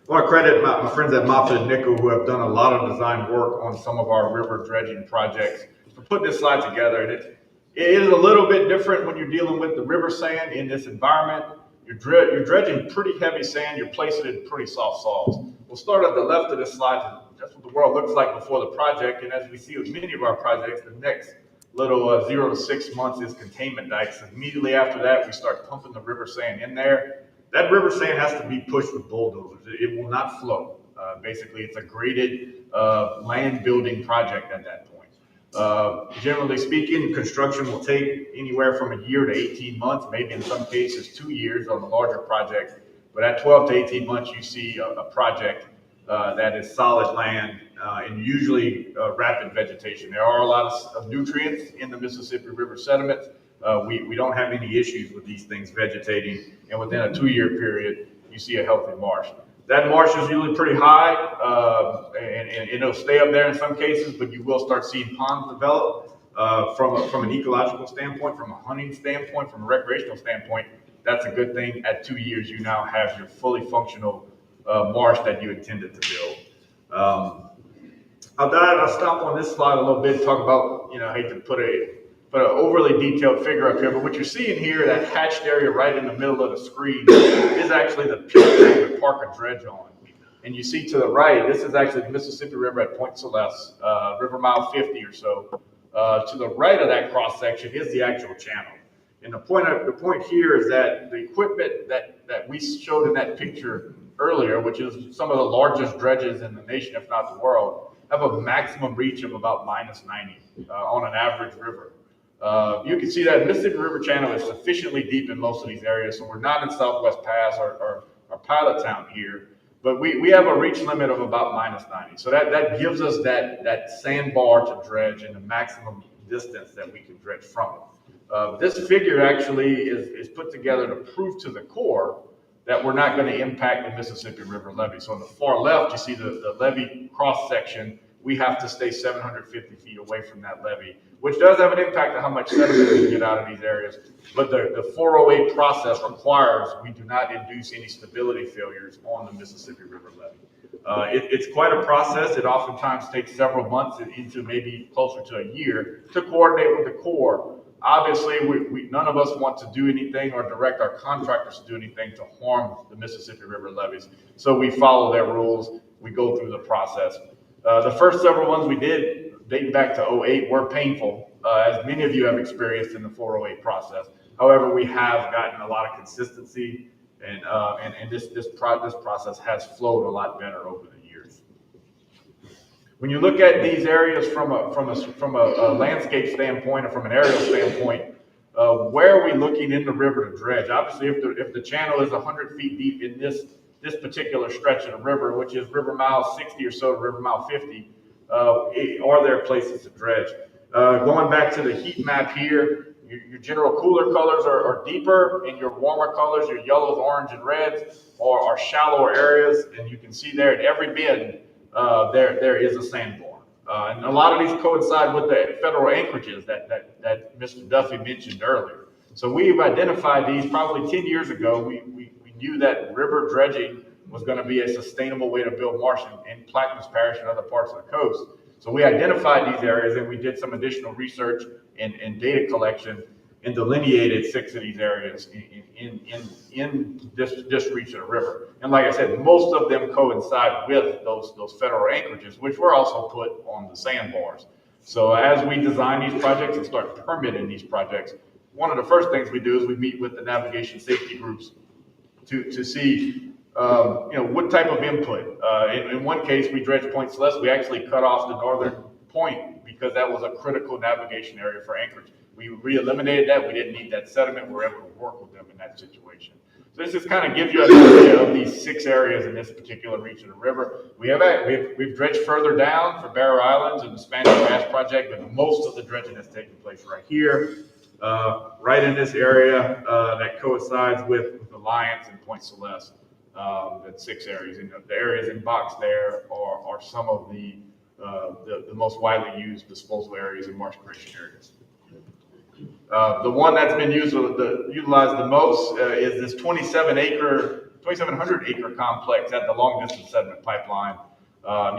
I want to credit my friends at Moffitt and Nickel, who have done a lot of design work on some of our river dredging projects, for putting this slide together. And it is a little bit different when you're dealing with the river sand in this environment. You're dredging pretty heavy sand. You're placing it in pretty soft soils. We'll start at the left of this slide. That's what the world looks like before the project. And as we see with many of our projects, the next little 0 to 6 months is containment dikes. Immediately after that, we start pumping the river sand in there. That river sand has to be pushed with bulldozers. It will not flow. Basically, it's a graded land building project at that point. Generally speaking, construction will take anywhere from a year to 18 months, maybe in some cases 2 years on the larger projects. But at 12 to 18 months, you see a project that is solid land and usually rapid vegetation. There are a lot of nutrients in the Mississippi River sediments. We don't have any issues with these things vegetating, and within a 2-year period, you see a healthy marsh. That marsh is usually pretty high, and it'll stay up there in some cases, but you will start seeing ponds develop. From an ecological standpoint, from a hunting standpoint, from a recreational standpoint, that's a good thing. At 2 years, you now have your fully functional marsh that you intended to build. I'll stop on this slide a little bit, talk about, I hate to put an overly detailed figure up here, but what you're seeing here, that hatched area right in the middle of the screen, is actually the pit that we park a dredge on. And you see to the right, this is actually the Mississippi River at Point Celeste, River Mile 50 or so. To the right of that cross section is the actual channel. And the point here is that the equipment that we showed in that picture earlier, which is some of the largest dredges in the nation, if not the world, have a maximum reach of about -90 on an average river. You can see that Mississippi River channel is sufficiently deep in most of these areas, so we're not in Southwest Pass or Pilot Town here, but we have a reach limit of about -90. So that gives us that sandbar to dredge and the maximum distance that we can dredge from it. This figure actually is put together to prove to the Corps that we're not going to impact the Mississippi River levee. So on the far left, you see the levee cross section. We have to stay 750 feet away from that levee, which does have an impact on how much sediment we can get out of these areas. But the 408 process requires we do not induce any stability failures on the Mississippi River levee. It's quite a process. It oftentimes takes several months into maybe closer to a year to coordinate with the Corps. Obviously, none of us want to do anything or direct our contractors to do anything to harm the Mississippi River levees. So we follow their rules. We go through the process. The first several ones we did, dating back to 2008, were painful, as many of you have experienced in the 408 process. However, we have gotten a lot of consistency, and this process has flowed a lot better over the years. When you look at these areas from a landscape standpoint or from an aerial standpoint, where are we looking in the river to dredge? Obviously, if the channel is 100 feet deep in this particular stretch of the river, which is River Mile 60 or so to River Mile 50, are there places to dredge? Going back to the heat map here, your general cooler colors are deeper, and your warmer colors, your yellows, orange, and reds, are shallower areas. And you can see there at every bend, there is a sandbar. And a lot of these coincide with the federal anchorages that Mr. Duffy mentioned earlier. So we've identified these probably 10 years ago. We knew that river dredging was going to be a sustainable way to build marsh in Plaquemines Parish and other parts of the coast. So we identified these areas, and we did some additional research and data collection and delineated 6 of these areas in this reach of the river. And like I said, most of them coincide with those federal anchorages, which were also put on the sandbars. So as we design these projects and start permitting these projects, one of the first things we do is we meet with the navigation safety groups to see what type of input. In one case, we dredged Point Celeste. We actually cut off the northern point because that was a critical navigation area for anchorage. We re-eliminated that. We didn't need that sediment. We were able to work with them in that situation. So this just kind of gives you an idea of these 6 areas in this particular reach of the river. We've dredged further down for Barrow Islands and the Spanish Bass Project, but most of the dredging has taken place right here. Right in this area that coincides with Alliance and Point Celeste, that 6 areas. And the areas in box there are some of the most widely used disposal areas and marsh creation areas. The one that's been utilized the most is this 2,700 acre complex at the long distance sediment pipeline.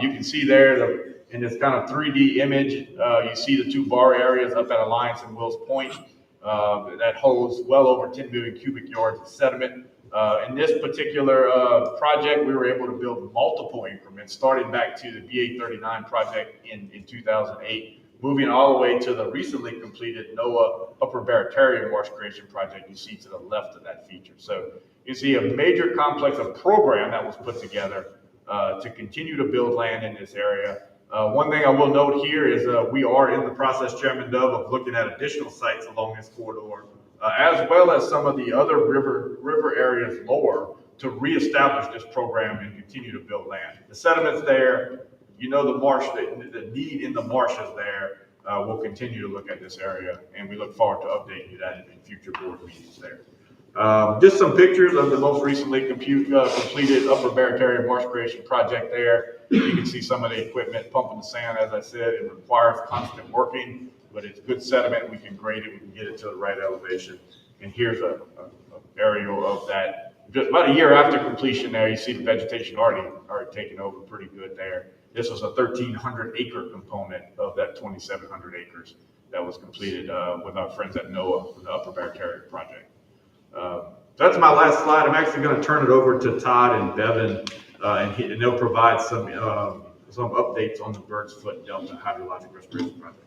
You can see there in this kind of 3D image, you see the 2 bar areas up at Alliance and Wills Point that holds well over 10 million cubic yards of sediment. In this particular project, we were able to build multiple increments, starting back to the BA39 project in 2008, moving all the way to the recently completed NOAA Upper Barataria Marsh Creation Project you see to the left of that feature. So you see a major complex of program that was put together to continue to build land in this area. One thing I will note here is we are in the process, Chairman Dove, of looking at additional sites along this corridor, as well as some of the other river areas lower to reestablish this program and continue to build land. The sediment's there, you know, the marsh, the need in the marsh is there. We'll continue to look at this area, and we look forward to updating you that in future board meetings there. Just some pictures of the most recently completed Upper Barataria Marsh Creation Project there. You can see some of the equipment pumping the sand. As I said, it requires constant working, but it's good sediment. We can grade it, we can get it to the right elevation. And here's a aerial of that. Just about a year after completion there, you see the vegetation already taken over pretty good there. This was a 1,300 acre component of that 2,700 acres that was completed with our friends at NOAA for the Upper Barataria project. That's my last slide. I'm actually going to turn it over to Todd and Devin, and they'll provide some updates on the Bird's Foot Delta Hydrologic Restoration Project.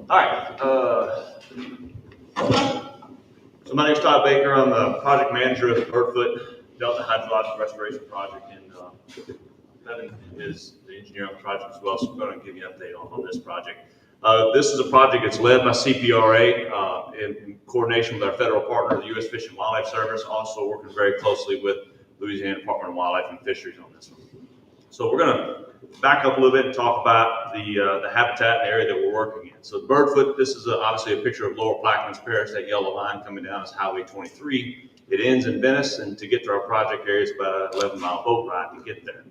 All right. So my name is Todd Baker. I'm the project manager of the Birdfoot Delta Hydrologic Restoration Project, and Devin is the engineer on the project as well. So I'm going to give you an update on this project. This is a project that's led by CPRA in coordination with our federal partner, the U.S. Fish and Wildlife Service, also working very closely with Louisiana Department of Wildlife and Fisheries on this one. So we're going to back up a little bit and talk about the habitat and area that we're working in. So the Birdfoot, this is obviously a picture of Lower Plaquemines Parish. That yellow line coming down is Highway 23. It ends in Venice, and to get to our project area, it's about an 11-mile boat ride to get there.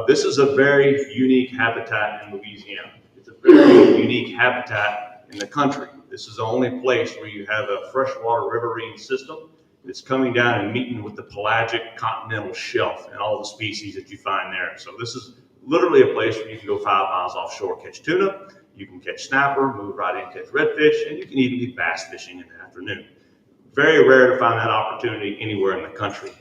This is a very unique habitat in Louisiana. It's a very unique habitat in the country. This is the only place where you have a freshwater riverine system that's coming down and meeting with the pelagic continental shelf and all the species that you find there. So this is literally a place where you can go 5 miles offshore, catch tuna, you can catch snapper, move right in and catch redfish, and you can even be bass fishing in the afternoon. Very rare to find that opportunity anywhere in the country.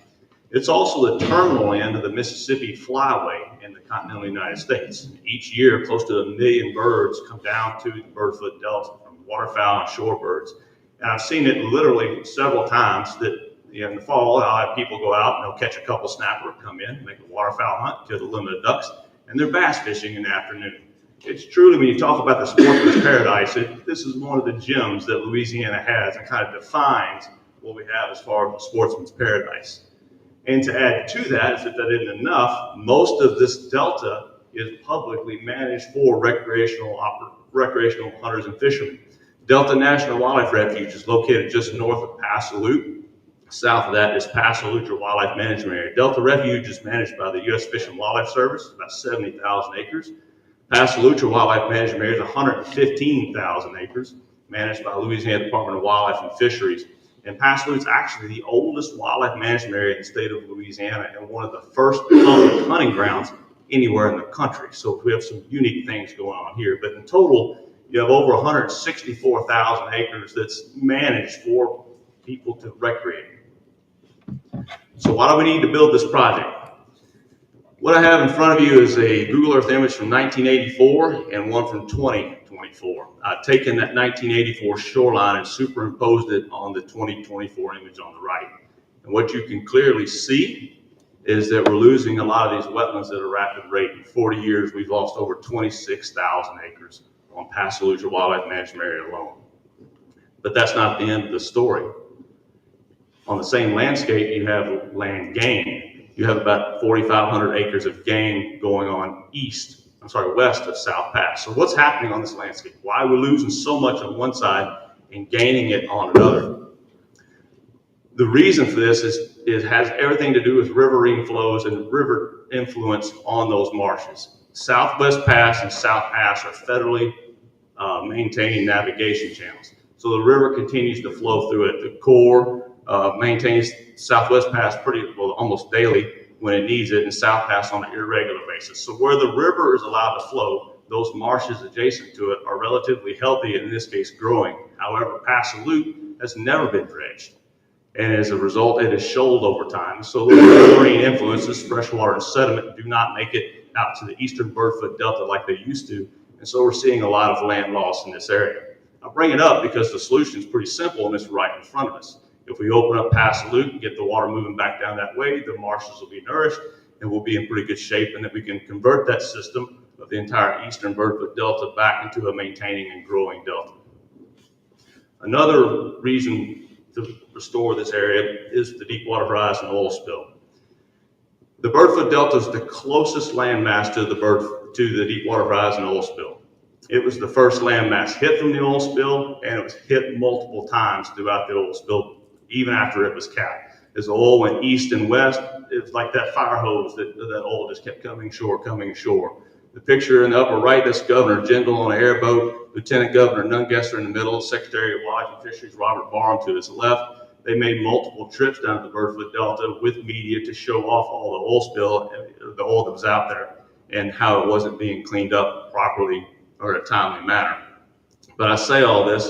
It's also the terminal end of the Mississippi Flyway in the continental United States. Each year, close to 1 million birds come down to the Birdfoot Delta, from waterfowl and shorebirds. And I've seen it literally several times that in the fall, I'll have people go out and they'll catch a couple snapper, come in, make a waterfowl hunt, kill the limited ducks, and they're bass fishing in the afternoon. It's truly, when you talk about the sportsman's paradise, this is one of the gems that Louisiana has and kind of defines what we have as far as a sportsman's paradise. And to add to that, as if that isn't enough, most of this delta is publicly managed for recreational hunters and fishermen. Delta National Wildlife Refuge is located just north of Passalute. South of that is Passalute Wildlife Management Area. Delta Refuge is managed by the U.S. Fish and Wildlife Service, about 70,000 acres. Passalute Wildlife Management Area is 115,000 acres, managed by Louisiana Department of Wildlife and Fisheries. And Passalute is actually the oldest wildlife management area in the state of Louisiana and one of the first public hunting grounds anywhere in the country. So we have some unique things going on here. But in total, you have over 164,000 acres that's managed for people to recreate. So why do we need to build this project? What I have in front of you is a Google Earth image from 1984 and one from 2024. I've taken that 1984 shoreline and superimposed it on the 2024 image on the right. And what you can clearly see is that we're losing a lot of these wetlands at a rapid rate. In 40 years, we've lost over 26,000 acres on Passalute Wildlife Management Area alone. But that's not the end of the story. On the same landscape, you have land gain. You have about 4,500 acres of gain going on west of South Pass. So what's happening on this landscape? Why are we losing so much on one side and gaining it on another? The reason for this has everything to do with riverine flows and river influence on those marshes. Southwest Pass and South Pass are federally maintained navigation channels. So the river continues to flow through it. The Corps maintains Southwest Pass almost daily when it needs it, and South Pass on an irregular basis. So where the river is allowed to flow, those marshes adjacent to it are relatively healthy, and in this case growing. However, Passalute has never been dredged, and as a result, it has shoaled over time. So the riverine influences, freshwater and sediment, do not make it out to the eastern Birdfoot Delta like they used to, and so we're seeing a lot of land loss in this area. I bring it up because the solution is pretty simple, and it's right in front of us. If we open up Passalute and get the water moving back down that way, the marshes will be nourished, and we'll be in pretty good shape, and that we can convert that system of the entire eastern Birdfoot Delta back into a maintaining and growing delta. Another reason to restore this area is the Deepwater Horizon oil spill. The Birdfoot Delta is the closest landmass to the Deepwater Horizon oil spill. It was the first landmass hit from the oil spill, and it was hit multiple times throughout the oil spill, even after it was capped. As the oil went east and west, it was like that fire hose that oil just kept coming ashore, coming ashore. The picture in the upper right, that's Governor Jindal on an airboat, Lieutenant Governor Nungesser in the middle, Secretary of Wildlife and Fisheries Robert Barham to his left. They made multiple trips down to the Birdfoot Delta with media to show off all the oil spill, the oil that was out there, and how it wasn't being cleaned up properly or in a timely manner. But I say all this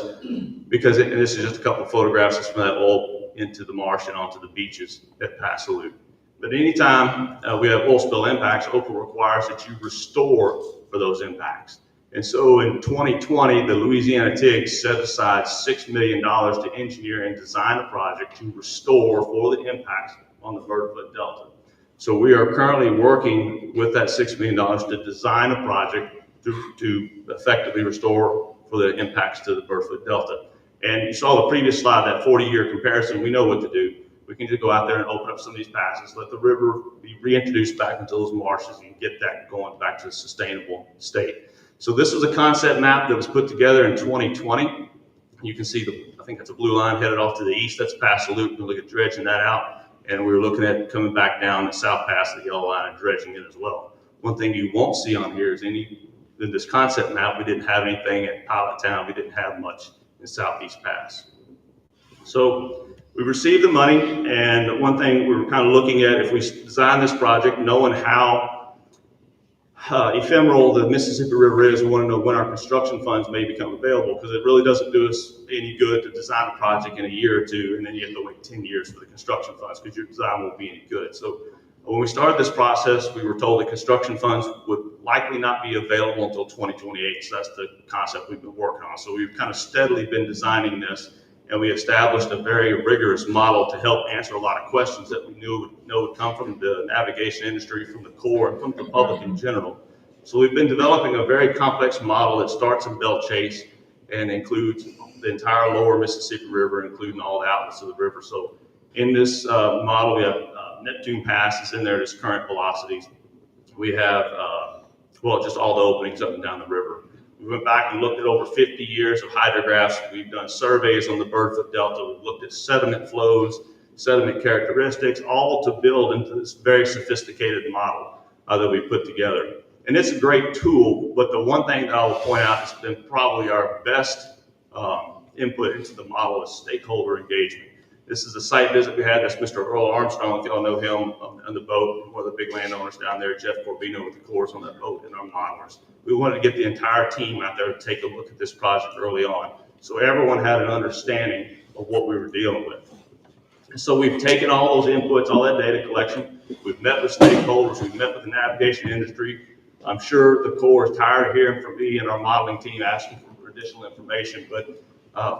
because, and this is just a couple of photographs of some of that oil into the marsh and onto the beaches at Passalute. But anytime we have oil spill impacts, OPA requires that you restore for those impacts. And so in 2020, the Louisiana TIG set aside $6 million to engineer and design a project to restore for the impacts on the Birdfoot Delta. So we are currently working with that $6 million to design a project to effectively restore for the impacts to the Birdfoot Delta. And you saw the previous slide, that 40-year comparison. We know what to do. We can just go out there and open up some of these passes, let the river be reintroduced back into those marshes and get that going back to a sustainable state. So this was a concept map that was put together in 2020. You can see I think that's a blue line headed off to the east. That's Passalute. We'll look at dredging that out. And we were looking at coming back down the South Pass of the yellow line and dredging it as well. One thing you won't see on here is in this concept map, we didn't have anything at Pilot Town. We didn't have much in Southeast Pass. So we received the money, and one thing we were kind of looking at, if we design this project, knowing how ephemeral the Mississippi River is, we want to know when our construction funds may become available, because it really doesn't do us any good to design a project in a year or two, and then you have to wait 10 years for the construction funds, because your design won't be any good. So when we started this process, we were told that construction funds would likely not be available until 2028. So that's the concept we've been working on. So we've kind of steadily been designing this, and we established a very rigorous model to help answer a lot of questions that we knew would come from the navigation industry, from the Corps, and from the public in general. So we've been developing a very complex model that starts in Belle Chase and includes the entire lower Mississippi River, including all the outlets of the river. So in this model, we have Neptune Pass is in there at its current velocities. We have, just all the openings up and down the river. We went back and looked at over 50 years of hydrographs. We've done surveys on the Birdfoot Delta. We've looked at sediment flows, sediment characteristics, all to build into this very sophisticated model that we put together. And it's a great tool, but the one thing that I will point out has been probably our best input into the model is stakeholder engagement. This is a site visit we had. That's Mr. Earl Armstrong, if y'all know him, on the boat, one of the big landowners down there, Jeff Corbino with the Corps on that boat, and our modelers. We wanted to get the entire team out there to take a look at this project early on, so everyone had an understanding of what we were dealing with. And so we've taken all those inputs, all that data collection. We've met with stakeholders. We've met with the navigation industry. I'm sure the Corps is tired of hearing from me and our modeling team asking for additional information, but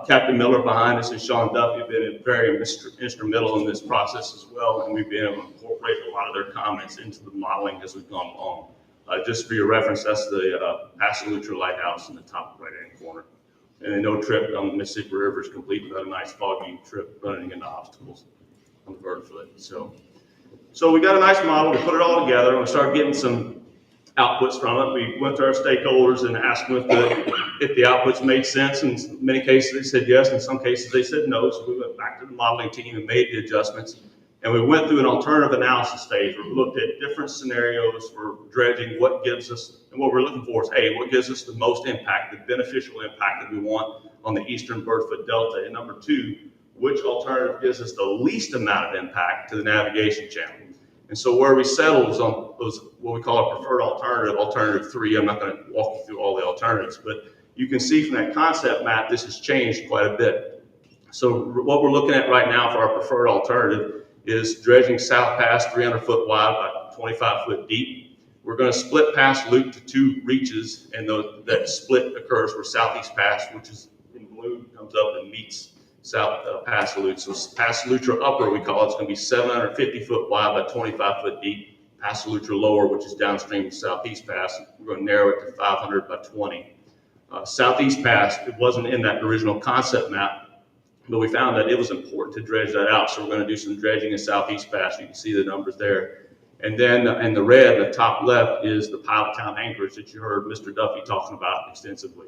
Captain Miller behind us and Sean Duffy have been very instrumental in this process as well, and we've been able to incorporate a lot of their comments into the modeling as we've gone along. Just for your reference, that's the Passalute Lighthouse in the top right-hand corner. And no trip on the Mississippi River is complete without a nice foggy trip running into obstacles on the Birdfoot. So we got a nice model, we put it all together, and we started getting some outputs from it. We went to our stakeholders and asked them if the outputs made sense. In many cases, they said yes. In some cases, they said no. So we went back to the modeling team and made the adjustments. And we went through an alternative analysis stage where we looked at different scenarios for dredging, what gives us, and what we're looking for is, hey, what gives us the most impact, the beneficial impact that we want on the eastern Birdfoot Delta? And number two, which alternative gives us the least amount of impact to the navigation channel? And so where we settled was on those, what we call a preferred alternative, alternative 3. I'm not going to walk you through all the alternatives, but you can see from that concept map, this has changed quite a bit. So what we're looking at right now for our preferred alternative is dredging South Pass 300 foot wide by 25 foot deep. We're going to split Passalute to 2 reaches, and that split occurs where Southeast Pass, which is in blue, comes up and meets South Passalute. So Passalute Upper, we call it, it's going to be 750 foot wide by 25 foot deep. Passalutra Lower, which is downstream of Southeast Pass. We're going to narrow it to 500 by 20. Southeast Pass, it wasn't in that original concept map, but we found that it was important to dredge that out. So we're going to do some dredging in Southeast Pass. You can see the numbers there. And then in the red, the top left, is the pilot town anchorage that you heard Mr. Duffy talking about extensively.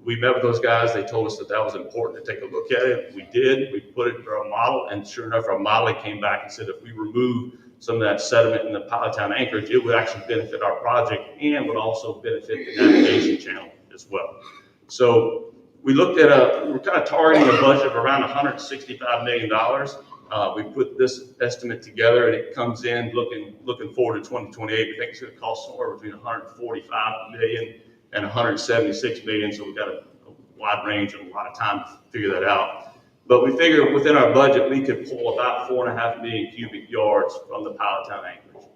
We met with those guys. They told us that that was important to take a look at it. We did. We put it into our model, and sure enough, our modeling came back and said if we remove some of that sediment in the pilot town anchorage, it would actually benefit our project and would also benefit the navigation channel as well. So we looked at we're kind of targeting a budget of around $165 million. We put this estimate together, and it comes in looking forward to 2028. We think it's going to cost somewhere between $145 million and $176 million. So we've got a wide range and a lot of time to figure that out. But we figure within our budget, we could pull about 4.5 million cubic yards from the pilot town anchorage.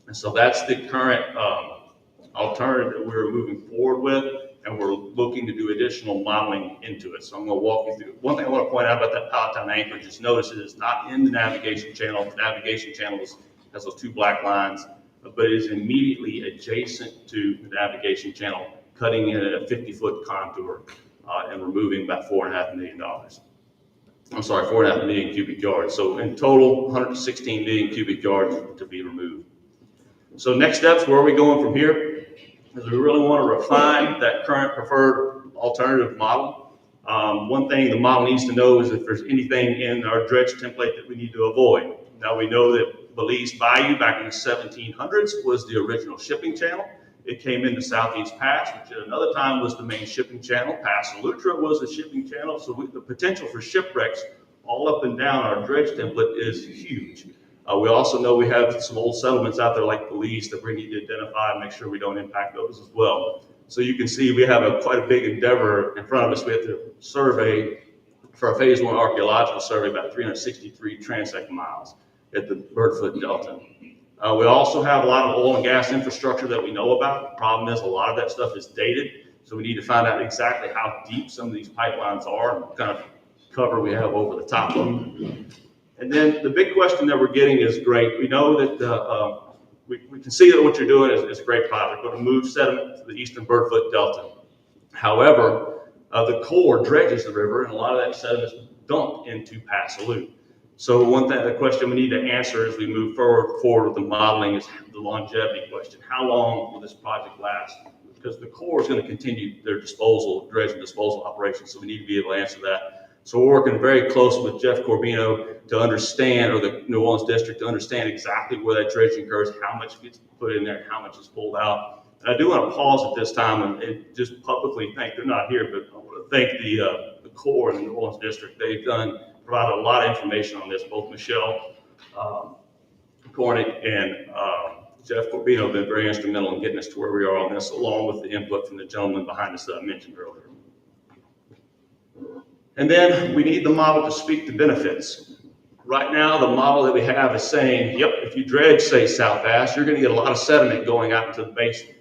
And so that's the current alternative that we're moving forward with, and we're looking to do additional modeling into it. So I'm going to walk you through. One thing I want to point out about that pilot town anchorage is notice it is not in the navigation channel. The navigation channel has those two black lines, but it is immediately adjacent to the navigation channel, cutting in at a 50-foot contour and removing about $4.5 million. I'm sorry, 4.5 million cubic yards. So in total, 116 million cubic yards to be removed. So next steps, where are we going from here? Is we really want to refine that current preferred alternative model. One thing the model needs to know is if there's anything in our dredge template that we need to avoid. Now we know that Belize Bayou back in the 1700s was the original shipping channel. It came into Southeast Pass, which at another time was the main shipping channel. Passalutra was a shipping channel, so the potential for shipwrecks all up and down our dredge template is huge. We also know we have some old settlements out there like Belize that we need to identify and make sure we don't impact those as well. So you can see we have quite a big endeavor in front of us. We have to survey, for a phase 1 archaeological survey, about 363 transect miles at the Birdfoot Delta. We also have a lot of oil and gas infrastructure that we know about. The problem is a lot of that stuff is dated, so we need to find out exactly how deep some of these pipelines are and what kind of cover we have over the top of them. And then the big question that we're getting is great. We know that we can see that what you're doing is a great project. We're going to move sediment to the eastern Birdfoot Delta. However, the Corps dredges the river, and a lot of that sediment is dumped into Passalutra. So the question we need to answer as we move forward with the modeling is the longevity question. How long will this project last? Because the Corps is going to continue their dredge and disposal operations, so we need to be able to answer that. So we're working very close with Jeff Corbino to understand, or the New Orleans District to understand exactly where that dredging occurs, how much gets put in there, and how much is pulled out. And I do want to pause at this time and just publicly thank, they're not here, but I want to thank the Corps and the New Orleans District. They've provided a lot of information on this. Both Michelle Cornick and Jeff Corbino have been very instrumental in getting us to where we are on this, along with the input from the gentleman behind us that I mentioned earlier. And then we need the model to speak to benefits. Right now, the model that we have is saying, yep, if you dredge, say, South Pass, you're going to get a lot of sediment going out into the basin.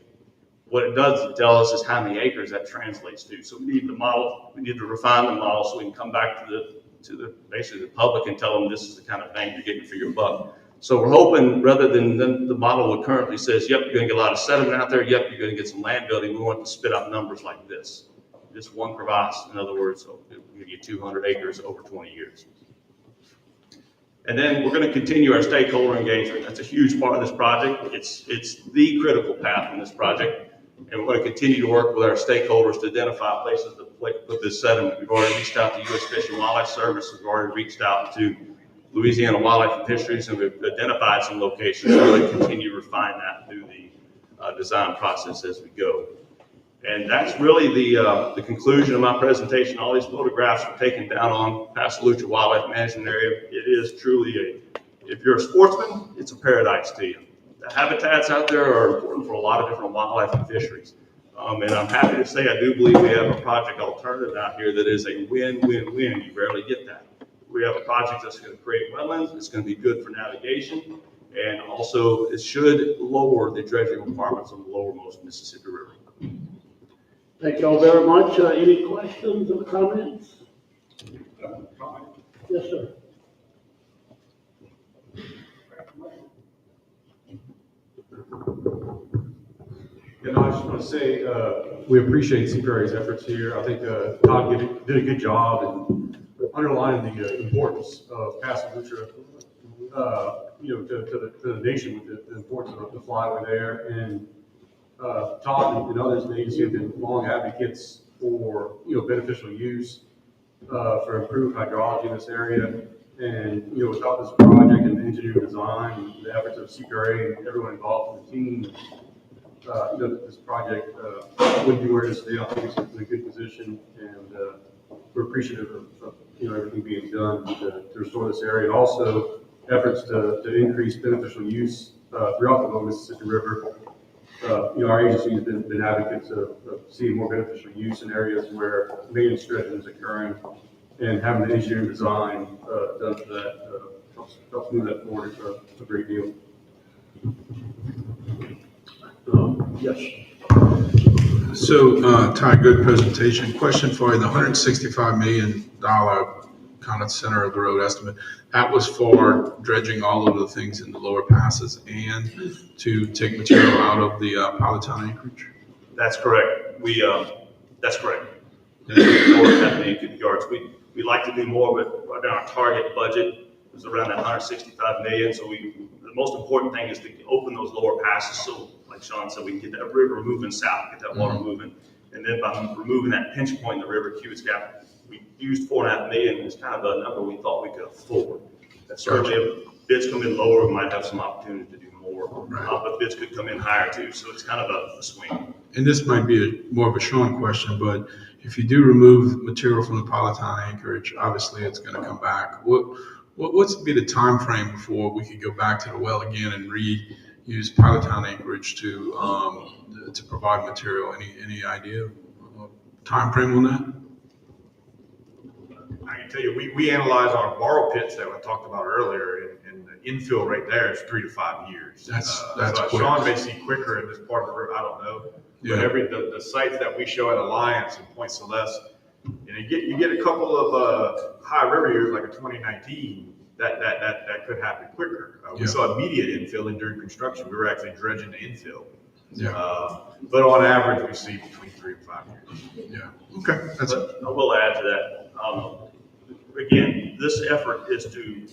What it does tell us is how many acres that translates to. So we need the model, we need to refine the model so we can come back to basically the public and tell them this is the kind of thing you're getting for your buck. So we're hoping, rather than the model that currently says, yep, you're going to get a lot of sediment out there, yep, you're going to get some land building, we want to spit out numbers like this. Just one crevasse, in other words, so it'll give you 200 acres over 20 years. And then we're going to continue our stakeholder engagement. That's a huge part of this project. It's the critical path in this project. And we're going to continue to work with our stakeholders to identify places to put this sediment. We've already reached out to U.S. Fish and Wildlife Service. We've already reached out to Louisiana Wildlife and Fisheries, and we've identified some locations. We're going to continue to refine that through the design process as we go. And that's really the conclusion of my presentation. All these photographs are taken down on Passalutra Wildlife Management Area. It is truly if you're a sportsman, it's a paradise to you. The habitats out there are important for a lot of different wildlife and fisheries. And I'm happy to say I do believe we have a project alternative out here that is a win-win-win. You rarely get that. We have a project that's going to create wetlands. It's going to be good for navigation. And also, it should lower the dredging requirements on the lowermost Mississippi River. Thank you all very much. Any questions or comments? Yes, sir. You know, I just want to say, we appreciate CPRA's efforts here. I think Todd did a good job in underlining the importance of Casa Lucha, to the nation with the importance of the flyway there. And Todd and others in the agency have been long advocates for, beneficial use, for improved hydrology in this area. And, without this project and the engineering design, the efforts of CPRA and everyone involved in the team, this project wouldn't be where it is today. I think it's in a good position, and we're appreciative of everything being done to restore this area, and also efforts to increase beneficial use throughout the lower Mississippi River. Our agency has been advocates of seeing more beneficial use in areas where maintenance dredging is occurring, and having the engineering design done for that helps move that forward a great deal. Yes. So, Ty, good presentation. Question for you, the $165 million kind of center of the road estimate, that was for dredging all of the things in the lower passes and to take material out of the Powhatan acreage? That's correct. That's correct. More than 10 million cubic yards. We like to do more, but right now our target budget is around that 165 million. So the most important thing is to open those lower passes. So like Sean said, we can get that river moving south, get that water moving. And then by removing that pinch point in the river, Cubit's Gap, we used 4.5 million. It's kind of a number we thought we could afford. That's certainly if bids come in lower, we might have some opportunity to do more. But bids could come in higher too. So it's kind of a swing. And this might be more of a Sean question, but if you do remove material from the Powhatan acreage, obviously it's going to come back. What's be the time frame before we could go back to the well again and reuse Powhatan acreage to provide material? Any idea of time frame on that? I can tell you, we analyze our borrow pits that we talked about earlier, and the infill right there is 3 to 5 years. That's so quick. Sean may see quicker in this part of the river, I don't know. Yeah. But the sites that we show at Alliance and Point Celeste, you get a couple of high river years like a 2019, that could happen quicker. We saw immediate infilling during construction. We were actually dredging the infill. Yeah. But on average, we see between 3 and 5 years. Yeah. Okay. I will add to that. Again, this effort is to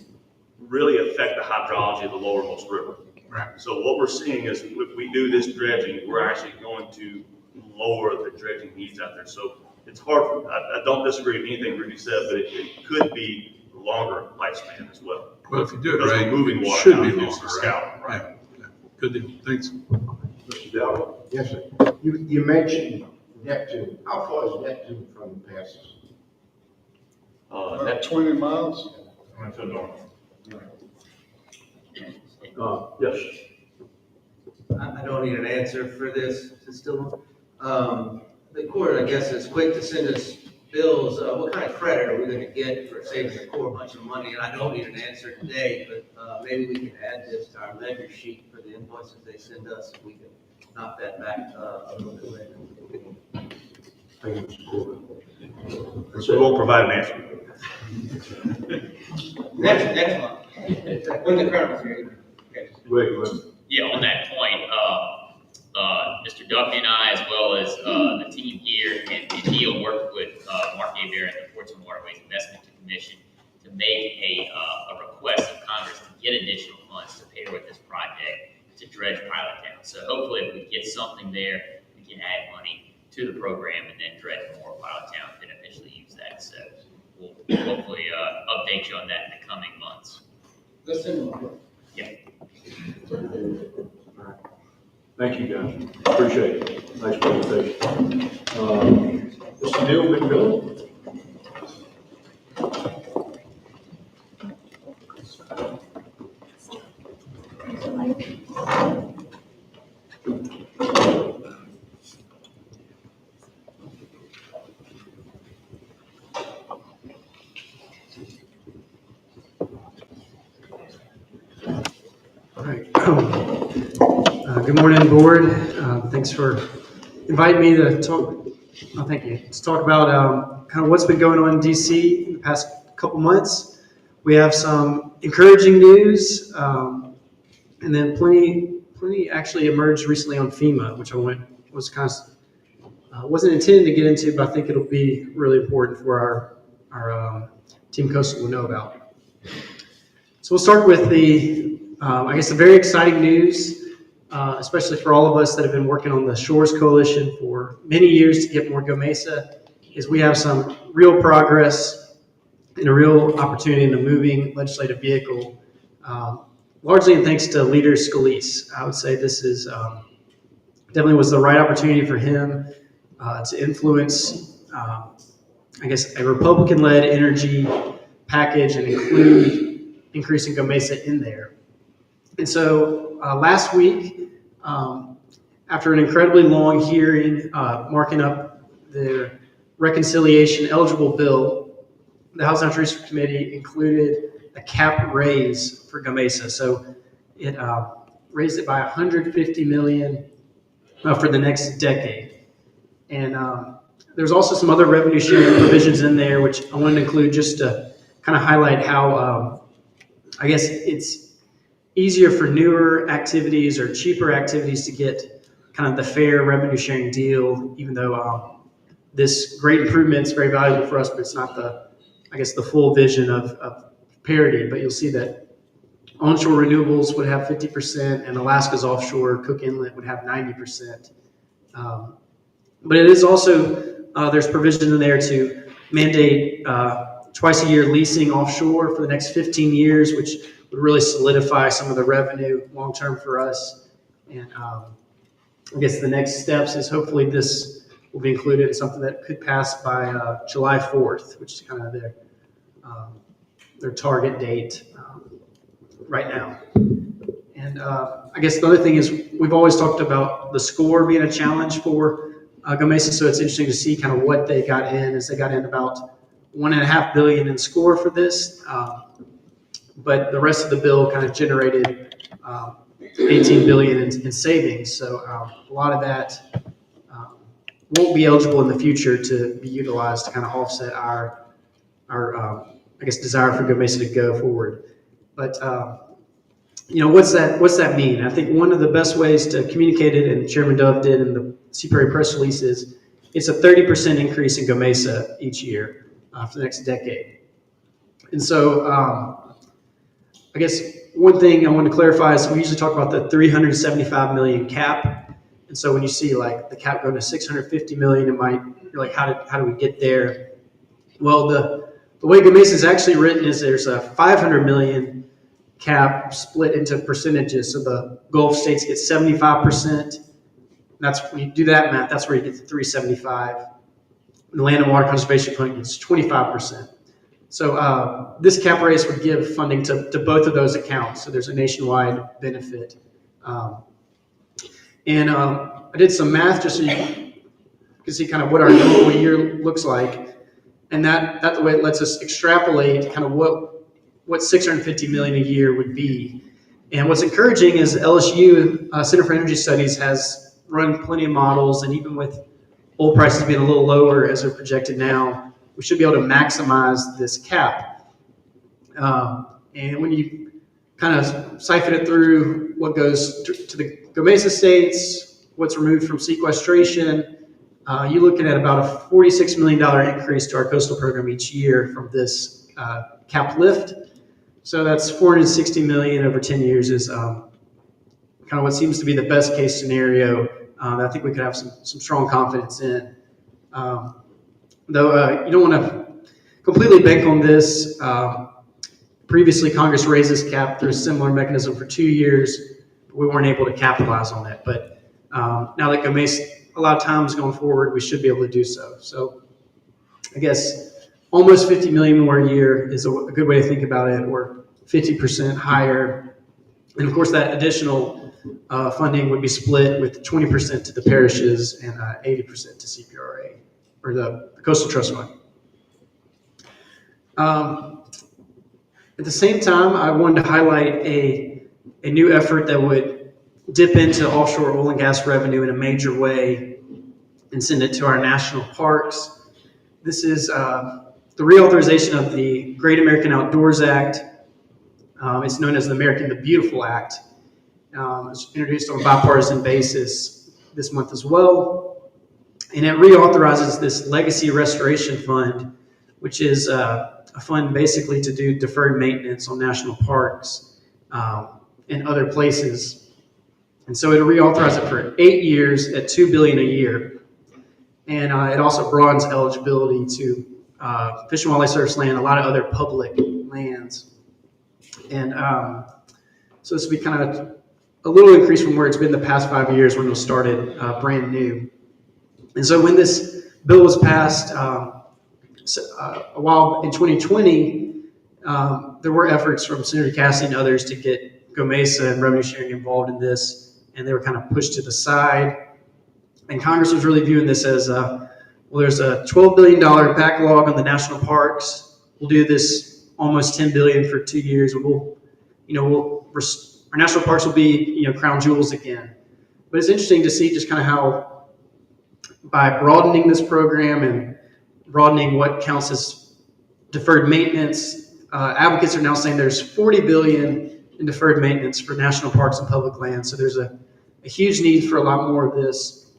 really affect the hydrology of the lowermost river. Right. So what we're seeing is if we do this dredging, we're actually going to lower the dredging needs out there. So it's hard. I don't disagree with anything Rudy said, but it could be longer lifespan as well. Well, if you do it Because right, we're moving it water should down be to longer, the scout, right? Yeah. Good deal. Thanks. Mr. Dell? Yes, sir. You mentioned Neptune. How far is Neptune from the passes? About 20 miles? Yes. I don't need an answer for this, is it still, the court, I guess, is quick to send us bills. What kind of credit are we gonna get for saving the Corps a bunch of money? And I don't need an answer today, but, maybe we can add this to our ledger sheet for the invoices they send us, and we can knock that back, a little bit later. Thank you, Mr. Corbett. So we won't provide an answer. Next month, when the colonel's here. Wait. Yeah, on that point, Mr. Duffy and I, as well as the team here, and he'll work with Mark Hebert and the Ports and Waterways Investment Commission to make a request of Congress to get additional funds to pair with this project to dredge Pilot Town. So hopefully if we get something there, we can add money to the program and then dredge more Pilot Town, beneficially use that. So we'll hopefully update you on that in the coming months. Let's send them. Yeah. Thank you, guys. Appreciate it. Nice presentation. Mr. Neil McMillan? All right. Good morning, board. Thanks for inviting me to talk. Oh, thank you. To talk about kind of what's been going on in DC in the past couple months. We have some encouraging news, and then plenty plenty actually emerged recently on FEMA, which wasn't intended to get into, but I think it'll be really important for our Team Coastal to know about. So we'll start with the very exciting news, especially for all of us that have been working on the Shores Coalition for many years to get more GOMESA, is we have some real progress and a real opportunity in the moving legislative vehicle, largely thanks to Leader Scalise. I would say this is definitely was the right opportunity for him to influence, a Republican-led energy package and include increasing GOMESA in there. And so last week, after an incredibly long hearing marking up the reconciliation eligible bill, the House Natural Resources Committee included a cap raise for GOMESA. So it raised it by $150 million for the next decade. And there's also some other revenue sharing provisions in there, which I wanted to include just to kind of highlight how it's easier for newer activities or cheaper activities to get kind of the fair revenue sharing deal, even though this great improvement is very valuable for us, but it's not the full vision of parity. But you'll see that onshore renewables would have 50% and Alaska's offshore Cook Inlet would have 90%. But it is also, there's provision in there to mandate twice a year leasing offshore for the next 15 years, which would really solidify some of the revenue long-term for us. And the next steps is hopefully this will be included in something that could pass by July 4th, which is kind of their target date right now. And the other thing is we've always talked about the score being a challenge for GOMESA, so it's interesting to see kind of what they got in, as they got in about $1.5 billion in score for this, but the rest of the bill kind of generated $18 billion in savings. So a lot of that won't be eligible in the future to be utilized to kind of offset our desire for GOMESA to go forward. But what's that mean? I think one of the best ways to communicate it, and Chairman Dove did in the CPRA press release, is it's a 30% increase in GOMESA each year for the next decade. And so one thing I want to clarify is we usually talk about the $375 million cap. And so when you see like the cap go to $650 million, you're like, how do we get there? Well, the way GOMESA is actually written is there's a $500 million cap split into percentages. So the Gulf states get 75%. That's when you do that math, that's where you get the 375. The Land and Water Conservation Fund gets 25%. So this cap raise would give funding to both of those accounts. So there's a nationwide benefit. I did some math just so you can see kind of what our normal year looks like. And that the way it lets us extrapolate kind of what $650 million a year would be. And what's encouraging is LSU Center for Energy Studies has run plenty of models, and even with oil prices being a little lower as they're projected now, we should be able to maximize this cap. And when you kind of siphon it through what goes to the GOMESA states, what's removed from sequestration, you're looking at about a $46 million increase to our coastal program each year from this cap lift. So that's $460 million over 10 years is kind of what seems to be the best case scenario that I think we could have some strong confidence in. Though you don't want to completely bank on this. Previously, Congress raised this cap through a similar mechanism for 2 years. We weren't able to capitalize on it. But now that GOMESA, a lot of times going forward, we should be able to do so. So I guess almost $50 million more a year is a good way to think about it, or 50% higher. And of course, that additional funding would be split with 20% to the parishes and 80% to CPRA, or the Coastal Trust Fund. At the same time, I wanted to highlight a new effort that would dip into offshore oil and gas revenue in a major way and send it to our national parks. This is the reauthorization of the Great American Outdoors Act. It's known as the American the Beautiful Act. It was introduced on a bipartisan basis this month as well. And it reauthorizes this Legacy Restoration Fund, which is a fund basically to do deferred maintenance on national parks and other places. And so it'll reauthorize it for 8 years at $2 billion a year. And it also broadens eligibility to Fish and Wildlife Service land, a lot of other public lands. And so this will be kind of a little increase from where it's been the past 5 years when it was started brand new. And so when this bill was passed a while in 2020, there were efforts from Senator Cassidy and others to get GOMESA and revenue sharing involved in this, and they were kind of pushed to the side. And Congress was really viewing this as, well, there's a $12 billion backlog on the national parks. We'll do this almost $10 billion for 2 years, and our national parks will be, crown jewels again. But it's interesting to see just kind of how, by broadening this program and broadening what counts as deferred maintenance, advocates are now saying there's $40 billion in deferred maintenance for national parks and public lands. So there's a huge need for a lot more of this.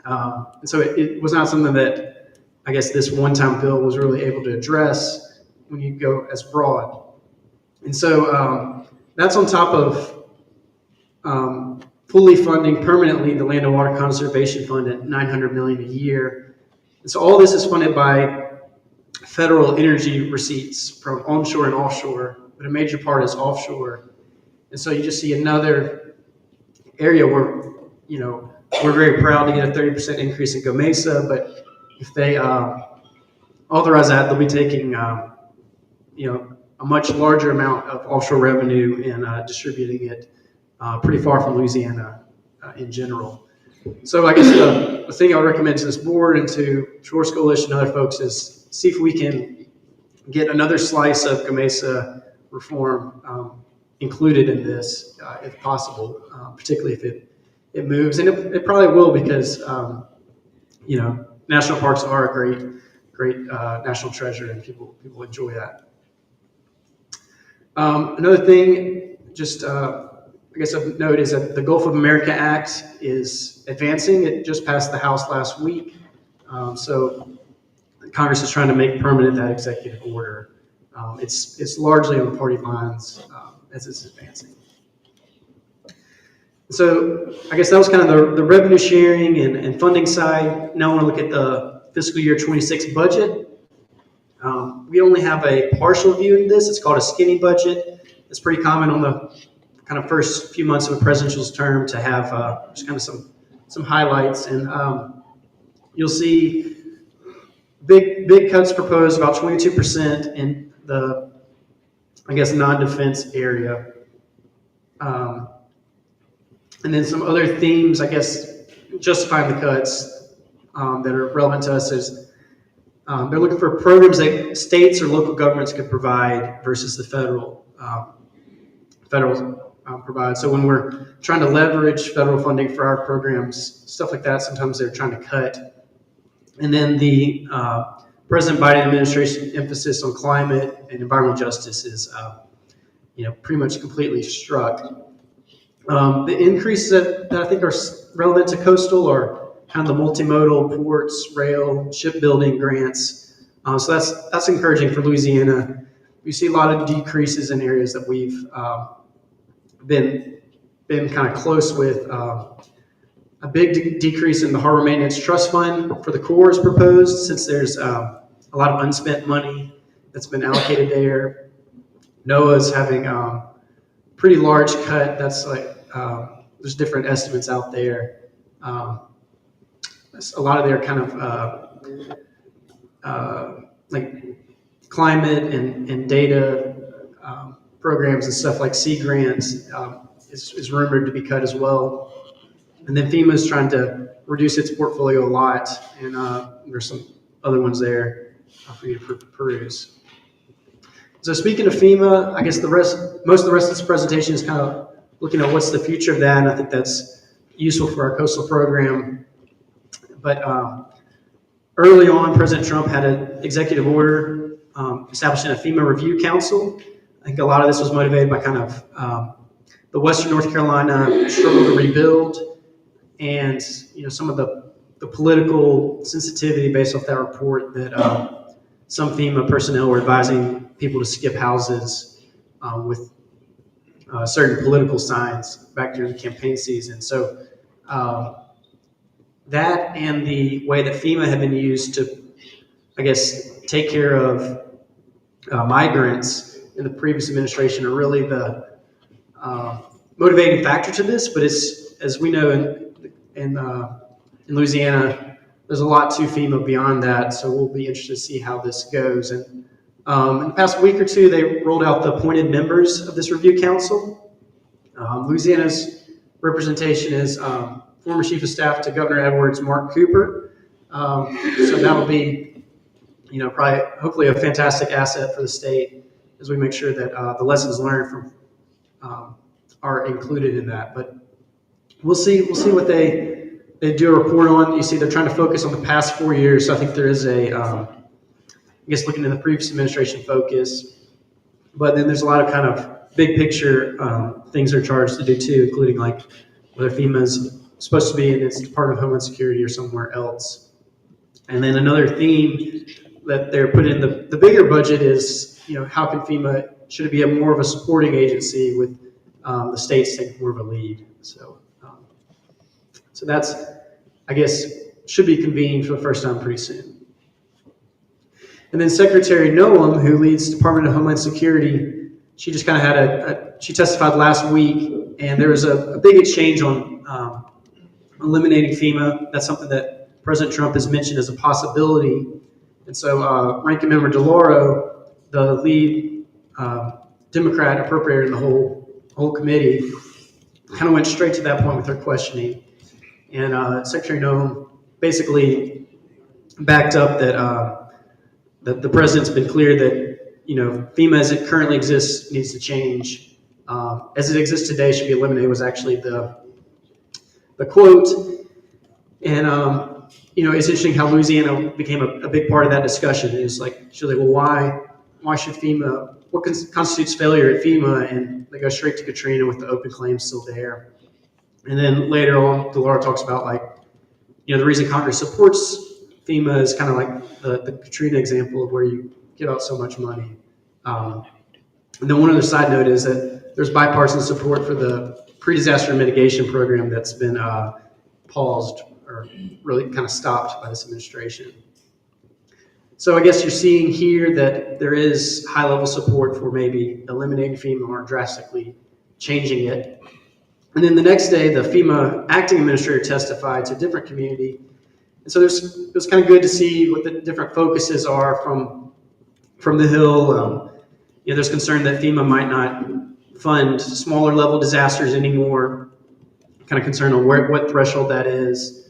And so it was not something that I guess this one-time bill was really able to address when you go as broad. And so that's on top of fully funding permanently the Land and Water Conservation Fund at $900 million a year. And so all this is funded by federal energy receipts from onshore and offshore, but a major part is offshore. And so you just see another area where, we're very proud to get a 30% increase in GOMESA, but if they authorize that, they'll be taking, a much larger amount of offshore revenue and distributing it pretty far from Louisiana in general. So I guess the thing I would recommend to this board and to Shores Coalition and other folks is see if we can get another slice of GOMESA reform included in this, if possible, particularly if it moves. And it probably will because, national parks are a great national treasure and people enjoy that. Another thing, just I guess of note is that the Gulf of America Act is advancing. It just passed the House last week. So Congress is trying to make permanent that executive order. It's largely on party lines as it's advancing. So I guess that was kind of the revenue sharing and funding side. Now I want to look at the fiscal year 26 budget. We only have a partial view in this. It's called a skinny budget. It's pretty common on the kind of first few months of a presidential's term to have just kind of some highlights. And you'll see big cuts proposed, about 22% in the, non-defense area. And then some other themes, justifying the cuts that are relevant to us is they're looking for programs that states or local governments could provide versus the federal provide. So when we're trying to leverage federal funding for our programs, stuff like that, sometimes they're trying to cut. And then the President Biden administration emphasis on climate and environmental justice is, pretty much completely struck. The increases that I think are relevant to coastal are kind of the multimodal ports, rail, shipbuilding grants. So that's encouraging for Louisiana. We see a lot of decreases in areas that we've been kind of close with. A big decrease in the Harbor Maintenance Trust Fund for the Corps is proposed, since there's a lot of unspent money that's been allocated there. NOAA's having pretty large cut. That's there's different estimates out there. A lot of their kind of climate and data programs and stuff like Sea Grants is rumored to be cut as well. And then FEMA is trying to reduce its portfolio a lot, and there's some other ones there for you to peruse. So speaking of FEMA, I guess most of the rest of this presentation is kind of looking at what's the future of that, and I think that's useful for our coastal program. But early on, President Trump had an executive order establishing a FEMA Review Council. I think a lot of this was motivated by kind of the Western North Carolina struggle to rebuild, and some of the political sensitivity based off that report that some FEMA personnel were advising people to skip houses with certain political signs back during the campaign season. So that and the way that FEMA had been used to, I guess, take care of migrants in the previous administration are really the motivating factor to this. But it's, as we know, in Louisiana, there's a lot to FEMA beyond that. So we'll be interested to see how this goes. And in the past week or two, they rolled out the appointed members of this review council. Louisiana's representation is former Chief of Staff to Governor Edwards, Mark Cooper. So that'll be, probably, hopefully, a fantastic asset for the state as we make sure that the lessons learned from are included in that. But we'll see what they do a report on. You see, they're trying to focus on the past 4 years. So I think there is a, I guess, looking at the previous administration focus. But then there's a lot of kind of big picture things they're charged to do too, including like whether FEMA's supposed to be in its Department of Homeland Security or somewhere else. And then another theme that they're putting in the bigger budget is, how can FEMA, should it be more of a supporting agency with the states taking more of a lead? So that's, I guess, should be convened for the first time pretty soon. And then Secretary Noem, who leads Department of Homeland Security, she just kind of had she testified last week, and there was a big exchange on eliminating FEMA. That's something that President Trump has mentioned as a possibility. And so Ranking Member DeLauro, the lead Democrat appropriator in the whole committee, kind of went straight to that point with her questioning. And Secretary Noem basically backed up that the president's been clear that FEMA as it currently exists needs to change. As it exists today, should be eliminated was actually the quote. And it's interesting how Louisiana became a big part of that discussion. It's like, she's like, well, why should FEMA? What constitutes failure at FEMA? And they go straight to Katrina with the open claims still there. And then later on, DeLauro talks about the reason Congress supports FEMA is kind of like the Katrina example of where you give out so much money. And then one other side note is that there's bipartisan support for the pre-disaster mitigation program that's been paused or really kind of stopped by this administration. So I guess you're seeing here that there is high-level support for maybe eliminating FEMA or drastically changing it. And then the next day, the FEMA acting administrator testified to a different community. And so it was kind of good to see what the different focuses are from the Hill. There's concern that FEMA might not fund smaller level disasters anymore. Kind of concern on what threshold that is.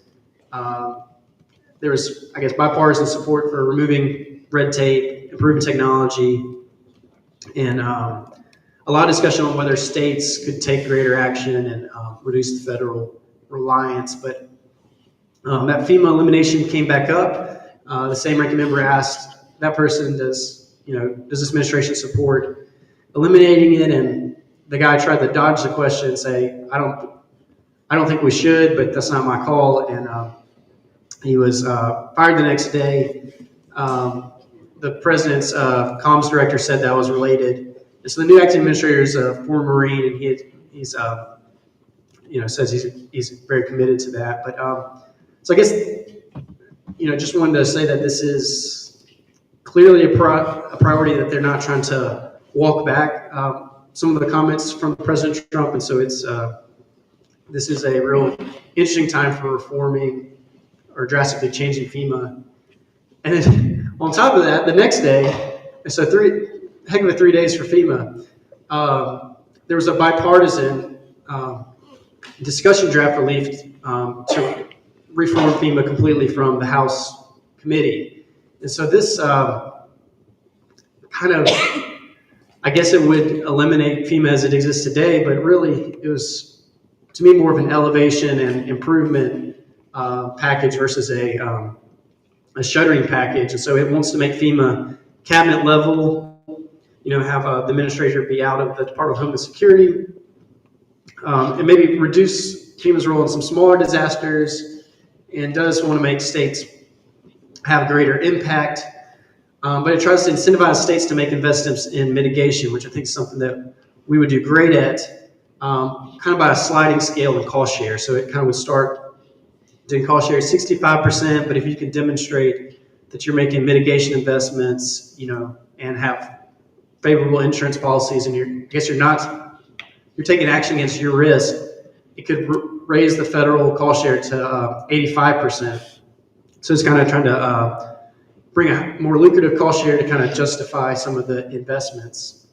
There was, I guess, bipartisan support for removing red tape, improving technology, and a lot of discussion on whether states could take greater action and reduce the federal reliance. But that FEMA elimination came back up. The same ranking member asked that person, does this administration support eliminating it? And the guy tried to dodge the question and say, I don't think we should, but that's not my call. And he was fired the next day. The president's comms director said that was related. And so the new acting administrator is a former Marine, and he's says he's very committed to that. But so I guess just wanted to say that this is clearly a priority that they're not trying to walk back some of the comments from President Trump, and so this is a real interesting time for reforming or drastically changing FEMA. And then on top of that, the next day, so heck of a 3 days for FEMA, there was a bipartisan discussion draft released to reform FEMA completely from the House committee. And so this kind of, I guess it would eliminate FEMA as it exists today, but really it was, to me, more of an elevation and improvement package versus a shuttering package. And so it wants to make FEMA cabinet level, have the administrator be out of the Department of Homeland Security, and maybe reduce FEMA's role in some smaller disasters, and does want to make states have greater impact. But it tries to incentivize states to make investments in mitigation, which I think is something that we would do great at, kind of by a sliding scale and cost share. So it kind of would start doing cost share 65%, but if you can demonstrate that you're making mitigation investments, and have favorable insurance policies, and you're taking action against your risk, it could raise the federal cost share to 85%. So it's kind of trying to bring a more lucrative cost share to kind of justify some of the investments.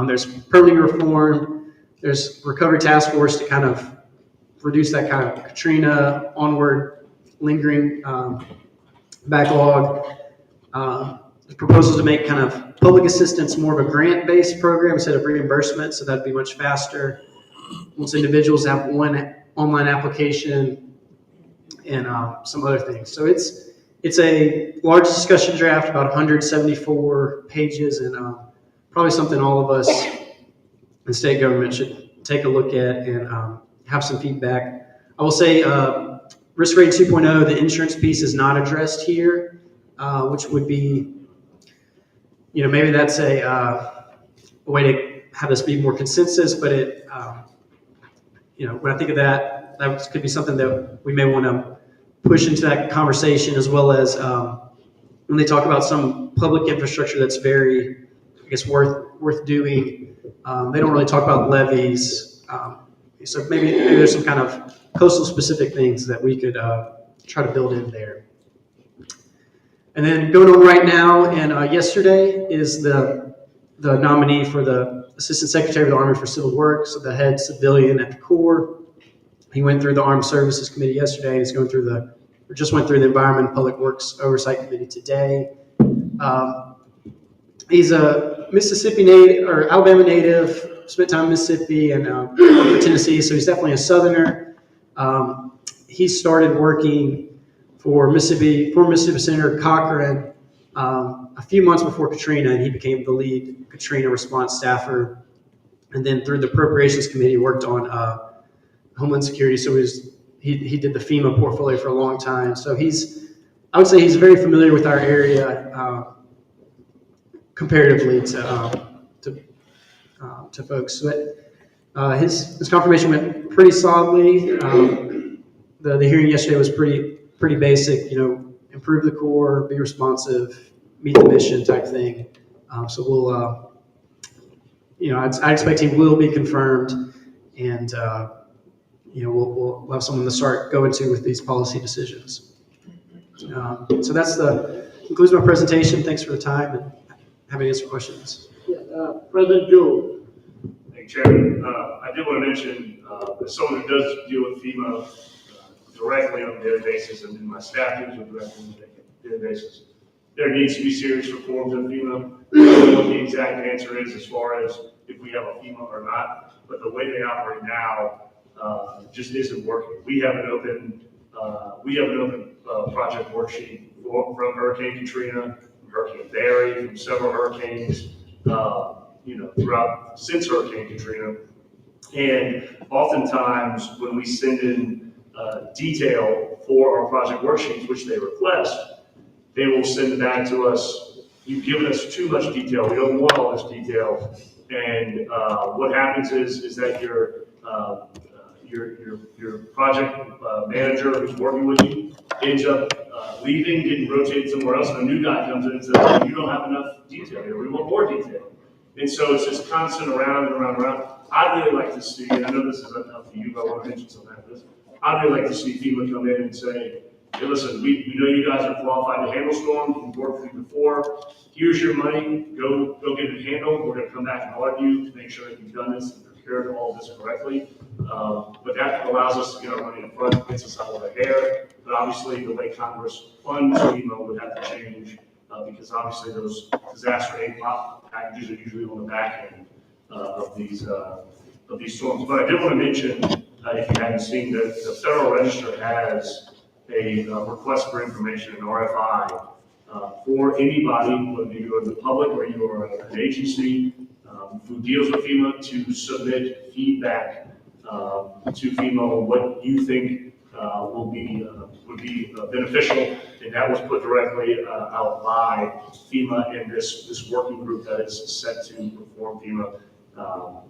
There's permitting reform. There's recovery task force to kind of reduce that kind of Katrina onward lingering backlog. The proposal to make kind of public assistance more of a grant-based program instead of reimbursement, so that'd be much faster. Once individuals have one online application and some other things. So it's a large discussion draft, about 174 pages, and probably something all of us in state government should take a look at and have some feedback. I will say risk rating 2.0, the insurance piece is not addressed here, which would be, maybe that's a way to have this be more consensus, but it, when I think of that could be something that we may want to push into that conversation, as well as when they talk about some public infrastructure that's very, worth doing. They don't really talk about levees. So maybe there's some kind of coastal specific things that we could try to build in there. And then going on right now, and yesterday is the nominee for the Assistant Secretary of the Army for Civil Works, so the head civilian at the Corps. He went through the Armed Services Committee yesterday, and he's going through just went through the Environment and Public Works Oversight Committee today. He's a Mississippi native, or Alabama native, spent time in Mississippi and Tennessee, so he's definitely a Southerner. He started working for former Mississippi Senator Cochran a few months before Katrina, and he became the lead Katrina response staffer. And then through the Appropriations Committee, worked on Homeland Security. So he did the FEMA portfolio for a long time. So I would say he's very familiar with our area comparatively to folks. But his confirmation went pretty solidly. The hearing yesterday was pretty basic. Improve the Corps, be responsive, meet the mission type thing. So we'll, I expect he will be confirmed, and we'll have someone to start going to with these policy decisions. So that's concludes my presentation. Thanks for the time, and happy to answer questions. President Jewell. Thank you, Chairman. I did want to mention, as someone who does deal with FEMA directly on a daily basis, and my staff deals with directly on a daily basis, there needs to be serious reforms in FEMA. I don't know what the exact answer is as far as if we have a FEMA or not, but the way they operate now just isn't working. We have an open project worksheet from Hurricane Katrina, from Hurricane Barry, from several hurricanes, since Hurricane Katrina. And oftentimes when we send in detail for our project worksheets, which they request, they will send back to us, you've given us too much detail, we don't want all this detail. And what happens is that your project manager who's working with you ends up leaving, getting rotated somewhere else, and a new guy comes in and says, you don't have enough detail here, we want more detail. And so it's just constant around and around and around. I'd really like to see, and I know this is enough for you, but I want to mention something like this. I'd really like to see FEMA come in and say, hey, listen, we know you guys are qualified to handle storms, we've worked with you before, here's your money, go get it handled, we're gonna come back and audit you to make sure that you've done this and prepared all of this correctly. But that allows us to get our money in front, gets us out of the hair, but obviously the way Congress funds FEMA would have to change, because obviously those disaster aid packages are usually on the back end of these storms. But I did want to mention, if you hadn't seen, that the Federal Register has a request for information, an RFI, for anybody, whether you are the public or you are an agency, who deals with FEMA to submit feedback to FEMA on what you think would be beneficial, and that was put directly out by FEMA and this working group that is set to perform FEMA.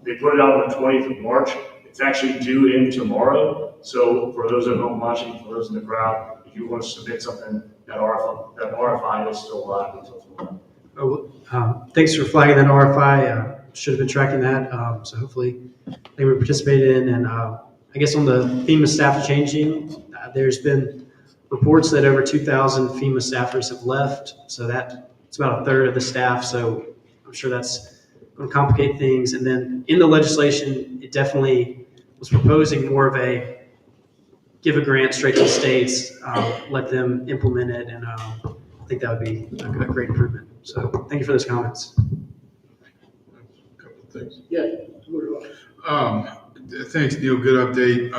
They put it out on the 20th of March. It's actually due in tomorrow. So for those at home watching, for those in the crowd, if you want to submit something, that RFI is still alive until tomorrow. Thanks for flagging that RFI. Should have been tracking that. So hopefully they were participated in. And I guess on the FEMA staff changing, there's been reports that over 2,000 FEMA staffers have left. So it's about a third of the staff. So I'm sure that's going to complicate things. And then in the legislation, it definitely was proposing more of a give a grant straight to the states, let them implement it. And I think that would be a great improvement. So thank you for those comments. Couple of things. Yeah. Thanks, Neil. Good update.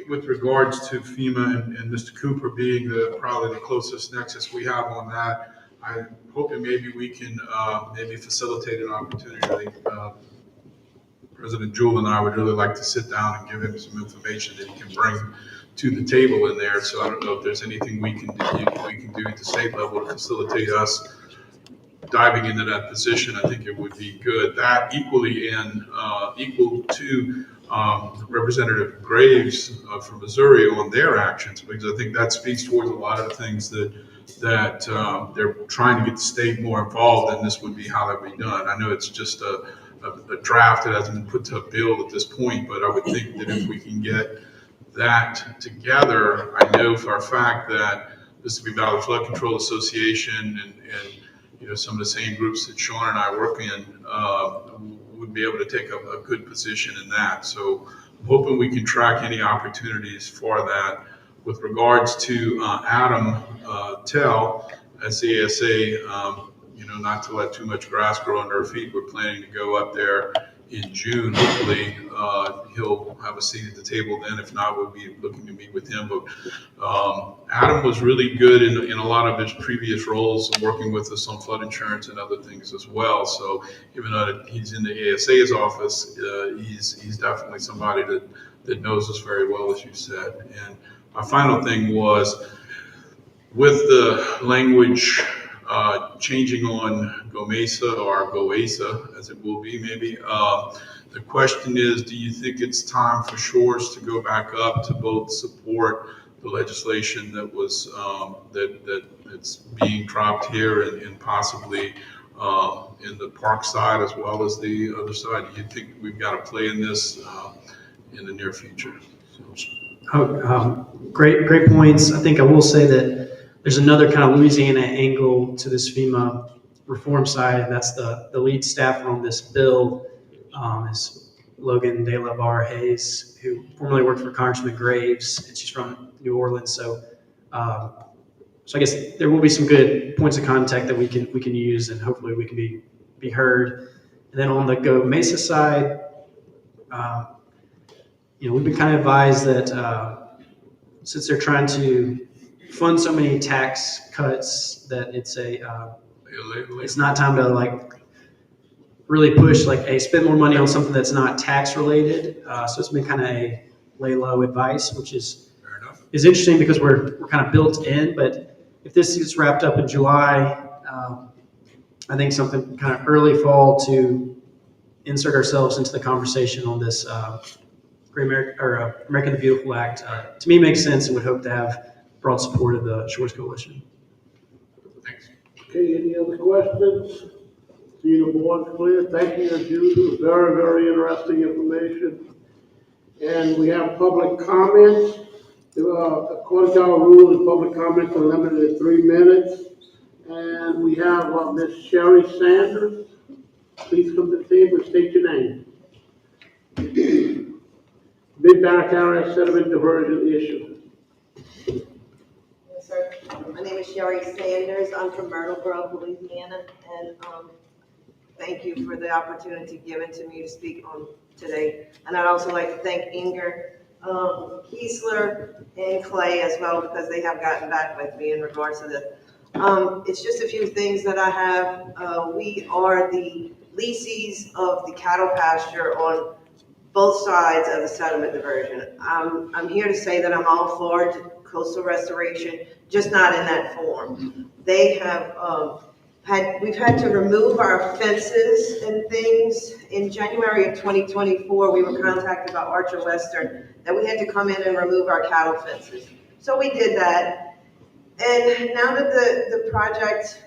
With regards to FEMA and Mr. Cooper being probably the closest nexus we have on that, I'm hoping maybe we can maybe facilitate an opportunity. President Jewell and I would really like to sit down and give him some information that he can bring to the table in there. So I don't know if there's anything we can do at the state level to facilitate us diving into that position. I think it would be good. That equal to Representative Graves from Missouri on their actions, because I think that speaks towards a lot of the things that they're trying to get the state more involved, and this would be how that would be done. I know it's just a draft that hasn't been put to a bill at this point, but I would think that if we can get that together, I know for a fact that Mississippi Valley Flood Control Association and some of the same groups that Sean and I work in would be able to take a good position in that. So I'm hoping we can track any opportunities for that. With regards to Adam Tell, SASA, not to let too much grass grow under our feet. We're planning to go up there in June. Hopefully, he'll have a seat at the table then. If not, we'll be looking to meet with him. But Adam was really good in a lot of his previous roles, working with us on flood insurance and other things as well. So even though he's in the ASA's office, he's definitely somebody that knows us very well, as you said. And my final thing was, with the language changing on GOMESA or GOASA, as it will be maybe, the question is, do you think it's time for Shores to go back up to both support the legislation that was that's being dropped here and possibly in the park side as well as the other side? Do you think we've got to play in this in the near future? Great points. I think I will say that there's another kind of Louisiana angle to this FEMA reform side, and that's the lead staffer on this bill is Logan De La Barre Hayes, who formerly worked for Congressman Graves, and she's from New Orleans. So I guess there will be some good points of contact that we can use, and hopefully we can be heard. And then on the GOMESA side, we've been kind of advised that since they're trying to fund so many tax cuts, that it's not time to really push spend more money on something that's not tax related. So it's been kind of a lay low advice, which is interesting because we're kind of built in. But if this gets wrapped up in July, I think something kind of early fall to insert ourselves into the conversation on this American the Beautiful Act, to me makes sense, and would hope to have broad support of the Shores Coalition. Thanks. Okay, any other questions? See the board's clear. Thank you, as usual. Very, very interesting information. And we have public comments. According to our rules, public comments are limited to 3 minutes. And we have Ms. Sherry Sanders. Please come to the table and state your name. Mid-Bannock Area Sediment Diversion Issue. Yes, sir. My name is Sherry Sanders. I'm from Myrtle Grove, Louisiana, and thank you for the opportunity given to me to speak on today. And I'd also like to thank Inger Kiesler and Clay as well, because they have gotten back with me in regards to this. It's just a few things that I have. We are the leases of the cattle pasture on both sides of the sediment diversion. I'm here to say that I'm all for coastal restoration, just not in that form. They have we've had to remove our fences and things. In January of 2024, we were contacted by Archer Western that we had to come in and remove our cattle fences. So we did that. And now that the project,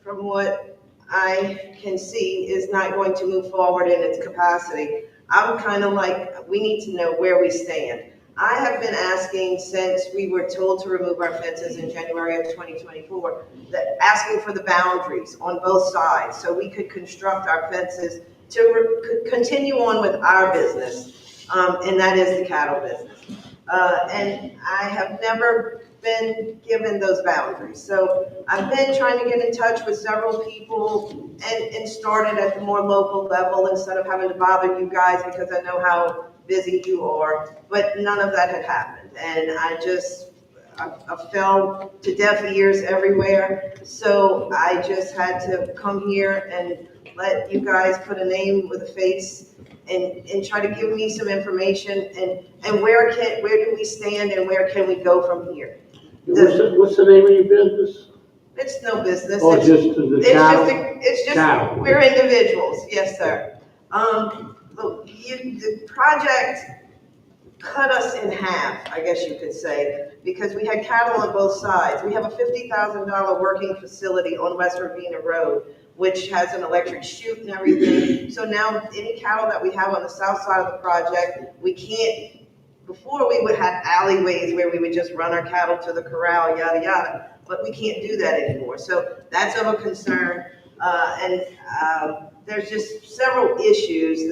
from what I can see, is not going to move forward in its capacity, I'm kind of like, we need to know where we stand. I have been asking since we were told to remove our fences in January of 2024, asking for the boundaries on both sides so we could construct our fences to continue on with our business, and that is the cattle business. And I have never been given those boundaries. So I've been trying to get in touch with several people and started at the more local level instead of having to bother you guys because I know how busy you are, but none of that had happened. And I fell to deaf ears everywhere. So I just had to come here and let you guys put a name with a face and try to give me some information and where do we stand and where can we go from here? What's the name of your business? It's no business. Oh, It's just cattle. we're individuals. Yes, sir. Look, the project cut us in half, I guess you could say, because we had cattle on both sides. We have a $50,000 working facility on West Ravina Road, which has an electric chute and everything. So now any cattle that we have on the south side of the project, we can't. Before we would have alleyways where we would just run our cattle to the corral, yada, yada, but we can't do that anymore. So that's of a concern. There's just several issues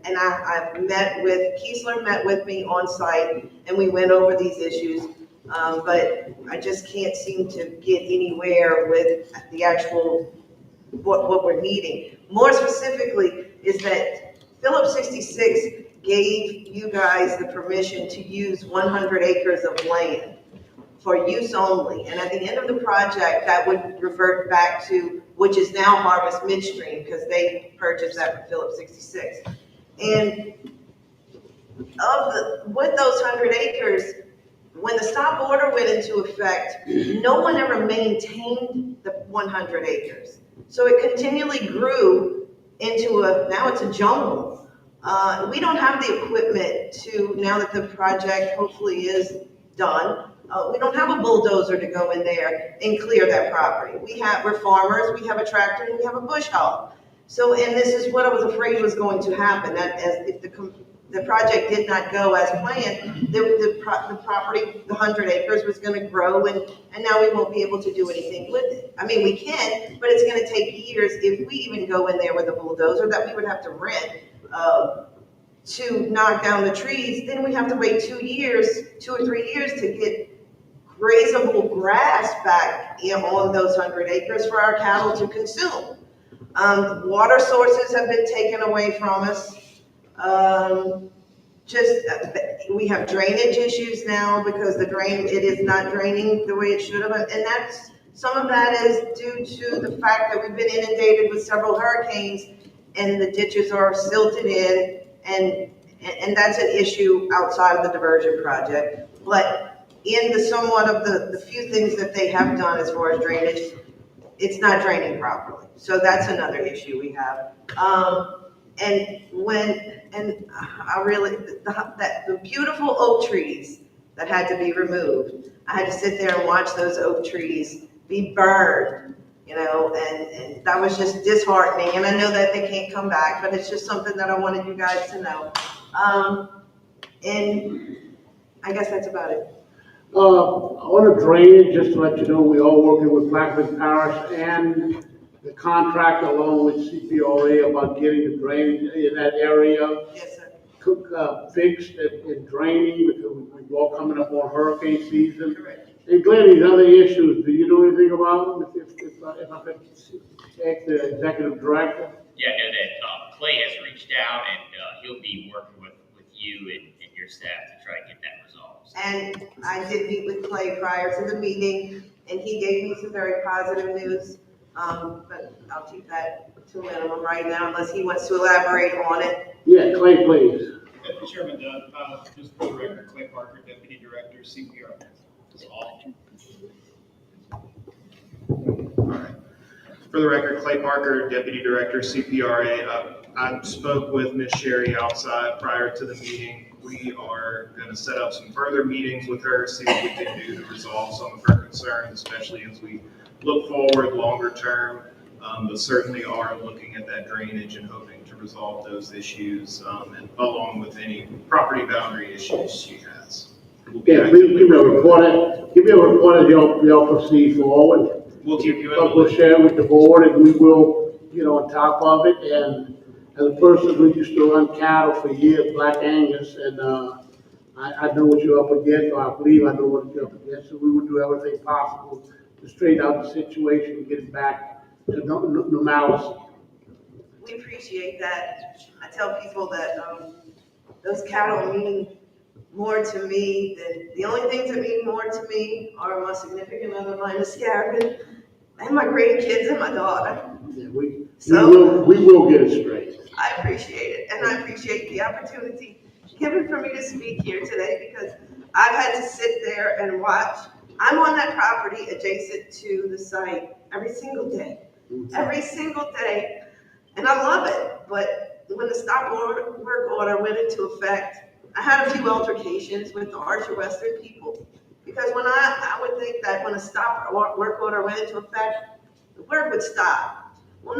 and I've met with, Kiesler met with me on site and we went over these issues. But I just can't seem to get anywhere with the actual, what we're needing. More specifically is that Phillips 66 gave you guys the permission to use 100 acres of land for use only. And at the end of the project, that would revert back to, which is now Harvest Midstream, because they purchased that from Phillips 66. And with those 100 acres, when the stop order went into effect, no one ever maintained the 100 acres. So it continually grew into now it's a jungle. We don't have the equipment to, now that the project hopefully is done, we don't have a bulldozer to go in there and clear that property. We're farmers, we have a tractor, and we have a bush hog. So, and this is what I was afraid was going to happen, that as if the project did not go as planned, the property, the 100 acres was going to grow, and now we won't be able to do anything with it. I mean, we can, but it's going to take years if we even go in there with a bulldozer that we would have to rent to knock down the trees. Then we have to wait 2 or 3 years to get grazable grass back on those 100 acres for our cattle to consume. Water sources have been taken away from us. We have drainage issues now because it is not draining the way it should have. And some of that is due to the fact that we've been inundated with several hurricanes and the ditches are silted in, and that's an issue outside of the diversion project. But in somewhat of the few things that they have done as far as drainage, it's not draining properly. So that's another issue we have. The beautiful oak trees that had to be removed, I had to sit there and watch those oak trees be burned, and that was just disheartening. And I know that they can't come back, but it's just something that I wanted you guys to know. And I guess that's about it. On the drainage, just to let you know, we are working with Blackman Parish and the contract along with CPRA about getting the drainage in that area. Yes, sir. Fixed and draining, because we're all coming up on hurricane season. Correct. And Glenn, these other issues, do you know anything about them? If I could ask the executive director. Yeah, I know that Clay has reached out and he'll be working with you and your staff to try to get that resolved. And I did meet with Clay prior to the meeting, and he gave me some very positive news. But I'll keep that to a minimum right now unless he wants to elaborate on it. Yeah, Clay, please. Chairman Doug, just for the record, Clay Parker, Deputy Director, CPR. That's all. All right. For the record, Clay Parker, Deputy Director, CPRA. I spoke with Ms. Sherry outside prior to the meeting. We are going to set up some further meetings with her, see what we can do to resolve some of her concerns, especially as we look forward longer term. But certainly are looking at that drainage and hoping to resolve those issues, and along with any property boundary issues she has. Yeah, please give me a report as y'all proceed forward. We'll keep you in the But we'll loop. share with the board and we will get on top of it. And as a person who used to run cattle for years, Black Angus, and I know what you're up against, or I believe I know what you're up against, so we will do everything possible to straighten out the situation and get it back to normalcy. We appreciate that. I tell people that those cattle mean more to me than, the only things that mean more to me are my significant other, Linus Scarabin, and my grandkids and my daughter. Yeah, we will get it straight. I appreciate it, and I appreciate the opportunity given for me to speak here today because I've had to sit there and watch. I'm on that property adjacent to the site every single day, and I love it. But when the stop work order went into effect, I had a few altercations with the Archer Western people because when I would think that when a stop work order went into effect, the work would stop. Well,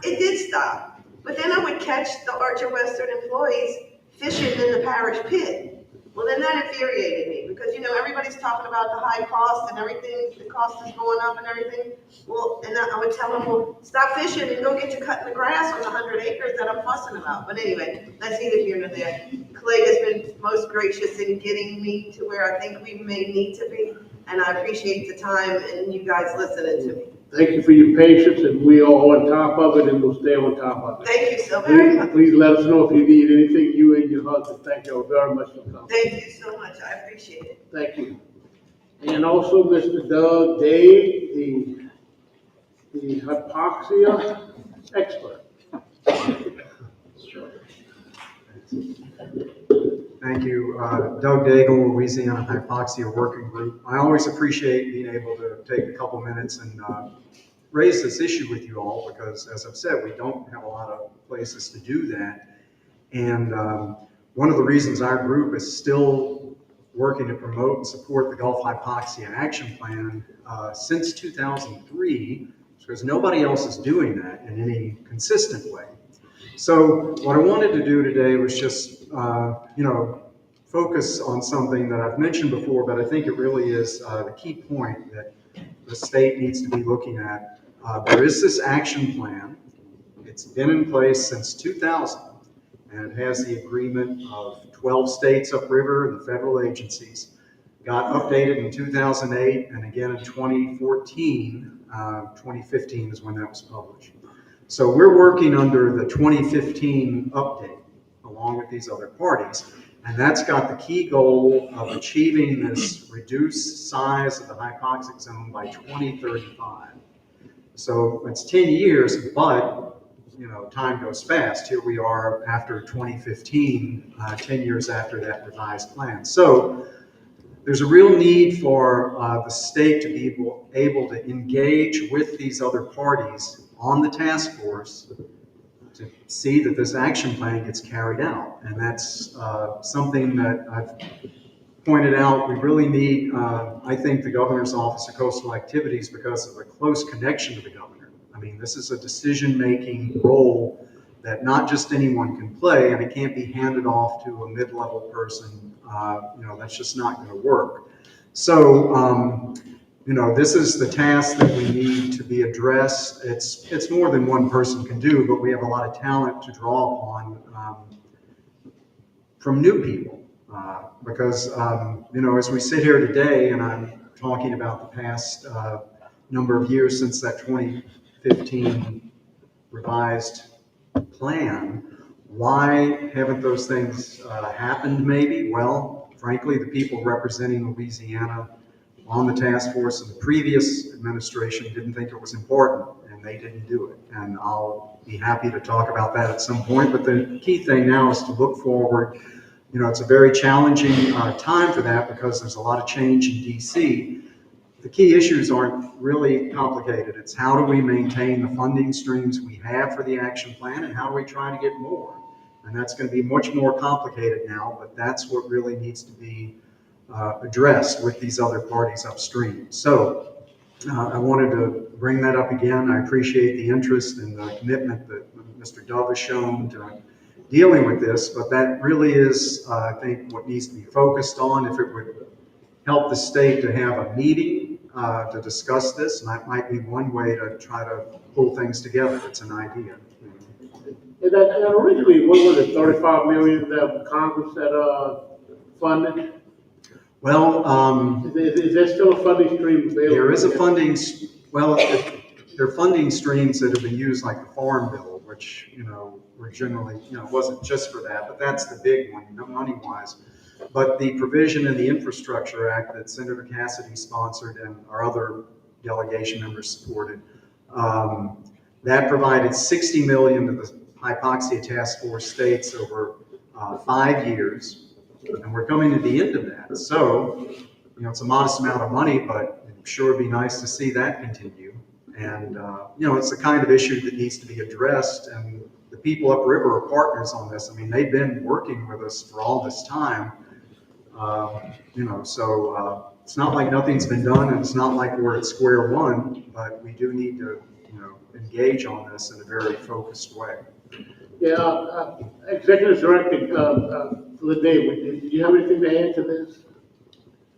it did stop. But then I would catch the Archer Western employees fishing in the parish pit. Well, then that infuriated me because, everybody's talking about the high cost and everything, the cost is going up and everything. Well, and I would tell them, well, stop fishing and go get to cutting the grass on the 100 acres that I'm fussing about. But anyway, that's neither here nor there. Clay has been most gracious in getting me to where I think we may need to be. And I appreciate the time and you guys listening to me. Thank you for your patience, and we are on top of it, and we'll stay on top of it. Thank you so very much. Please let us know if you need anything, you and your husband. Thank you all very much for coming. Thank you so much. I appreciate it. Thank you. And also Mr. Doug Day, the hypoxia expert. Thank you. Doug Daigle, Louisiana Hypoxia Working Group. I always appreciate being able to take a couple minutes and raise this issue with you all because, as I've said, we don't have a lot of places to do that. And one of the reasons our group is still working to promote and support the Gulf Hypoxia Action Plan since 2003 is because nobody else is doing that in any consistent way. So what I wanted to do today was just, focus on something that I've mentioned before, but I think it really is the key point that the state needs to be looking at. There is this action plan. It's been in place since 2000, and it has the agreement of 12 states upriver and the federal agencies. Got updated in 2008 and again in 2014. 2015 is when that was published. So we're working under the 2015 update along with these other parties, and that's got the key goal of achieving this reduced size of the hypoxic zone by 2035. So it's 10 years, but time goes fast. Here we are after 2015, 10 years after that revised plan. So there's a real need for the state to be able to engage with these other parties on the task force to see that this action plan gets carried out. And that's something that I've pointed out. We really need, I think, the Governor's Office of Coastal Activities because of the close connection to the governor. I mean, this is a decision-making role that not just anyone can play, and it can't be handed off to a mid-level person. That's just not going to work. So, this is the task that we need to be addressed. It's more than one person can do, but we have a lot of talent to draw upon from new people. Because, as we sit here today, and I'm talking about the past number of years since that 2015 revised plan, why haven't those things happened maybe? Well, frankly, the people representing Louisiana on the task force in the previous administration didn't think it was important, and and they didn't do it. And I'll be happy to talk about that at some point, but the key thing now is to look forward. You know, it's a very challenging time for that because there's a lot of change in DC. The key issues aren't really complicated. It's how do we maintain the funding streams we have for the action plan, and how do we try to get more? And that's going to be much more complicated now, but that's what really needs to be addressed with these other parties upstream. So I wanted to bring that up again. I appreciate the interest and the commitment that Mr. Dove has shown to dealing with this, but that really is, I think, what needs to be focused on. If it would help the state to have a meeting to discuss this, and that might be one way to try to pull things together. It's an idea. And originally, what was it, 35 million that Congress had funded? Well, is there still a funding stream available? There is a funding, well, there are funding streams that have been used, like the Farm Bill, which, you know, were generally, you know, wasn't just for that, but that's the big one, money-wise. But the provision in the Infrastructure Act that Senator Cassidy sponsored and our other delegation members supported, that provided $60 million to the Hypoxia Task Force states over 5 years, and we're coming to the end of that. So, you know, it's a modest amount of money, but I'm sure it'd be nice to see that continue. And, you know, it's the kind of issue that needs to be addressed, and the people upriver are partners on this. I mean, they've been working with us for all this time. You know, so it's not like nothing's been done, and it's not like we're at square one, but we do need to, you know, engage on this in a very focused way. Yeah, Executive Director Lede, do you have anything to add to this?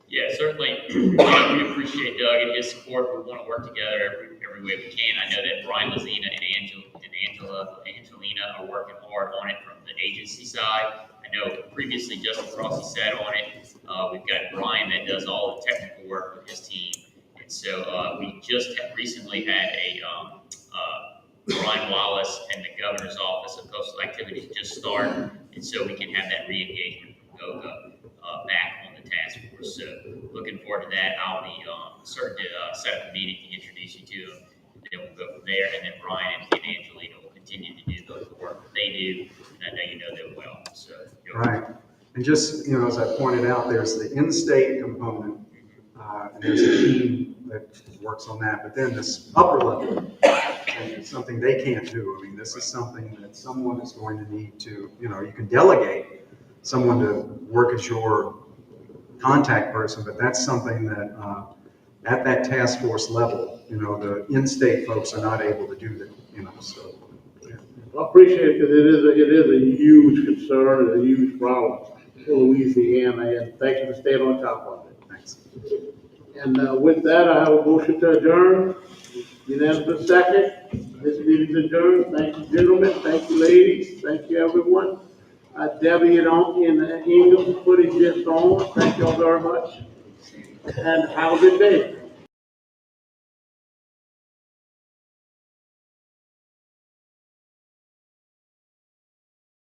Yeah, certainly. We appreciate Doug and his support. We want to work together every way we can. I know that Brian Lazina and Angelina are working hard on it from the agency side. I know previously Justin Frosty sat on it. We've got Brian that does all the technical work with his team. And so we just recently had a Brian Wallace and the governor's office of coastal activities just start. And so we can have that re-engagement from GOGA back on the task force. So looking forward to that. I'll be certain to set up a meeting to introduce you to them. And then we'll go from there. And then Brian and Angelina will continue to do the work that they do. And I know you know them well. So right. And just, you know, as I pointed out, there's the in-state component, and there's a team that works on that. But then this upper level, and it's something they can't do. I mean, this is something that someone is going to need to, you know, you can delegate someone to work as your contact person, but that's something that at that task force level, you know, the in-state folks are not able to do that, you know, so. Yeah. I appreciate it because it is a huge concern and a huge problem for Louisiana, and thank you for staying on top of it. Thanks. And with that, I have a motion to adjourn. Unanimous second. This meeting is adjourned. Thank you, gentlemen. Thank you, ladies. Thank you, everyone. Debbie and Ingham putting this on. Thank you all very much. And have a good day.